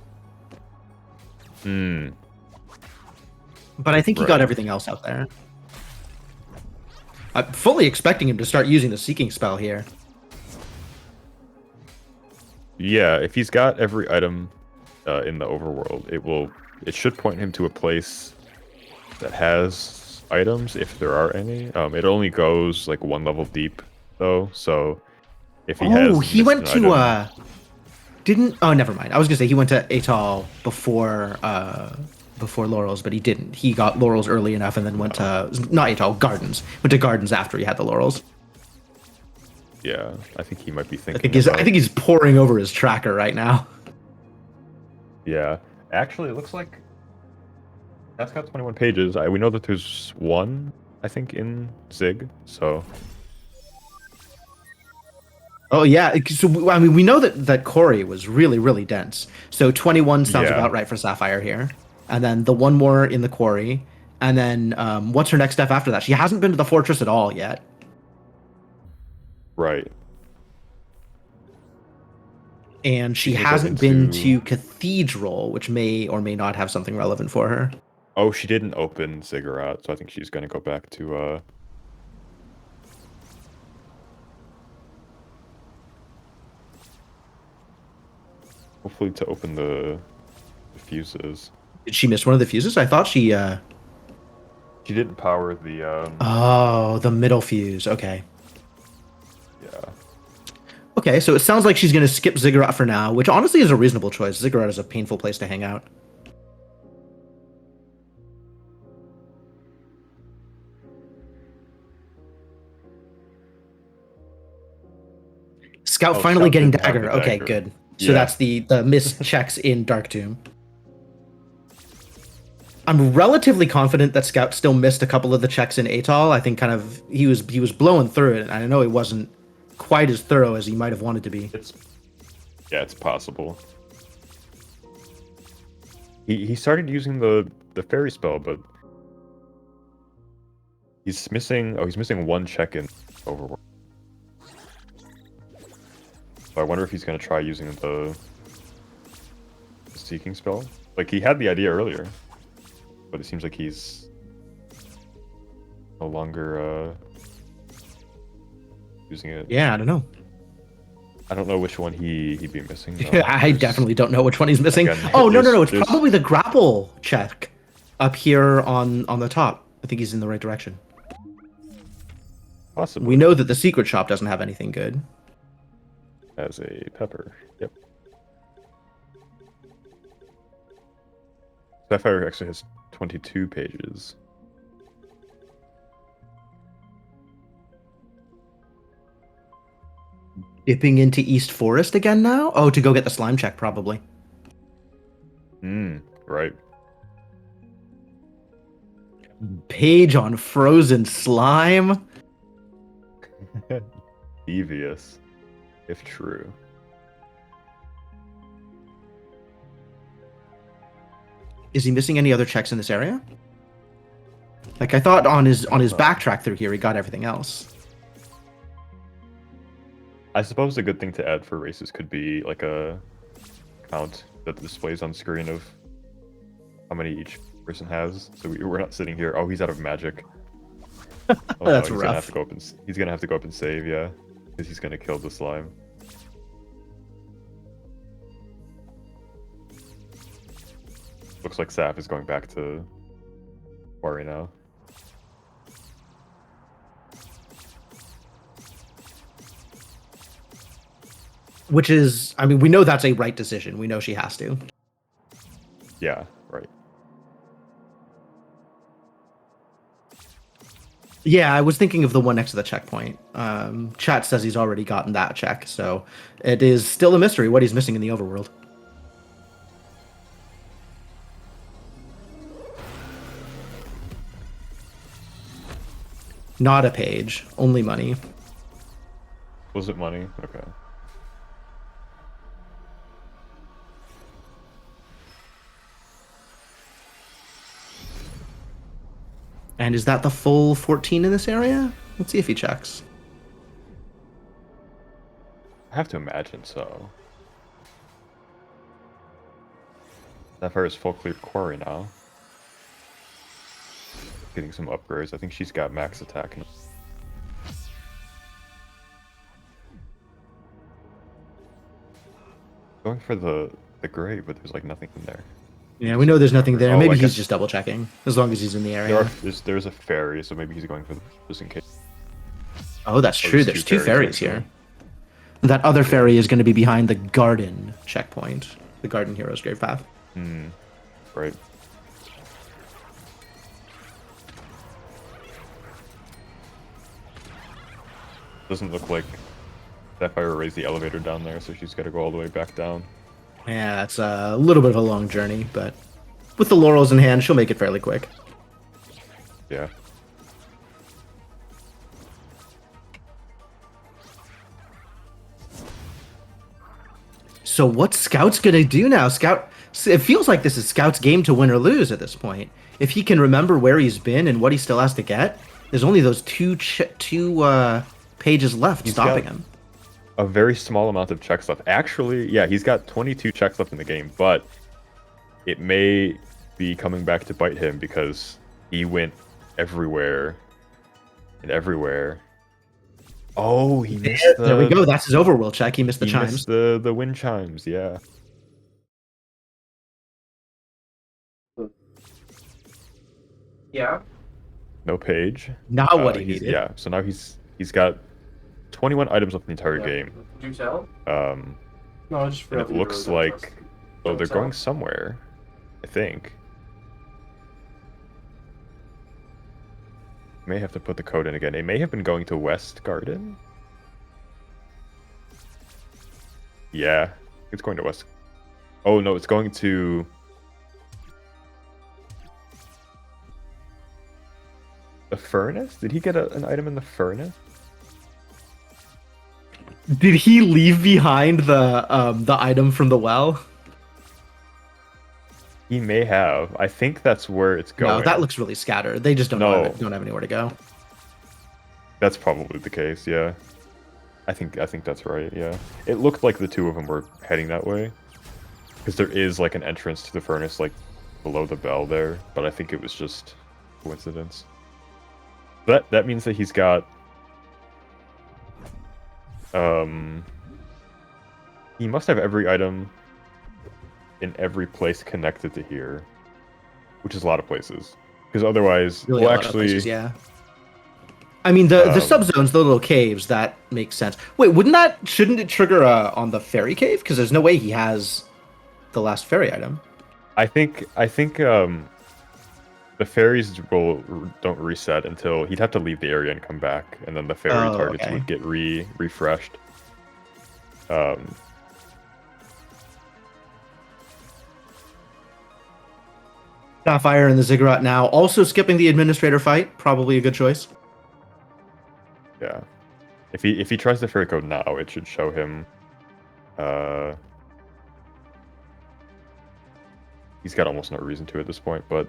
But I think he got Right. everything else out there. I'm fully expecting him to start using the seeking spell here. Yeah, if he's got every item in the overworld, it should point him to a place that has items if there are any. It only goes like 1 level deep though, so if he has he missed went an to item- didn't oh never mind. I was gonna say he went to Atal before Laurels, but he didn't. He got Laurels early enough and then went to not Atal, Gardens. Went to Gardens after he had the Laurels. Yeah, I think he might be I thinking. think he's poring over his tracker right now. Yeah, actually, it looks like that's got 21 pages. We know that there's 1, I think, in Zig. So Oh yeah, so I mean we know that Corey was really really dense. So 21 sounds Yeah. about right for Sapphire here, and then the 1 more in the quarry, and then what's her next step after that? She hasn't been to the fortress at all yet. right, And she She can go hasn't been into- to Cathedral, which may or may not have something relevant for her. Oh, she didn't open Ziggurat, so I think she's gonna go back to hopefully to open the fuses. Did she miss one of the fuses? I thought she She didn't power the oh, the middle fuse. Okay. yeah. Okay, so it sounds like she's going to skip Ziggurat for now, which honestly is a reasonable choice. Ziggurat is a painful place to hang out. Scout finally Scout getting didn't have dagger. the Okay, dagger. good. So Yeah. that's the missed checks in Dark Tomb. I'm relatively confident that Scout still missed a couple of the checks in Atal. I think kind of he was blowing through it, and I know it wasn't quite as thorough as he might have wanted to be. It's possible. He started using the fairy spell, but he's missing 1 check in Overworld. So I wonder if he's gonna try using the seeking spell. Like he had the idea earlier, but it seems like he's no longer using it. Yeah, I don't know. I don't know which one he'd be missing. though. I There's- definitely don't know which one he's missing. Again, Oh no, there's- it's there's- probably the grapple check up here on the top. I think he's in the right direction. Possibly. We know that the secret shop doesn't have anything good. As a pepper. Yep. Sapphire actually has 22 pages. Dipping into East Forest again now? Oh, to go get the slime check, probably. Right. Page on frozen slime. Devious, if true. Is he missing any other checks in this area? Like I thought on his backtrack through here he got everything else. I suppose a good thing to add for races could be like a count that displays on screen of how many each person has. So we're not sitting here. Oh, he's out of magic. Oh, That's he's rough. Gonna have to go up and, he's gonna have to go up and save, yeah, because he's gonna kill the slime. Looks like Saf is going back to Quarry now. Which is, I mean, we know that's a right decision. We know she has to. Yeah, right. Yeah, I was thinking of the one next to the checkpoint. Chat says he's already gotten that check, so it is still a mystery what he's missing in the overworld. Not a page, only money. Was it money? Okay. And is that the full 14 in this area? Let's see if he checks. I have to imagine so. Sapphire is full clear Quarry now. Getting some upgrades. I think she's got max attack. Going for the grave, but there's like nothing in there. Yeah, we know there's nothing there. Oh, Maybe I he's guess- just double checking, as long as he's in the area. There's a ferry, so maybe he's going for just in case. Oh, that's Oh, true. there's There's two two ferries, ferries actually. here. That other ferry is going to be behind the garden checkpoint, the Garden Heroes Grave Path. Right. Doesn't look like Sapphire raised the elevator down there, so she's got to go all the way back down. Yeah, it's a little bit of a long journey, but with the laurels in hand, she'll make it fairly quick. Yeah. So what's Scout's gonna do now? It feels like this is Scout's game to win or lose at this point. If he can remember where he's been and what he still has to get, there's only those two pages left stopping him. A very small amount of checks left. Actually, yeah, he's got 22 checks left in the game, but it may be coming back to bite him because he went everywhere and everywhere. Oh, he missed the... There we go. That's his overworld check. He missed the He chimes. missed the wind chimes, yeah. Yeah. No page. Not what he he's- needed. Yeah, so now he's got 21 items left in the entire Yeah. game. Do tell. No, I just And forgot it the looks Euro like... contest. Oh, they're So- going somewhere. I think. May have to put the code in again. It may have been going to West Garden. Yeah, it's going to West. Oh no, it's going to... The furnace? Did he get an item in the furnace? Did he leave behind the item from the well? He may have. I think that's where it's going. No, that looks really scattered. They just don't have anywhere to go. That's probably the case, yeah. I think that's right, yeah. It looked like the two of them were heading that way. Because there is like an entrance to the furnace like below the bell there, but I think it was just coincidence. That means that he's got he must have every item in every place connected to here, which is a lot of places. Because otherwise, Really, well, a lot of actually, places, yeah. I mean, the subzones, the little caves, that makes sense. Wait, shouldn't it trigger on the fairy cave? Because there's no way he has the last fairy item. I think the fairies don't reset until he'd have to leave the area and come back, and then the fairy targets would get refreshed. Sapphire and the Ziggurat now. Also skipping the administrator fight, probably a good choice. Yeah, if he tries the fairy code now, it should show him. He's got almost no reason to at this point, but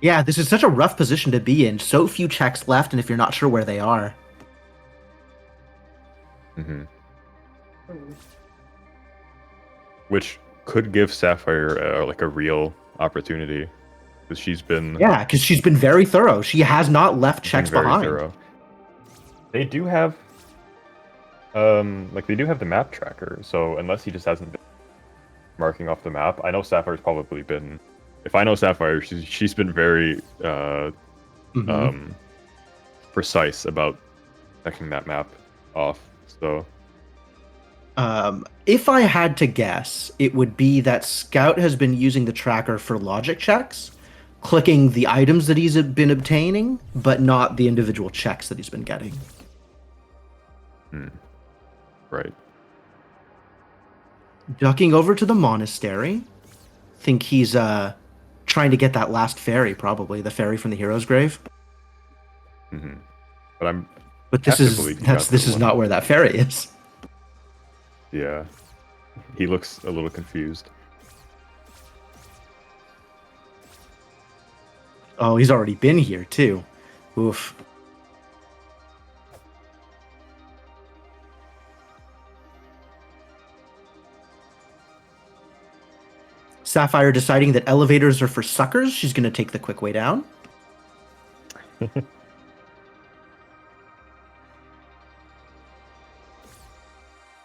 Yeah, this is such a rough position to be in. So few checks left, and if you're not sure where they are. Which could give Sapphire like a real opportunity, because she's been Yeah, because she's been very thorough. She has not left checks very behind. thorough. They do have, like they do have the map tracker. So unless he just hasn't been marking off the map, I know Sapphire's probably been. If I know Sapphire, she's been very precise about checking that map off. So If I had to guess, it would be that Scout has been using the tracker for logic checks, clicking the items that he's been obtaining, but not the individual checks that he's been getting. right. Ducking over to the monastery. Think he's trying to get that last fairy, probably the fairy from the hero's grave. But I'm. But this have to believe he got this the is one. not where that fairy is. Yeah, he looks a little confused. Oh, he's already been here too. Oof. Sapphire deciding that elevators are for suckers. She's going to take the quick way down.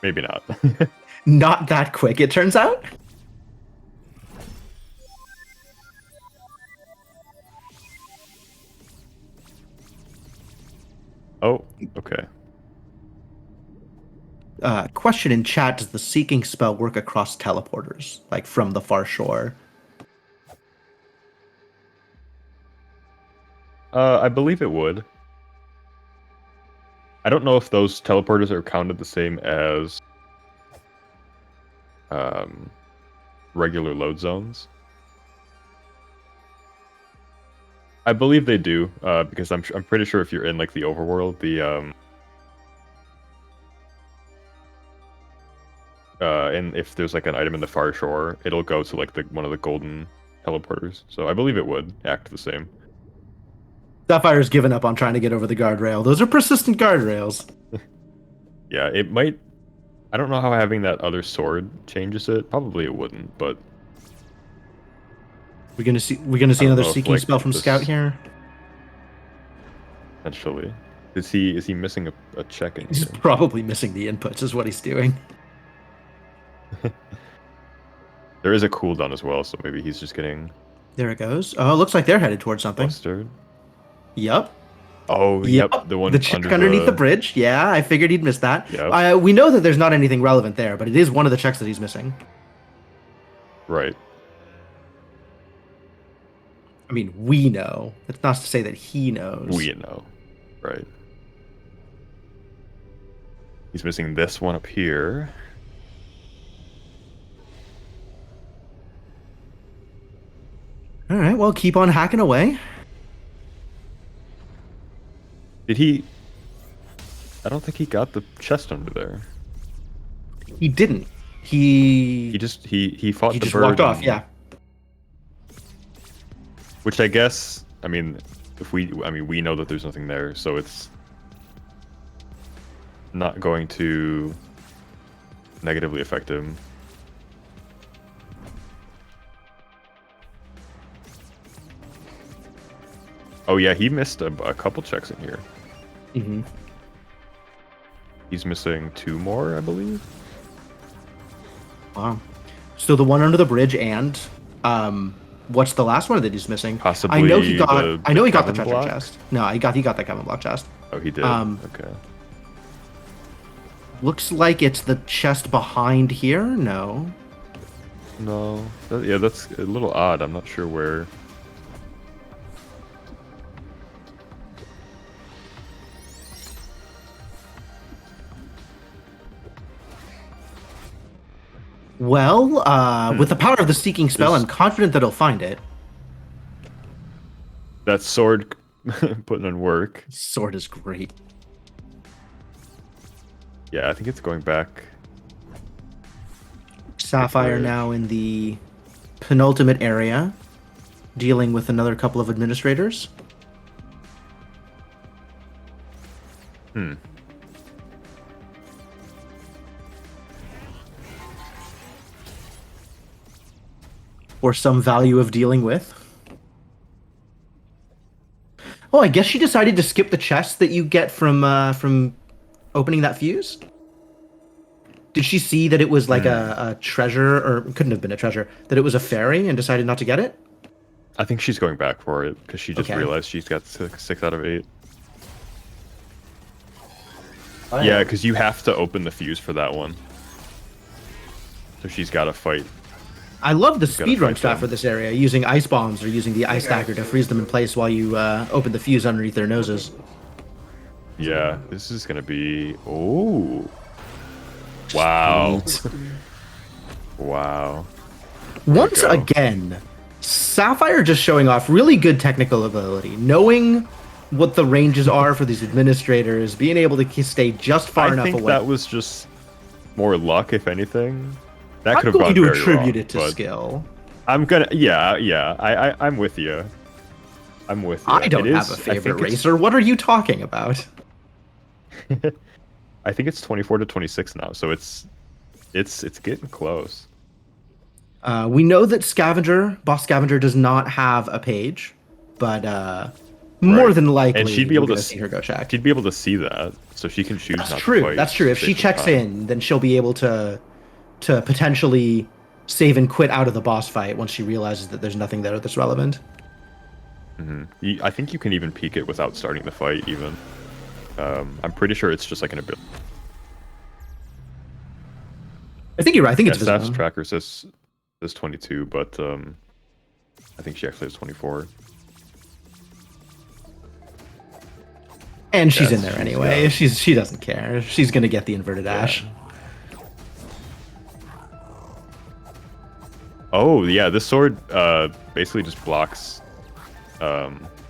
Maybe not. Not that quick, it turns out. Oh, okay. Question in chat: does the seeking spell work across teleporters, like from the far shore? I believe it would. I don't know if those teleporters are counted the same as regular load zones. I believe they do, because I'm pretty sure if you're in like the overworld, and if there's like an item in the far shore, it'll go to like one of the golden teleporters. So I believe it would act the same. Sapphire's given up on trying to get over the guardrail. Those are persistent guardrails. Yeah, it might. I don't know how having that other sword changes it. Probably it wouldn't, but We're gonna see I another don't know if, seeking like, spell from this- Scout here. potentially, is he missing a check in He's here? probably missing the inputs, is what he's doing. There is a cooldown as well, so maybe he's just getting There it goes. Oh, it looks like they're headed towards something. flustered. Yep. Oh, yep, the one The check underneath the bridge. Yeah, I figured he'd miss that. Yep. We know that there's not anything relevant there, but it is one of the checks that he's missing. Right. I mean, we know. That's not to say that he knows. We know. Right. He's missing this one up here. All right, well, keep on hacking away. Did he? I don't think he got the chest under there. He didn't. He just he fought He the just bird. walked off. and- Yeah. Which I guess, I mean, we know that there's nothing there, so it's not going to negatively affect him. Oh yeah, he missed a couple checks in here. Mm-hmm. He's missing 2 more, I believe. Wow. So the one under the bridge and what's the last one that he's missing? Possibly I know he got. the I know he got the Coven treasure block? chest. No, he got the Coven block chest. Oh, he did. Okay. Looks like it's the chest behind here. No. No. Yeah, that's a little odd. I'm not sure where. Well, with the power of the seeking spell, I'm confident that he'll find it. That sword putting in work. Sword is great. Yeah, I think it's going back. Sapphire Bridge. now in the penultimate area, dealing with another couple of administrators. Or some value of dealing with. Oh, I guess she decided to skip the chest that you get from opening that fuse. Did she see that it was like a treasure, or it couldn't have been a treasure, that it was a fairy and decided not to get it? I think she's going back for it because she just Okay. realized she's got 6 out of 8. I Yeah, am. because you have to open the fuse for that one. So she's got to fight. I love the gotta speedrun fight stuff them. for this area, using ice bombs or using the ice dagger to freeze them in place while you open the fuse underneath their noses. Yeah, this is gonna be. Oh. Wow. Wow. Once go. again, Sapphire just showing off really good technical ability, knowing what the ranges are for these administrators, being able to stay just far I enough think away. that was just more luck, if anything. That I'm could have going gone to very attribute wrong, it to but skill. I'm gonna. Yeah. I'm with you. I'm with you. I don't It have is- a favorite I think it's- racer. What are you talking about? I think it's 24 to 26 now, so it's getting close. We know that Boss Scavenger does not have a page, but more Right. than likely, And she'd be able we're to gonna see her go check. She'd be able to see that, so she can choose That's not true. to fight. That's true. If to she save some checks time. in, then she'll be able to potentially save and quit out of the boss fight once she realizes that there's nothing there that's relevant. I think you can even peek it without starting the fight. Even I'm pretty sure it's just like an ability. I think you're right. I think Yeah, it's Staff's visible. tracker says 22, but I think she actually has 24. And she's Yes, in there she's anyway. got- She doesn't care. She's gonna get the inverted ash. Oh yeah, this sword basically just blocks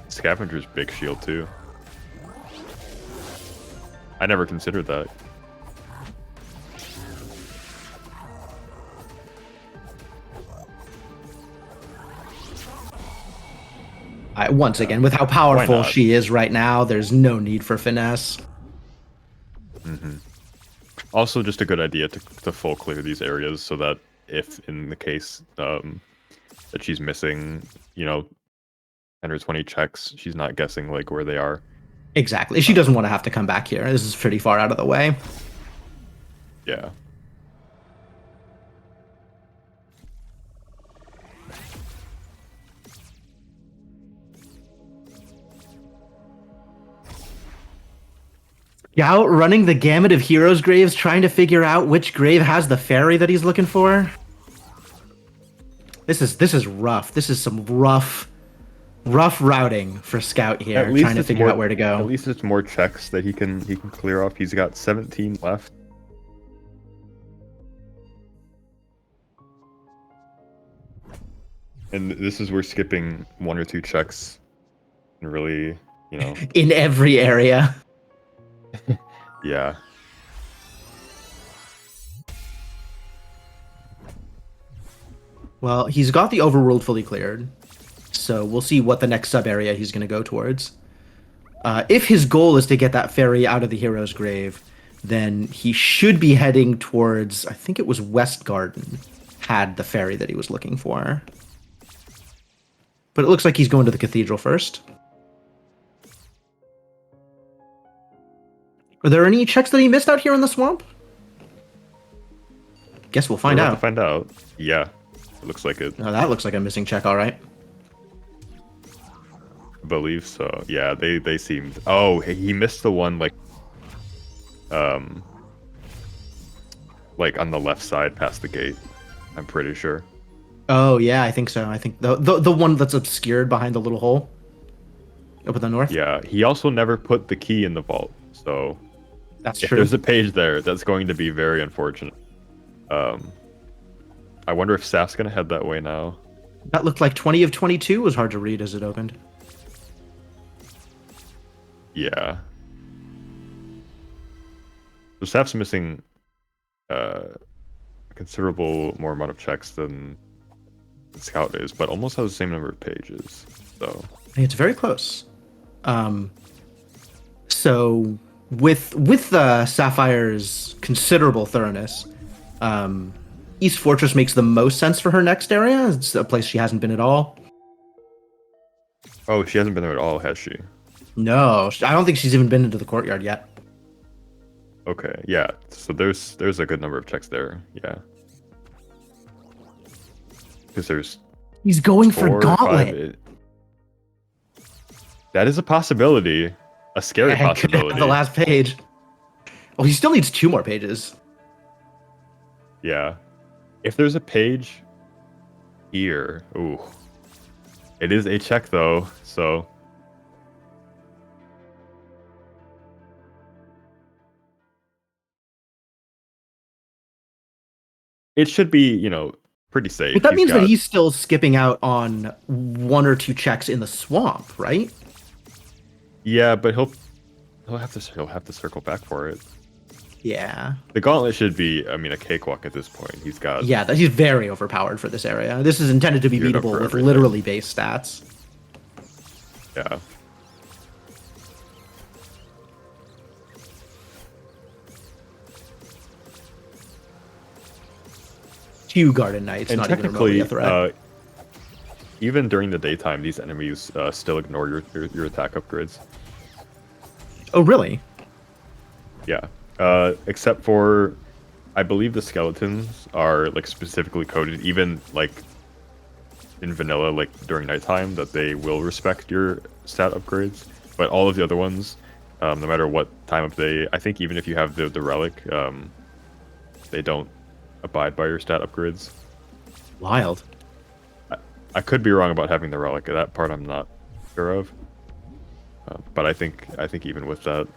Scavenger's big shield too. I never considered that. Once again, with how powerful not? she is right now, there's no need for finesse. Also, just a good idea to full clear these areas so that if in the case that she's missing, 10 or 20 checks, she's not guessing like where they are. Exactly. She doesn't want to have to come back here. This is pretty far out of the way. Yeah. Gout running the gamut of heroes' graves, trying to figure out which grave has the fairy that he's looking for. This is rough. This is some rough routing for Scout here, trying to it's figure more- out where to go. At least it's more checks that he can clear off. He's got 17 left. And this is where skipping 1 or 2 checks can really, In every area. yeah. Well, he's got the overworld fully cleared, so we'll see what the next sub area he's going to go towards. If his goal is to get that fairy out of the hero's grave, then he should be heading towards, I think it was West Garden, had the fairy that he was looking for. But it looks like he's going to the cathedral first. Are there any checks that he missed out here in the swamp? Guess we'll find We're about out. to find out. Yeah. It looks like it. Oh, that looks like a missing check, all right. I believe so. Yeah, they seemed. Oh, he missed the one like on the left side past the gate. I'm pretty sure. Oh yeah, I think so. I think the one that's obscured behind the little hole up in the north. Yeah, he also never put the key in the vault. So That's if true. there's a page there, that's going to be very unfortunate. I wonder if Saf's gonna head that way now. That looked like 20 of 22 was hard to read as it opened. Yeah. So Saf's missing a considerable more amount of checks than Scout is, but almost has the same number of pages. So It's very close. So with Sapphire's considerable thoroughness, East Fortress makes the most sense for her next area. It's a place she hasn't been at all. oh, she hasn't been there at all, has she? No, I don't think she's even been into the courtyard yet. Okay, yeah. So there's a good number of checks there. Yeah. Because there's He's going for 4, Gauntlet. 5. That is a possibility. A scary Yeah, could have possibility. the last page. Well, he still needs 2 more pages. Yeah. If there's a page here, ooh. It is a check though, so it should be, pretty safe. But that means that got- he's still skipping out on 1 or 2 checks in the swamp, right? Yeah, but he'll have to circle back for it. Yeah. The gauntlet should be, a cakewalk at this point. He's got Yeah, he's very overpowered for this area. This is intended to be Geared up beatable for with everything. literally base stats. yeah. 2 Garden Knights, And not even remotely technically, a threat. even during the daytime, these enemies still ignore your attack upgrades. Oh, really? Yeah. Except for, I believe the skeletons are like specifically coded, even like in vanilla, like during nighttime, that they will respect your stat upgrades. But all of the other ones, no matter what time of day, I think even if you have the relic, they don't abide by your stat upgrades. Wild. I could be wrong about having the relic. That part I'm not sure of. But I think even with that,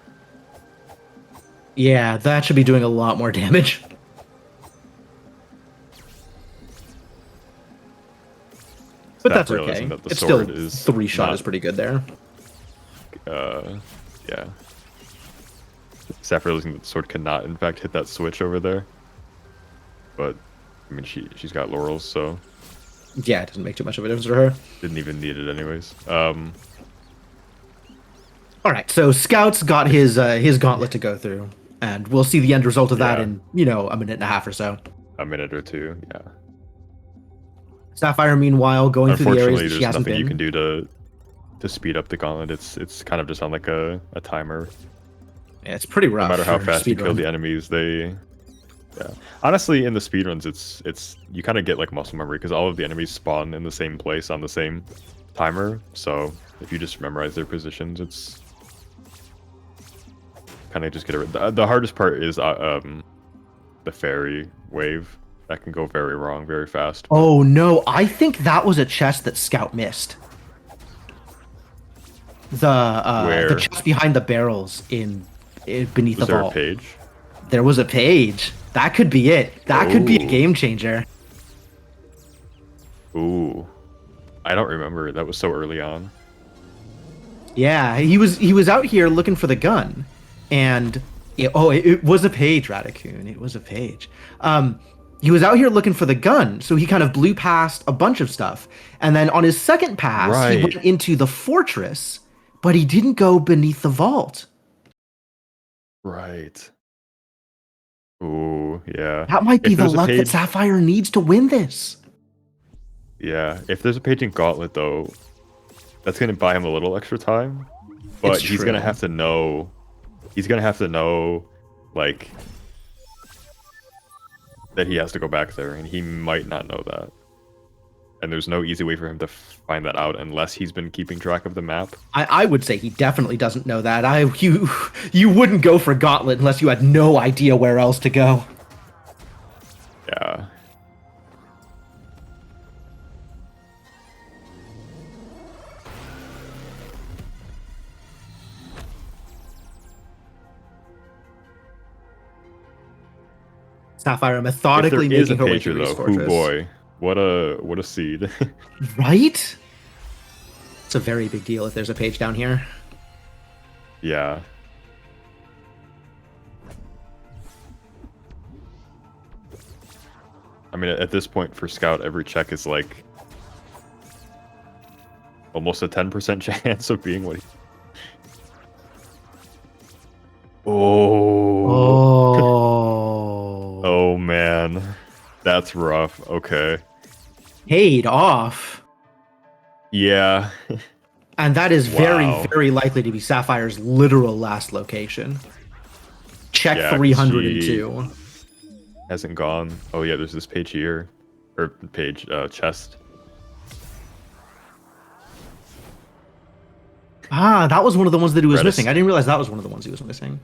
Yeah, that should be doing a lot more damage. But Staff that's realizing okay. that the It's still sword is 3 shot not- is pretty good there. yeah. Staff realizing that the sword cannot, in fact, hit that switch over there. But, she's got laurels, so Yeah, it doesn't make too much of a difference for her. didn't even need it anyways. All right, so Scout's got his gauntlet to go through, and we'll see the end result of that Yeah. in, a minute and a half or so. A minute or two, yeah. Sapphire, meanwhile, going through the areas Unfortunately, that she there's hasn't nothing you been. can do to speed up the gauntlet. It's kind of just on like a timer. Yeah, it's pretty rough. No matter how for fast you kill speedrun. the enemies, yeah. Honestly, in the speedruns, it's you kind of get like muscle memory because all of the enemies spawn in the same place on the same timer. So if you just memorize their positions, it's kind of just get it. The hardest part is the fairy wave. That can go very wrong very fast. Oh no, I think that was a chest that Scout missed. The Where? chest behind the barrels in beneath Was the there a vault. page? There was a page. That could be it. That could be a Ooh. game changer. Ooh, I don't remember. That was so early on. Yeah, he was out here looking for the gun, and it was a page, Radicoon. It was a page. He was out here looking for the gun, so he kind of blew past a bunch of stuff, and then on his second pass, he Right. went into the fortress, but he didn't go beneath the vault. Right. Ooh, yeah. That might be If the there's a luck that page- Sapphire needs to win this. Yeah, if there's a page in Gauntlet though, that's gonna buy him a little extra time. But It's he's true. gonna have to know. He's gonna have to know, like, that he has to go back there, and he might not know that. And there's no easy way for him to find that out unless he's been keeping track of the map. I would say he definitely doesn't know that. You wouldn't go for Gauntlet unless you had no idea where else to go. Yeah. Sapphire If there methodically is a making her way pager through though, East oh Fortress. boy, what a seed. Right? It's a very big deal if there's a page down here. Yeah. At this point for Scout, every check is like almost a 10% chance of being what he... Oh. Oh. Oh, man. That's rough. Okay. Paid off. Yeah. And that is very, Wow. very likely to be Sapphire's literal last location. Check Yeah, 302. Hasn't gone. Oh yeah, there's this page here, or page chest. Ah, that was one of the ones that he was Redis. missing. I didn't realize that was one of the ones he was missing.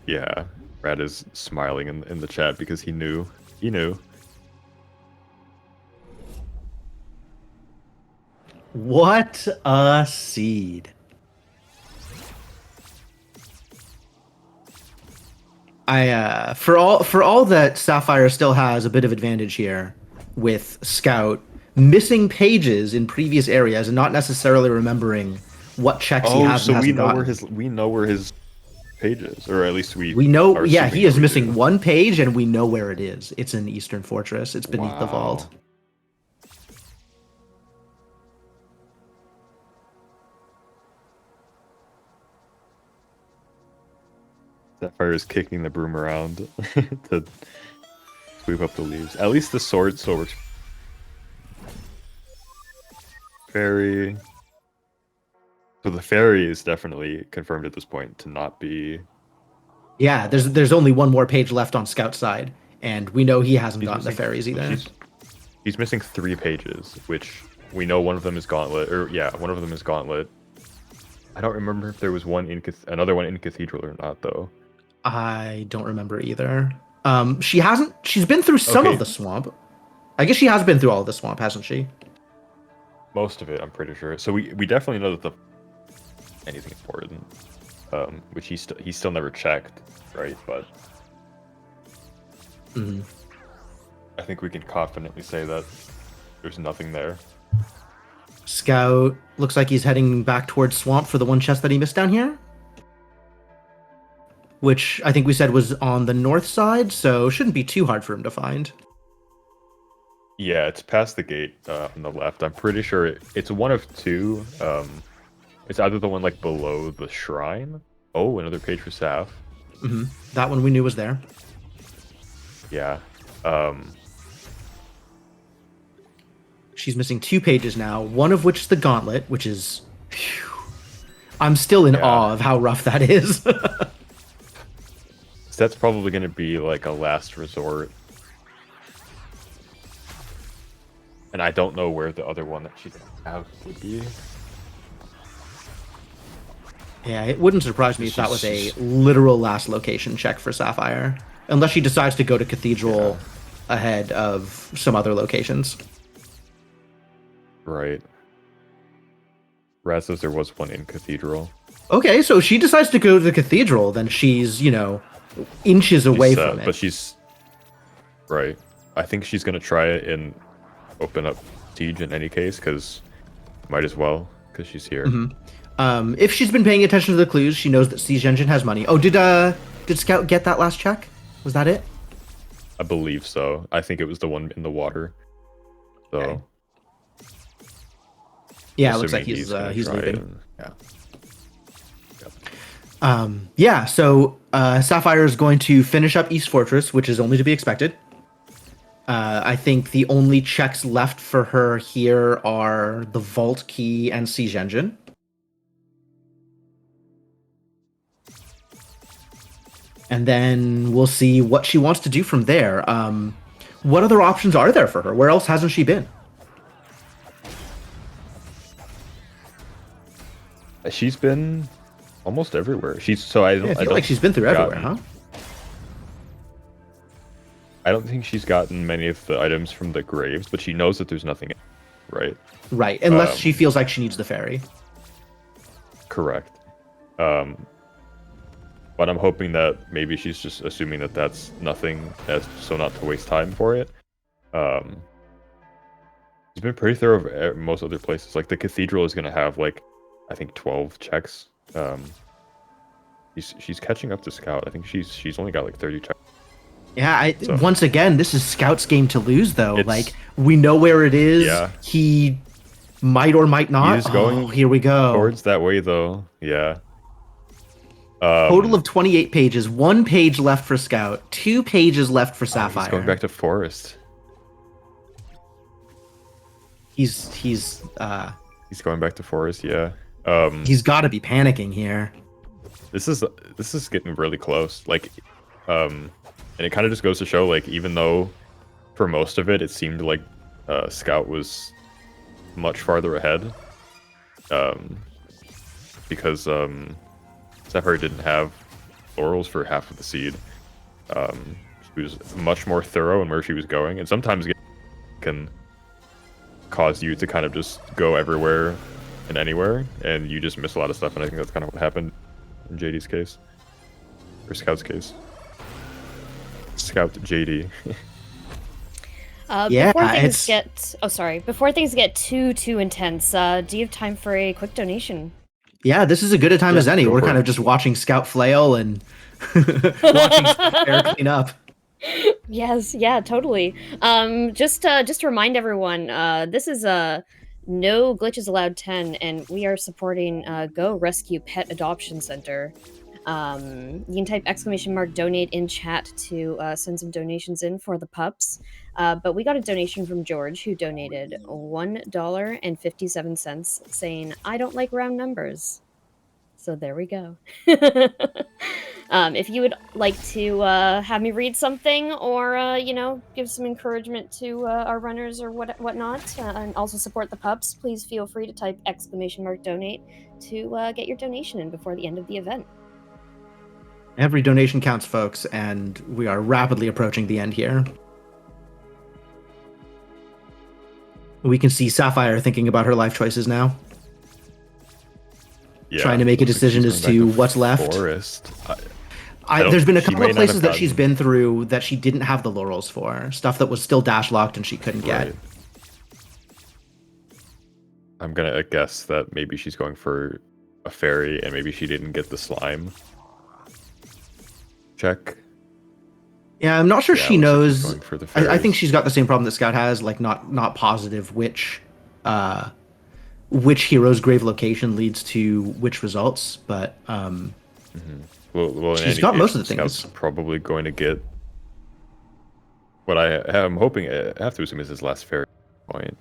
Yeah, Brad is smiling in the chat because he knew. He knew. What a seed. For all that Sapphire still has a bit of advantage here with Scout, missing pages in previous areas and not necessarily remembering what checks he has so and we hasn't know gotten. we know where his page is, or at least we know, are yeah, assuming he is that we missing do. one page and we know where it is. It's in Eastern Fortress. It's beneath the vault. Wow. Sapphire is kicking the broom around to sweep up the leaves. At least the sword still works. Fairy. So the fairy is definitely confirmed at this point to not be. Yeah, there's only one more page left on Scout's side, and we know he hasn't He's gotten the missing- fairies either. He's missing 3 pages, which we know one of them is Gauntlet. Or yeah, one of them is Gauntlet. I don't remember if there was one in another one in Cathedral or not, though. I don't remember either. She's been through some Okay. of the swamp. I guess she has been through all of the swamp, hasn't she? Most of it, I'm pretty sure. So we definitely know that anything important, which he still never checked, right? But Mhm. I think we can confidently say that there's nothing there. Scout looks like he's heading back towards swamp for the one chest that he missed down here, which I think we said was on the north side, so shouldn't be too hard for him to find. Yeah, it's past the gate on the left. I'm pretty sure it's one of 2. It's either the one like below the shrine. Oh, another page for Saph. Hmm. That one we knew was there. Yeah. She's missing 2 pages now, one of which is the gauntlet, which is... Phew, I'm still in Yeah. awe of how rough that is. So that's probably going to be like a last resort. And I don't know where the other one that she's going to have would be. Yeah, it wouldn't surprise me if that was a literal last location check for Sapphire. Unless she decides to go to Cathedral ahead of some other locations. Right. Raz says there was one in Cathedral. Okay, so if she decides to go to the Cathedral, then she's, inches away She's, from it. But she's... Right. I think she's going to try it and open up Siege in any case, because might as well, because she's here. Mm-hmm. If she's been paying attention to the clues, she knows that Siege Engine has money. Oh, did Scout get that last check? Was that it? I believe so. I think it was the one in the water. So... Okay. Yeah, it looks like assuming he's gonna try leaving. and- Yeah, so Sapphire is going to finish up East Fortress, which is only to be expected. I think the only checks left for her here are the Vault Key and Siege Engine. And then we'll see what she wants to do from there. What other options are there for her? Where else hasn't she been? She's been almost everywhere. I feel like she's been through everywhere, huh? I don't think she's gotten many of the items from the graves, but she knows that there's nothing, right? Right, unless she feels like she needs the ferry. Correct. But I'm hoping that maybe she's just assuming that that's nothing, so not to waste time for it. She's been pretty thorough at most other places. Like the Cathedral is going to have I think 12 checks. She's catching up to Scout. I think she's only got 30 checks. Yeah, So- once again, this is Scout's game to lose, though. It's- We know where it is. Yeah. He might or might not. He is going here we go. Towards that way, though. Yeah. Total of 28 pages. 1 page left for Scout. 2 pages left for Sapphire. He's going back to Forest. He's He's going back to forest. Yeah. He's got to be panicking here. This is getting really close. Like, and it kind of just goes to show, like, even though for most of it seemed like Scout was much farther ahead, because Sapphire didn't have laurels for half of the seed. She was much more thorough in where she was going, and sometimes it can cause you to kind of just go everywhere and anywhere, and you just miss a lot of stuff. And I think that's kind of what happened in JD's case, or Scout's case. Scout JD. Yeah, Before things get too intense, do you have time for a quick donation? Yeah, this is as good a time as any. We're kind of just watching Scout flail and watching Sapphire clean up. Yes, yeah, totally. Just to remind everyone, this is No Glitches Allowed 10, and we are supporting Go Rescue Pet Adoption Center. You can type !donate in chat to send some donations in for the pups. But we got a donation from George, who donated $1.57, saying, "I don't like round numbers." So there we go. If you would like to have me read something, or give some encouragement to our runners or whatnot, and also support the pups, please feel free to type !donate to get your donation in before the end of the event. Every donation counts, folks, and we are rapidly approaching the end here. We can see Sapphire thinking about her life choices now. Yeah, trying to make a decision as to what's left. Forest. There's been a couple of places that she's been through that she didn't have the laurels for. Stuff that was still dash locked and she couldn't get. I'm gonna guess that maybe she's going for a fairy, and maybe she didn't get the slime check. Yeah, I'm not sure she knows. I think she's got the same problem that Scout has, like not positive which hero's grave location leads to which results, but well, she's got most of the things. Scout's probably going to get what I'm hoping. I have to assume is his last fairy point.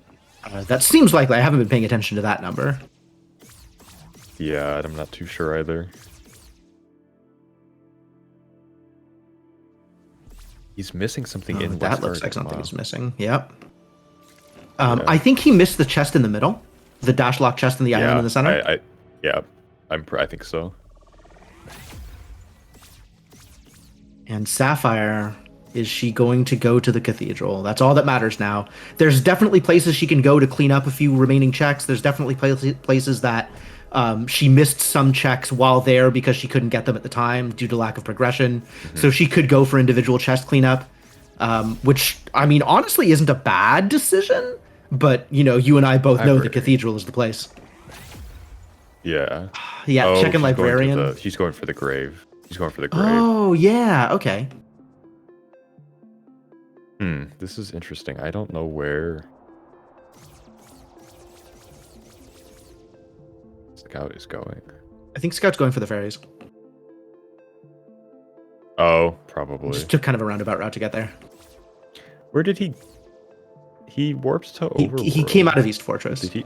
That seems likely. I haven't been paying attention to that number. Yeah, I'm not too sure either. He's missing something in that West looks like Garden. something is missing. Yep. I think he missed the chest in the middle, the dash lock chest in the island in the center. I think so. And Sapphire, is she going to go to the cathedral? That's all that matters now. There's definitely places she can go to clean up a few remaining checks. There's definitely places that she missed some checks while there because she couldn't get them at the time due to lack of progression. Mm-hmm. So she could go for individual chest cleanup, which, I mean, honestly isn't a bad decision. But, you and I both know the cathedral is the place. Yeah. Yeah, checking librarian. She's going for the grave. She's going for the grave. Oh, yeah, okay. This is interesting. I don't know where Scout is going. I think Scout's going for the fairies. Oh, probably. Just took kind of a roundabout route to get there. Where did he... He warps to Overworld. He came out of East Fortress. Did he?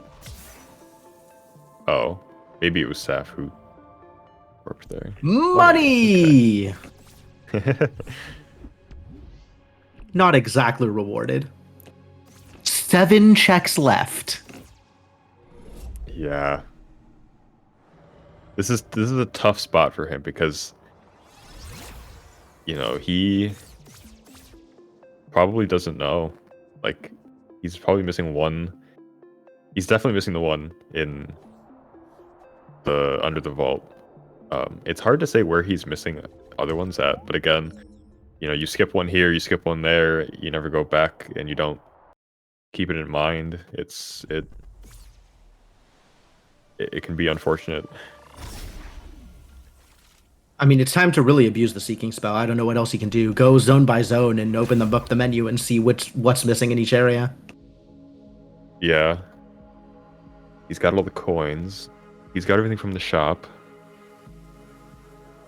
Oh, maybe it was Saph who warped there. Money! Okay. Not exactly rewarded. 7 checks left. Yeah. This is a tough spot for him because he probably doesn't know. Like, he's probably missing one. He's definitely missing the one in the under the vault. It's hard to say where he's missing other ones at, but again, you skip one here, you skip one there, you never go back, and you don't keep it in mind. It can be unfortunate. I mean, it's time to really abuse the seeking spell. I don't know what else you can do. Go zone by zone and open up the menu and see what's missing in each area. Yeah. He's got all the coins. He's got everything from the shop.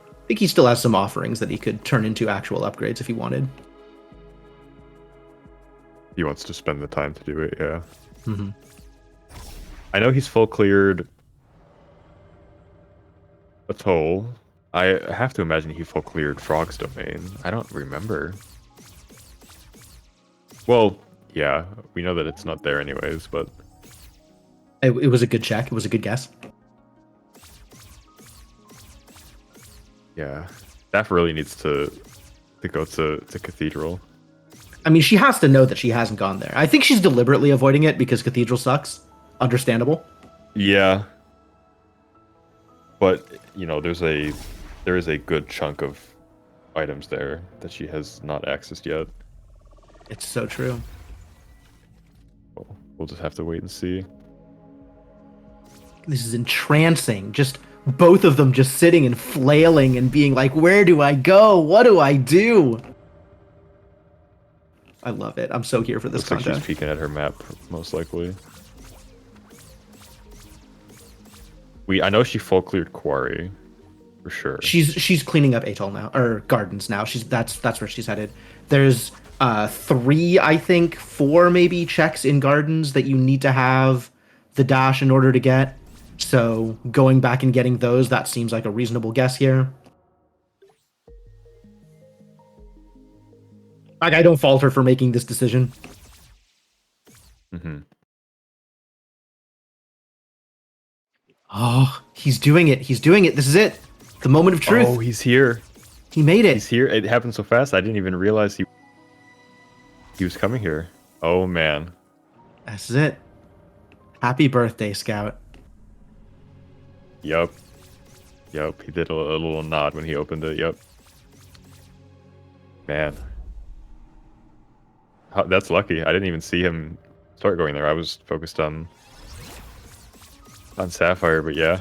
I think he still has some offerings that he could turn into actual upgrades if he wanted. He wants to spend the time to do it, yeah. Mm-hmm. I know he's full cleared Atoll. I have to imagine he full cleared Frog's domain. I don't remember. Well, yeah, we know that it's not there anyways, but It was a good check. It was a good guess. yeah, Staph really needs to go to Cathedral. I mean, she has to know that she hasn't gone there. I think she's deliberately avoiding it because Cathedral sucks. Understandable. Yeah, but you know, there is a good chunk of items there that she has not accessed yet. It's so true. We'll just have to wait and see. This is entrancing. Just both of them just sitting and flailing and being like, where do I go? What do I do? I love it. I'm so here for this Looks like content. she's peeking at her map, most likely. I know she full cleared Quarry, for sure. She's cleaning up Atoll now, or Gardens now. That's where she's headed. There's 3, I think, 4 maybe checks in Gardens that you need to have the dash in order to get. So going back and getting those, that seems like a reasonable guess here. Like, I don't fault her for making this decision. Mm-hmm. Oh, he's doing it. He's doing it. This is it. The moment of truth. Oh, he's here. He made it. He's here. It happened so fast. I didn't even realize he was coming here. Oh man. This is it. Happy birthday, Scout. Yup. Yup. He did a little nod when he opened it. Yup. Man. That's lucky. I didn't even see him start going there. I was focused on Sapphire, but yeah.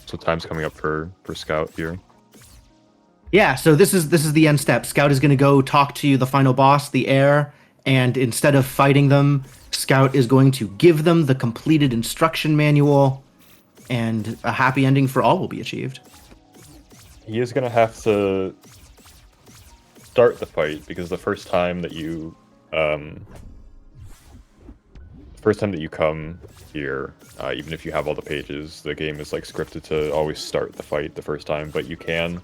So time's coming up for Scout here. Yeah, so this is the end step. Scout is going to go talk to the final boss, the heir, and instead of fighting them, Scout is going to give them the completed instruction manual, and a happy ending for all will be achieved. He is gonna have to start the fight because the first time that you come here, even if you have all the pages, the game is like scripted to always start the fight the first time, but you can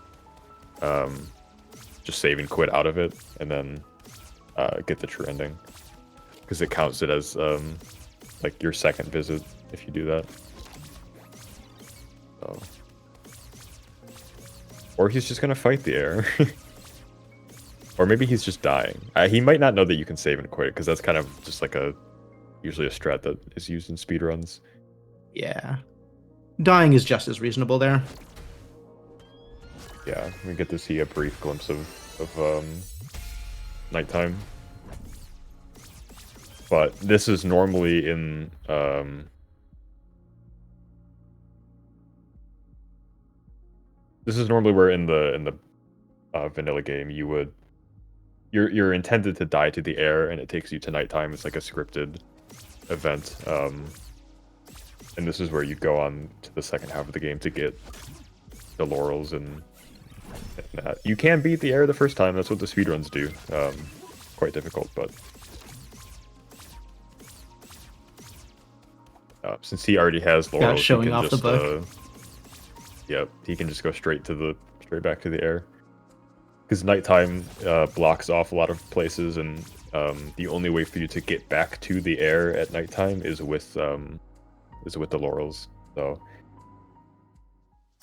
just save and quit out of it and then get the true ending because it counts it as like your second visit if you do that. So. Or he's just gonna fight the heir. Or maybe he's just dying. He might not know that you can save and quit because that's kind of just like usually a strat that is used in speedruns. Yeah. Dying is just as reasonable there. Yeah, we get to see a brief glimpse of nighttime. But this is normally in this is normally where in the vanilla game you're intended to die to the heir and it takes you to nighttime. It's like a scripted event. And this is where you go on to the second half of the game to get the laurels and that. You can beat the heir the first time. That's what the speedruns do. Quite difficult, but since he already has laurels, showing he can off the just, book. Yep, he can just go straight back to the heir. Because nighttime blocks off a lot of places, and the only way for you to get back to the heir at nighttime is with the laurels. So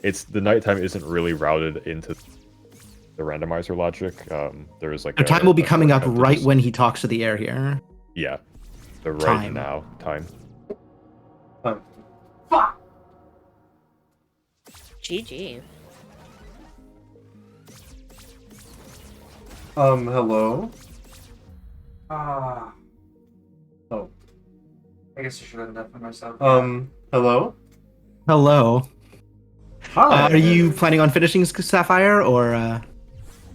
the nighttime isn't really routed into the randomizer logic. There is like The time will be coming up shortcut right just- when he talks to the heir here. Yeah, the right Time. now time. Fuck! GG. Hello? Oh. I guess I should have done that for myself. Hello? Hello. Hi. Are you planning on finishing Sapphire, or I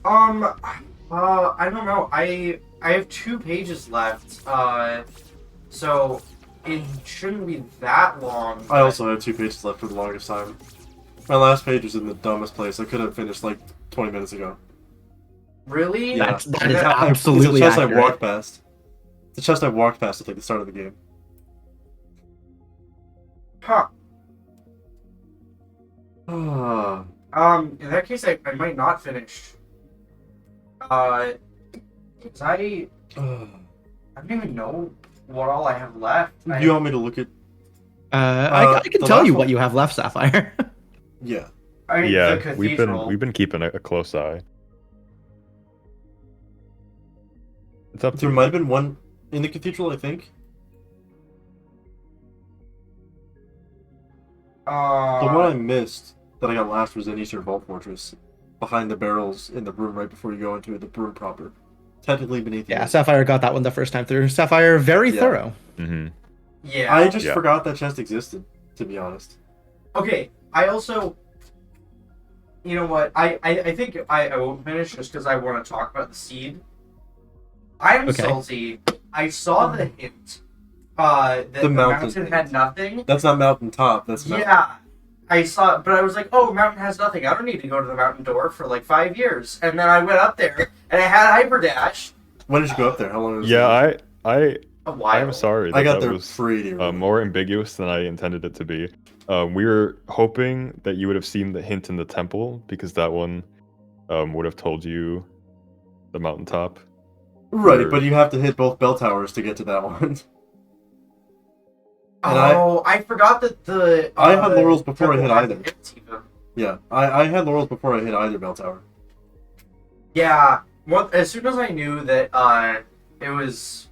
don't know. I have 2 pages left. So it shouldn't be that long. I also had 2 pages left for the longest time. My last page was in the dumbest place. I could have finished like 20 minutes ago. Really? Yeah. That is I- absolutely It's a chest accurate. I walked past. It's a chest I walked past at like the start of the game. Huh. Ah. In that case, I might not finish. 'Cause I don't even know what all I have left. Do you want me to look at? I can the tell last you one- what you have left, Sapphire. Yeah. I mean, the Yeah, cathedral. we've been keeping a close eye. It's up to There you. might have been one in the cathedral, I think. The one I missed that I got last was in Eastern Vault Fortress, behind the barrels in the room right before you go into it, the room proper. Technically beneath Yeah, you. Sapphire got that one the first time through. Sapphire, very Yeah. thorough. Mm-hmm. Yeah. I just Yeah. forgot that chest existed, to be honest. Okay, I also, you know what? I think I won't finish just because I want to talk about the seed. I'm Okay. salty. I saw the hint that the mountain mountain had nothing. That's not mountain top, that's mountain. Yeah, I saw, but I was like, oh, mountain has nothing. I don't need to go to the mountain door for like 5 years. And then I went up there and I had hyperdash. When did you go up there? How long was it? Yeah, I A while. I'm sorry I that got that there was pretty early. more ambiguous than I intended it to be. We were hoping that you would have seen the hint in the temple because that one would have told you the mountaintop. Right, or- but you have to hit both bell towers to get to that one. And I forgot that the. I had laurels before I temple hit had either. the hint even. Yeah, I had laurels before I hit either bell tower. Yeah, as soon as I knew that it was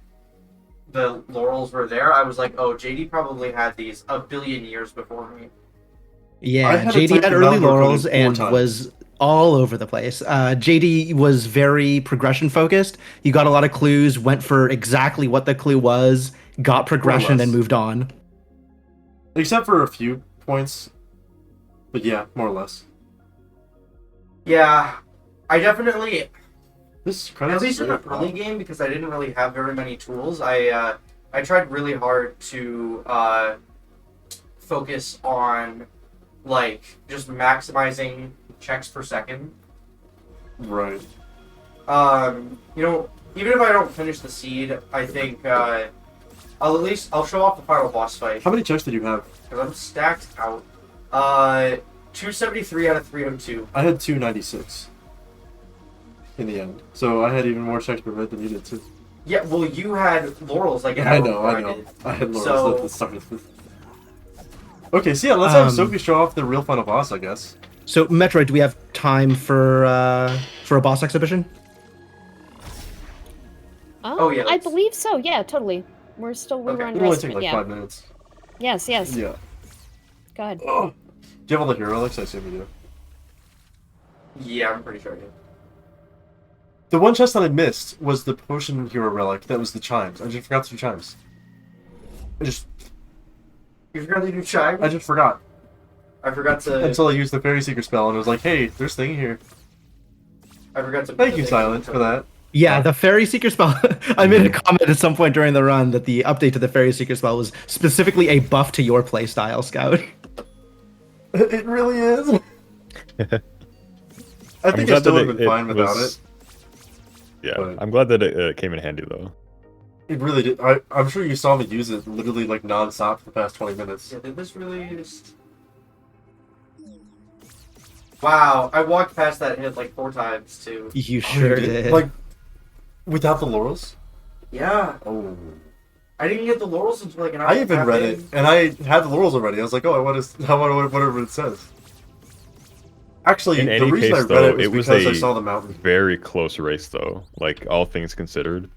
the laurels were there, I was like, oh, JD probably had these a billion years before me. I Yeah, had a JD type had of early number laurels coded 4 and times. was all over the place. JD was very progression focused. You got a lot of clues, went for exactly what the clue was, got progression, less. and moved on. Except for a few points. But yeah, more or less. Yeah, I definitely, This at credits least in the early game, because I didn't really have very many tools, I tried really hard to focus on like just maximizing checks per second. Right. You know, even if I don't finish the seed, I think I'll show off the final boss fight How many checks did you have? because I'm stacked out. 273 out of 302. I had 296 in the end. So I had even more checks per minute than you did too. Yeah, well, you had laurels like an I hour know, before I know. did. I had laurels So- at the start of this. Okay, so yeah, let's have Um, Sophie show off the real final boss, I guess. So, Metroid, do we have time for a boss exhibition? Oh, yeah, I let's- believe so. Yeah, totally. We were Okay. on It'll only rest. take like Yeah. 5 minutes. Yes. Yes. Yeah. Go ahead. Oh. Do you have all the hero relics? I assume you do. Yeah, I'm pretty sure I did. The one chest that I missed was the potion hero relic. That was the chimes. I just forgot to do chimes. You forgot to do chime? I just forgot I forgot to. until I used the fairy seeker spell and it was like, hey, there's thing here. I forgot to. Thank you, Silent, for that. Yeah, the Fairy Seeker spell. I made a comment at some point during the run that the update to the Fairy Seeker spell was specifically a buff to your playstyle, Scout. It really is. I think I glad still that would have been fine without was- it. Yeah, But- I'm glad that it came in handy though. It really did. I'm sure you saw me use it literally like non-stop for the past 20 minutes. Yeah, did this really just... Wow, I walked past that hit like 4 times too. You Oh, sure you did. Like, without the laurels? Yeah, Oh. I didn't get the laurels until like an hour. I and a even half read in. it, and I had the laurels already. I was like, oh, whatever it says. Actually, In the any reason case, I read though, it was it was because I a saw the mountain. Very close race though, like all things considered.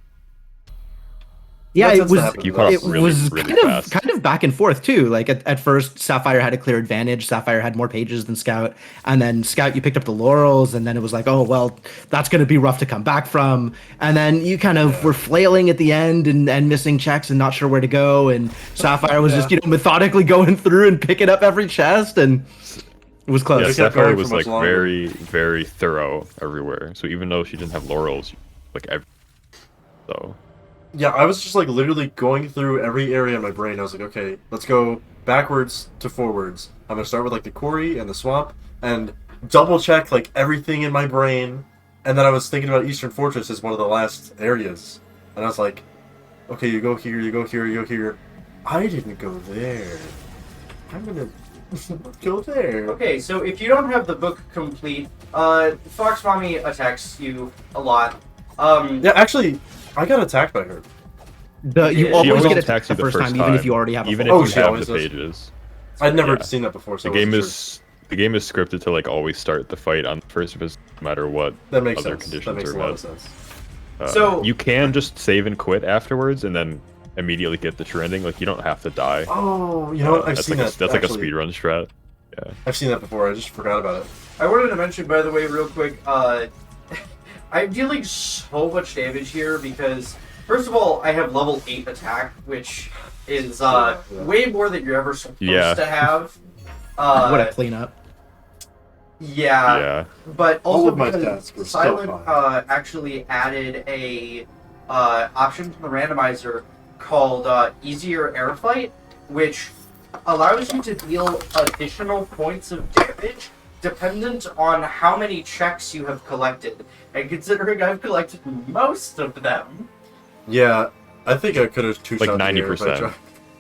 Yeah, That it tends to was. happen. You caught It up really, was really kind fast. of back and forth too. Like at first, Sapphire had a clear advantage. Sapphire had more pages than Scout, and then Scout, you picked up the laurels, and then it was like, oh well, that's going to be rough to come back from. And then you kind of were flailing at the end and missing checks and not sure where to go. And Sapphire was just methodically going through and picking up every chest, and it was close. Yeah, kept Sapphire going was for much like longer. very, very thorough everywhere. So even though she didn't have laurels, so Yeah, I was just like literally going through every area in my brain. I was like, okay, let's go backwards to forwards. I'm gonna start with like the quarry and the swamp and double check like everything in my brain And then I was thinking about Eastern Fortress as one of the last areas. And I was like, okay, you go here, you go here, you go here. I didn't go there. I'm gonna go there. Okay, so if you don't have the book complete, Fox Mommy attacks you a lot. Yeah, actually, I got attacked by her. You She always always get attacks attacked the you first time, even if you already have a even full if Oh, you she have always the does. pages. I'd never Yeah. seen that before, so The I game wasn't sure. is the game is scripted to like always start the fight on the first visit, no matter what That makes other sense. That conditions makes are a lot met. of sense. So- you can just save and quit afterwards, and then immediately get the true ending. Like you don't have to die. Oh, you know what? I've that's seen like that. that's like a actually. speedrun strat. Yeah. I've seen that before. I just forgot about it. I wanted to mention, by the way, real quick, I'm dealing so much damage here because, first of all, I have level 8 attack, which is Yeah. way more than you're ever supposed Yeah. to have. what a cleanup. Yeah, Yeah. but All also of my because stats were still Silent fine. actually added a option to the randomizer called Easier Air Fight, which allows you to deal additional points of damage dependent on how many checks you have collected. And considering I've collected most of them, Yeah, I think I could have two-shot Like the air if I 90%.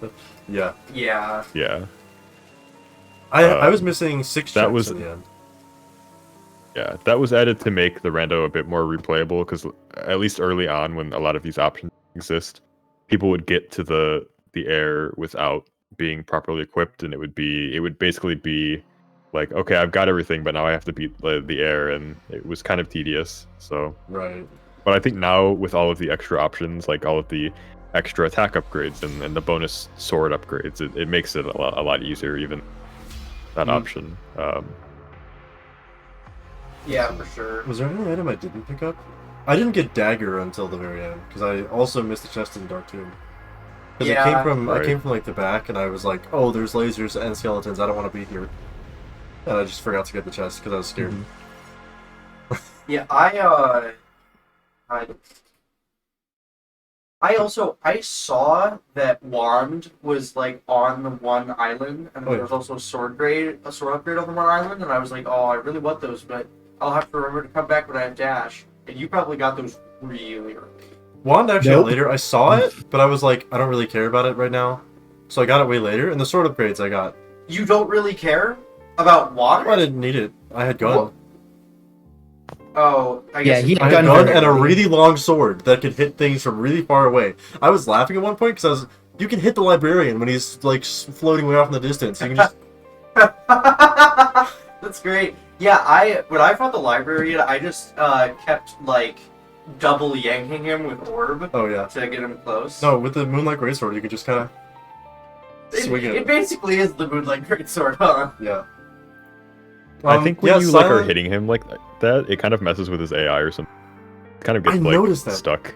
tried. Yeah. yeah. Yeah. I was missing 6 that checks was- in the end. Yeah, that was added to make the rando a bit more replayable, because at least early on, when a lot of these options exist, people would get to the air without being properly equipped, and it would basically be like, okay, I've got everything, but now I have to beat the air, and it was kind of tedious. So, Right. but I think now with all of the extra options, like all of the extra attack upgrades and the bonus sword upgrades, it makes it a lot easier, even that option. Yeah, for sure. Was there any item I didn't pick up? I didn't get dagger until the very end because I also missed the chest in Dark Tomb. Because Yeah, I came from like the back, and I was like, "Oh, there's lasers and skeletons. I don't want to be here." And I just forgot to get the chest because I was scared. Yeah, I saw that wand was like on the one island, and Oh, there yeah. was also a sword upgrade on the one island, and I was like, oh, I really want those, but I'll have to remember to come back when I have dash. And you probably got those really early. Wand actually Nope. later. I saw it, but I was like, I don't really care about it right now, so I got it way later. And the sword upgrades I got. You don't really care about water? I didn't need it. I had gun. What? Oh, I guess. Yeah, he it's- I had Gun gun very and a early. really long sword that could hit things from really far away. I was laughing at one point because you can hit the librarian when he's like floating way off in the distance. You can just That's great. Yeah, when I fought the librarian, I just kept like double yanking him with orb oh yeah. to get him close. No, with the Moonlight Greatsword, you could just kind of swing it it. basically is the Moonlight Greatsword, huh? Yeah. I think when yeah, you like are Silent- hitting him like that, it kind of messes with his AI or something. It kind of gets I like noticed that. stuck.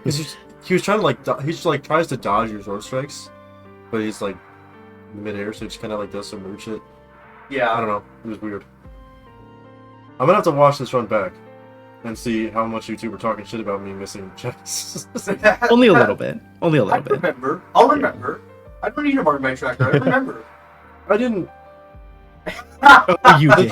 he was trying to like he just like tries to dodge your sword strikes, but he's like midair, so he just kind of like does some weird shit. I Yeah. don't know. It was weird. I'm gonna have to watch this run back and see how much YouTube are talking shit about me missing checks. Only a little bit. Only a I little bit. remember. I'll remember. I don't need to mark my tracker. I remember. I didn't. Oh, you The did.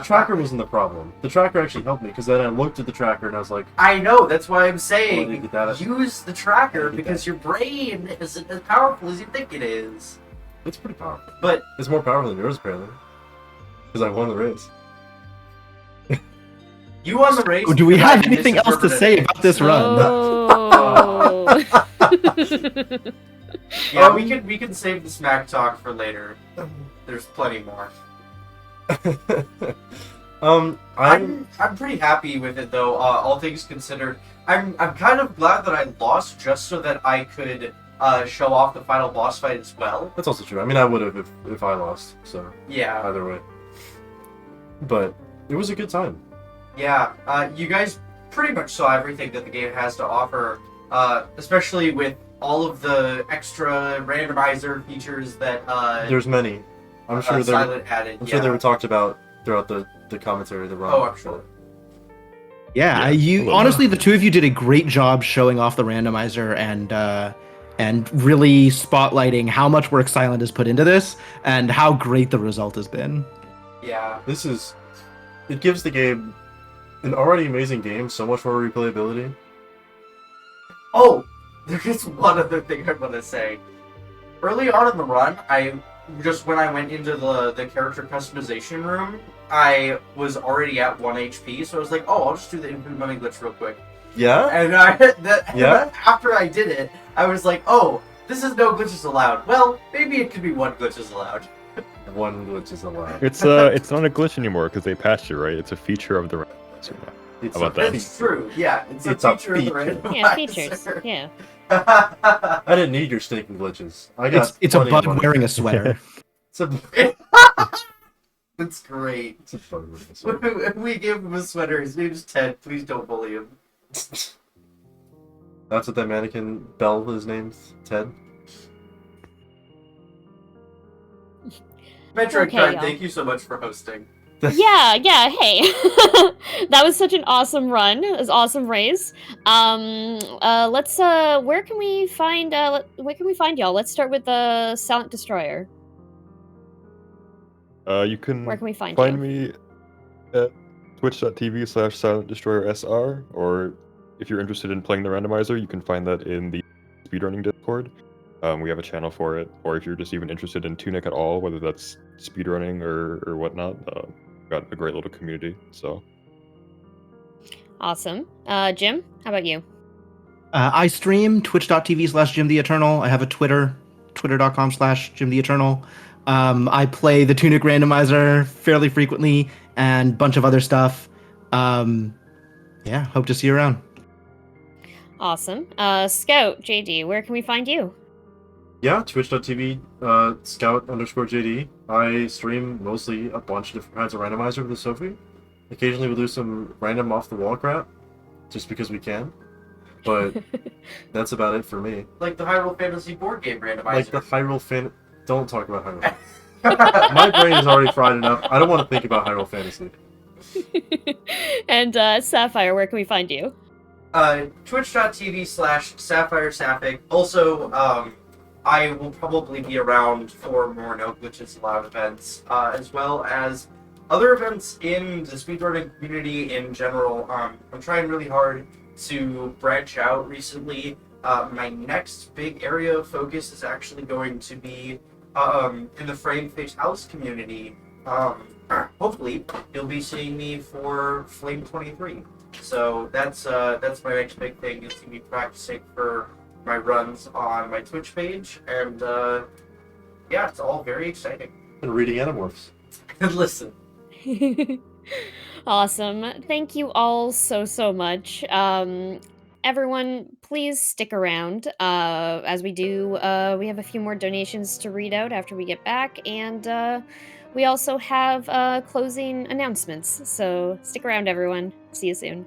tracker wasn't the problem. The tracker actually helped me because then I looked at the tracker and I was like, I know. That's why I'm Oh, I saying didn't get that. use the tracker I didn't get because your brain isn't as powerful as you think it is. it's pretty powerful. But It's more powerful than yours apparently. Because I won the race. you won the race. Do we because I have anything else to misinterpreted say it. about this run? Oh. Yeah, we can save the smack talk for later. There's plenty more. I'm pretty happy with it though. All things considered, I'm kind of glad that I lost just so that I could show off the final boss fight as well. That's also true. I mean, I would have if I lost. So Yeah, either way, but it was a good time. yeah. You guys pretty much saw everything that the game has to offer, especially with all of the extra randomizer features that There's many. I'm sure they were, Silent added. I'm sure they were talked about throughout the commentary. The run. Oh, I'm sure. Yeah, Yeah, a you little honestly, the two of you did a great job showing off the randomizer and really spotlighting how much work Silent has put into this and how great the result has been. Yeah. It gives the game an already amazing game, so much more replayability. Oh, there is one other thing I want to say. Early on in the run, when I went into the character customization room, I was already at 1 HP, so I was like, oh, I'll just do the infinite money glitch real quick. Yeah? And after I did it, I was like, oh, this is no glitches allowed. Well, maybe it could be one glitches allowed. One glitch is allowed. It's not a glitch anymore because they patched it, right? It's a feature of the randomizer now. It's How about that? It's true, yeah. It's It's a a feature of the feature. randomizer. Yeah, features. Yeah. I didn't need your stinking glitches. I got It's a plenty of bug money. wearing a sweater. It's a, It's great. it's a bug wearing a sweater. We gave him a sweater. His name's Ted. Please don't bully him. That's what that mannequin Bell is named, Ted. Metroid Okay, Crime, y'all. thank you so much for hosting. Yeah, hey. That was such an awesome run. It was awesome race. Let's where can we find y'all? Let's start with the SilentDestroyer. You can Where can we find me at twitch.tv/SilentDestroyerSR, or if you're interested in playing the randomizer, you can find that in the speedrunning Discord. We have a channel for it, or if you're just even interested in Tunic at all, whether that's speedrunning or whatnot, we've got a great little community. So Awesome. Jim, how about you? I stream twitch.tv/JimTheEternal. I have a Twitter, twitter.com/JimTheEternal. I play the Tunic Randomizer fairly frequently and a bunch of other stuff. Yeah, hope to see you around. Awesome. Scout JD, where can we find you? Yeah, twitch.tv, scout_JD. I stream mostly a bunch of different kinds of randomizer with Sophie. Occasionally we'll do some random off-the-wall crap, just because we can. But that's about it for me. Like the Hyrule Fantasy board game randomizer. Like the Hyrule Don't talk about Hyrule. My brain is already fried enough. I don't want to think about Hyrule Fantasy. And Sapphire, where can we find you? Twitch.tv/SapphireSapphic. Also, I will probably be around for more No Glitches Allowed events, as well as other events in the speedrunning community in general. I'm trying really hard to branch out recently. My next big area of focus is actually going to be in the Frame Face House community. Hopefully, you'll be seeing me for Flame 23. So that's my next big thing, is to be practicing for my runs on my Twitch page, and yeah, it's all very exciting. And reading Animorphs. And listen, Awesome. Thank you all so much. Everyone, please stick around. As we do, we have a few more donations to read out after we get back, and we also have closing announcements. So stick around, everyone. See you soon.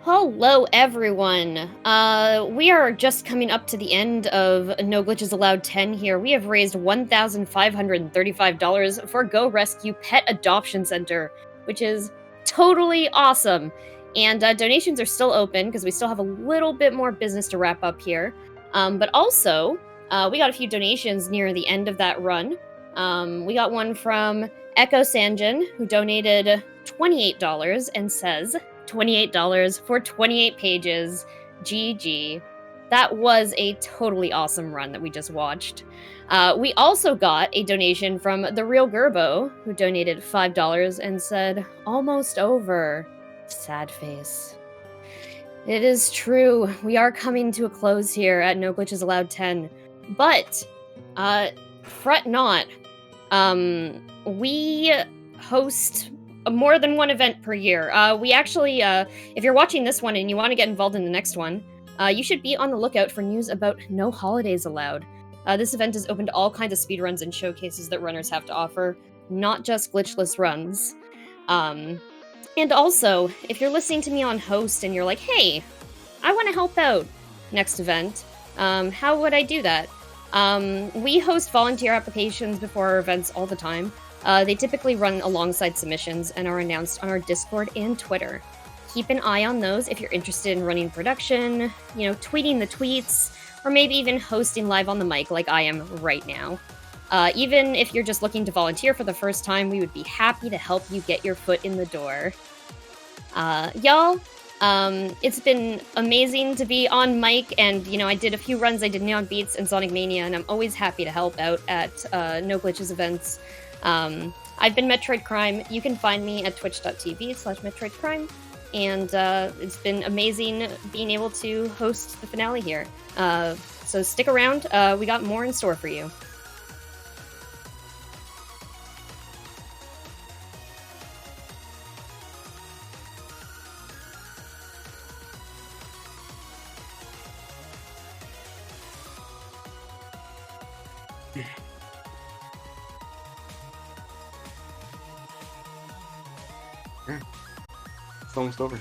Hello, everyone. We are just coming up to the end of No Glitches Allowed 10 here. We have raised $1,535 for Go Rescue Pet Adoption Center, which is totally awesome. And donations are still open because we still have a little bit more business to wrap up here. But also, we got a few donations near the end of that run. We got one from Echo Sanjin, who donated $28 and says, $28 for 28 pages. GG. That was a totally awesome run that we just watched. We also got a donation from The Real Gerbo, who donated $5 and said, almost over. Sad face. It is true. We are coming to a close here at No Glitches Allowed 10. But, fret not. We host more than one event per year. We actually, if you're watching this one and you want to get involved in the next one, you should be on the lookout for news about No Holidays Allowed. This event is open to all kinds of speedruns and showcases that runners have to offer, not just glitchless runs. And also, if you're listening to me on host and you're like, hey, I want to help out next event, how would I do that? We host volunteer applications before our events all the time. They typically run alongside submissions and are announced on our Discord and Twitter. Keep an eye on those if you're interested in running production, tweeting the tweets, or maybe even hosting live on the mic like I am right now. Even if you're just looking to volunteer for the first time, we would be happy to help you get your foot in the door. Y'all, it's been amazing to be on mic, and I did a few runs. I did Neon Beats and Sonic Mania, and I'm always happy to help out at No Glitches events. I've been Metroid Crime. You can find me at twitch.tv/Metroid Crime, and it's been amazing being able to host the finale here. So stick around. We got more in store for you. It's almost over.